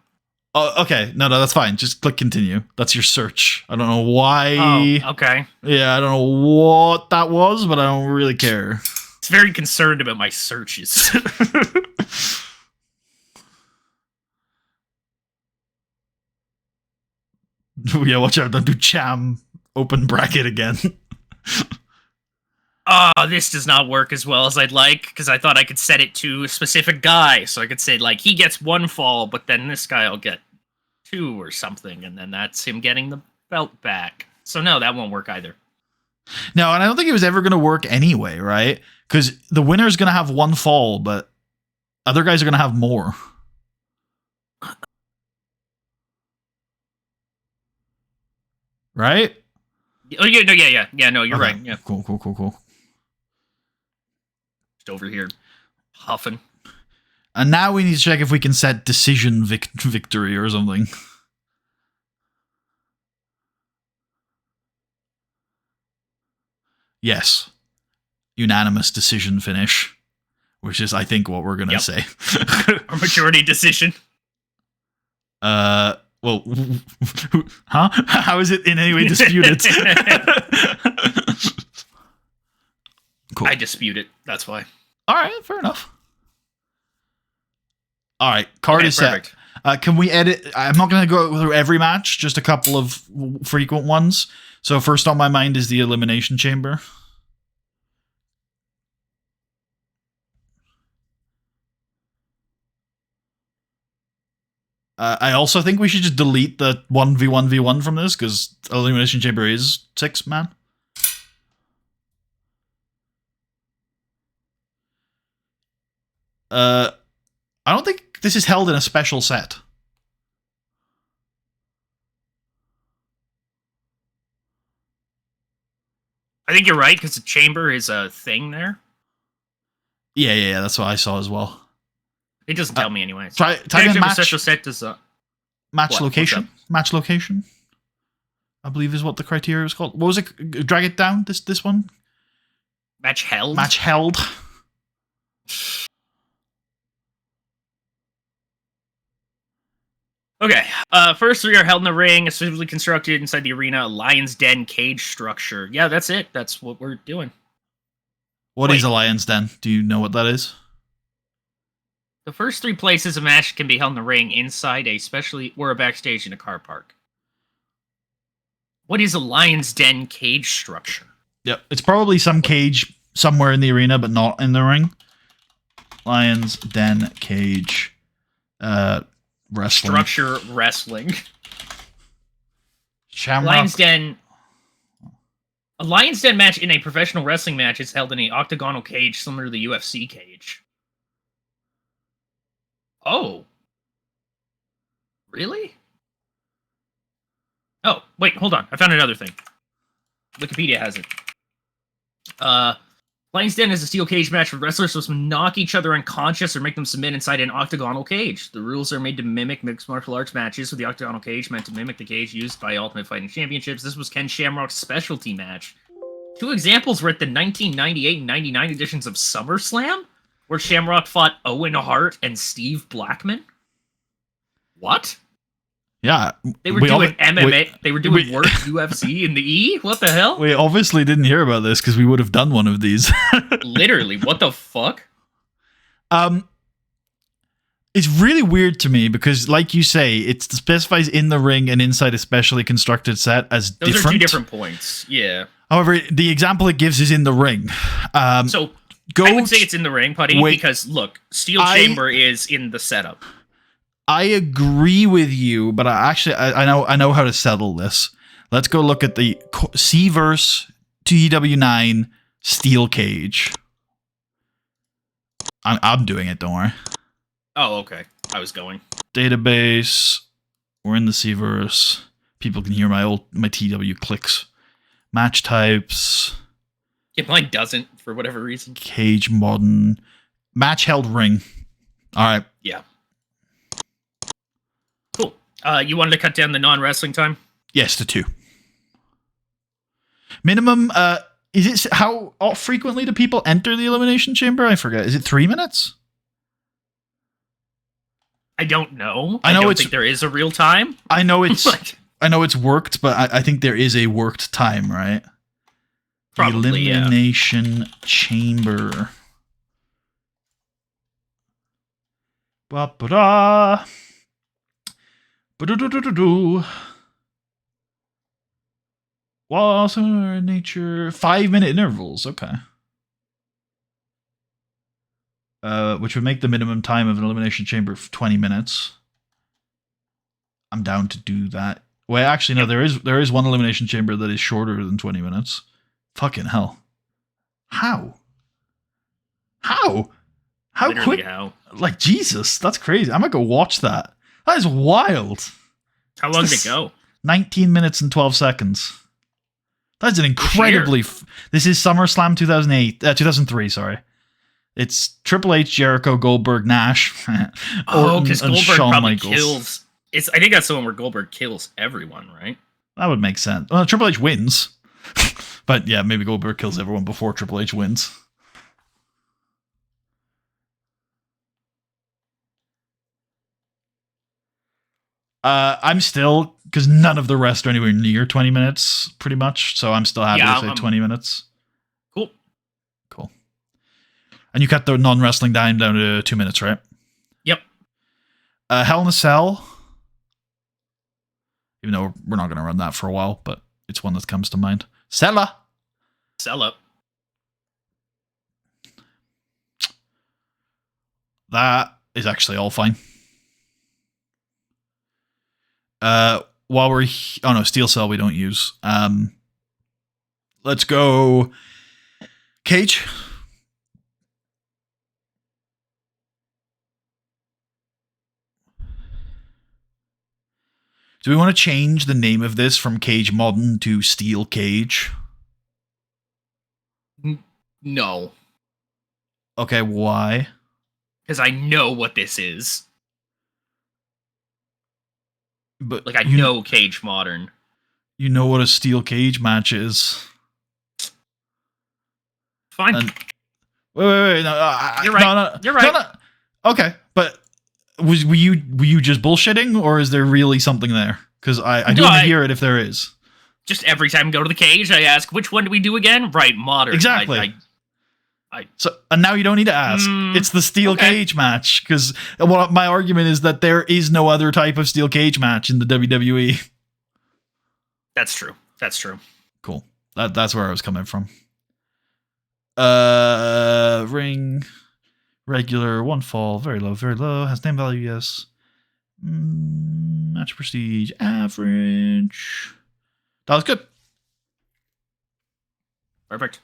Oh, okay. No, that's fine. Just click continue. That's your search. I don't know why. Oh, okay. Yeah, I don't know what that was, but I don't really care. It's very concerned about my searches. Yeah, watch out. Don't do cham open bracket again. Oh, this does not work as well as I'd like, because I thought I could set it to a specific guy. So I could say, like, he gets 1 fall, but then this guy will get 2 or something, and then that's him getting the belt back. So no, that won't work either. No, and I don't think it was ever going to work anyway, right? Because the winner's going to have 1 fall, but other guys are going to have more. Right? Oh, yeah, no, yeah, no, you're Okay. right. Yeah, Cool. just over here huffing. And now we need to check if we can set decision victory or something. Yes. Unanimous decision finish. Which is, I think, what we're going to say. Or majority decision. Well, huh? How is it in any way disputed? Cool. I dispute it. That's why. All right, fair enough. All right, card is perfect. set. Can we edit? I'm not going to go through every match, just a couple of frequent ones. So first on my mind is the Elimination Chamber. I also think we should just delete the 1v1v1 from this, because Elimination Chamber is 6-man. I don't think this is held in a special set. I think you're right, because the chamber is a thing there. Yeah, that's what I saw as well. It doesn't tell me anyways. Type in match, Special set does match what? location. Match location, I believe is what the criteria was called. What was it? Drag it down, this one? match held. Match held. Okay. First 3 are held in the ring, specifically constructed inside the arena, Lion's Den cage structure. Yeah, that's it. That's what we're doing. What is a Lion's Den? Do you know what that is? The first 3 places a match can be held in the ring inside a specially or a backstage in a car park. What is a Lion's Den cage structure? Yep, it's probably some cage somewhere in the arena, but not in the ring. Lion's Den cage, wrestling. Structure wrestling. Shamrock. Lion's Den. A Lion's Den match in a professional wrestling match is held in an octagonal cage similar to the UFC cage. Oh. Really? Oh, wait, hold on. I found another thing. Wikipedia has it. Lion's Den is a steel cage match where wrestlers must knock each other unconscious or make them submit inside an octagonal cage. The rules are made to mimic mixed martial arts matches, with the octagonal cage meant to mimic the cage used by Ultimate Fighting Championships. This was Ken Shamrock's specialty match. 2 examples were at the 1998 and 99 editions of SummerSlam, where Shamrock fought Owen Hart and Steve Blackman. What? Yeah. They were doing MMA. They were doing work UFC in the E? What the hell? We obviously didn't hear about this because we would have done one of these. Literally, what the fuck? It's really weird to me because, like you say, it specifies in the ring and inside a specially constructed set as Those different. are 2 different points. Yeah. However, the example it gives is in the ring. So I would say it's in the ring, Putty, because look, Steel Chamber is in the setup. I agree with you, but I know how to settle this. Let's go look at the C-verse TEW9 steel cage. I'm doing it, don't worry. Oh, okay. I was going. Database. We're in the C-verse. People can hear my TW clicks. Match types. Yeah, mine doesn't for whatever reason. Cage Modern. Match held ring. All right. Yeah. Cool. You wanted to cut down the non-wrestling time? Yes, to 2. Minimum, is it how frequently do people enter the Elimination Chamber? I forget. Is it 3 minutes? I don't know. I don't think there is a real time. I know it's I know it's worked, but I think there is a worked time, right? Probably, Elimination Chamber. Ba-ba-da. Ba-do-do-do-do-do. Was nature 5-minute intervals, okay. Which would make the minimum time of an elimination chamber 20 minutes. I'm down to do that. Well, actually, no. There is one elimination chamber that is shorter than 20 minutes. Fucking hell! How? Literally quick? How? Like Jesus, that's crazy. I'm gonna go watch that. That is wild. How long did it go? 19 minutes and 12 seconds. That's an incredibly. This is SummerSlam 2003. Sorry, it's Triple H, Jericho, Goldberg, Nash. Because Goldberg Shawn probably Michaels. kills. I think that's the one where Goldberg kills everyone, right? That would make sense. Well, Triple H wins, but yeah, maybe Goldberg kills everyone before Triple H wins. I'm still, because none of the rest are anywhere near 20 minutes, pretty much. So I'm still happy to say 20 minutes. Cool. And you cut the non-wrestling down to 2 minutes, right? Yep. Hell in a Cell. Even though we're not going to run that for a while, but it's one that comes to mind. Sella. Sell up. That is actually all fine. While we're Steel Cell we don't use. Let's go Cage. Do we want to change the name of this from Cage Modern to Steel Cage? No. Okay, why? Because I know what this is. But I know Cage Modern. You know what a steel cage match is. Fine. Wait. No, you're right. You're right. No. Okay, but were you just bullshitting, or is there really something there? Because I do want to hear it if there is. Just every time I go to the cage, I ask, which one do we do again? Right, Modern. Exactly. And now you don't need to ask. It's the steel cage match, because my argument is that there is no other type of steel cage match in the WWE. That's true. Cool. That's where I was coming from. Ring, regular, 1 fall, very low, has name value, yes. Match prestige, average. That was good. Perfect.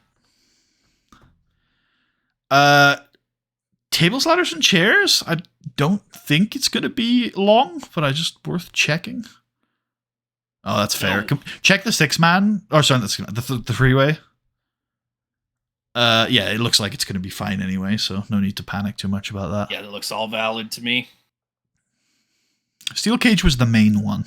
Tables, ladders, and chairs. I don't think it's going to be long, but I just worth checking. Oh, that's fair. No. Check the 6-man. Or sorry, the freeway. Yeah, it looks like it's going to be fine anyway, so no need to panic too much about that. Yeah, that looks all valid to me. Steel cage was the main one.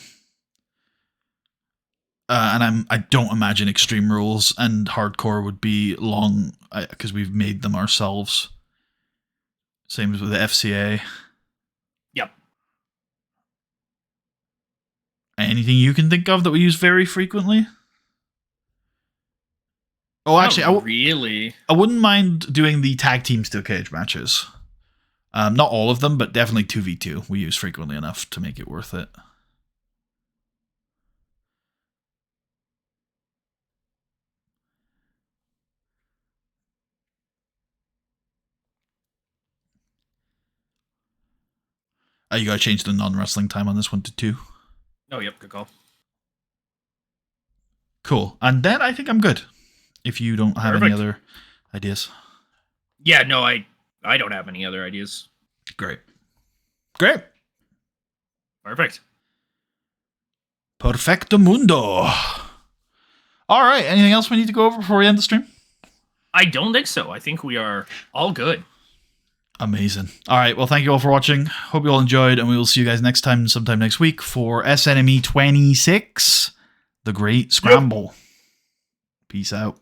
And I don't imagine Extreme Rules and Hardcore would be long, because we've made them ourselves. Same as with the FCA. Yep. Anything you can think of that we use very frequently? Oh, actually, really? I wouldn't mind doing the tag team steel cage matches. Not all of them, but definitely 2v2 we use frequently enough to make it worth it. You gotta change the non-wrestling time on this one to 2. Oh, yep, good call. Cool. And then I think I'm good. If you don't have any other ideas. Yeah, no, I don't have any other ideas. Great. Perfect. Perfecto mundo. All right. Anything else we need to go over before we end the stream? I don't think so. I think we are all good. Amazing. All right. Well, thank you all for watching. Hope you all enjoyed, and we will see you guys next time, sometime next week, for SNME 26, The Great Scramble. Peace out.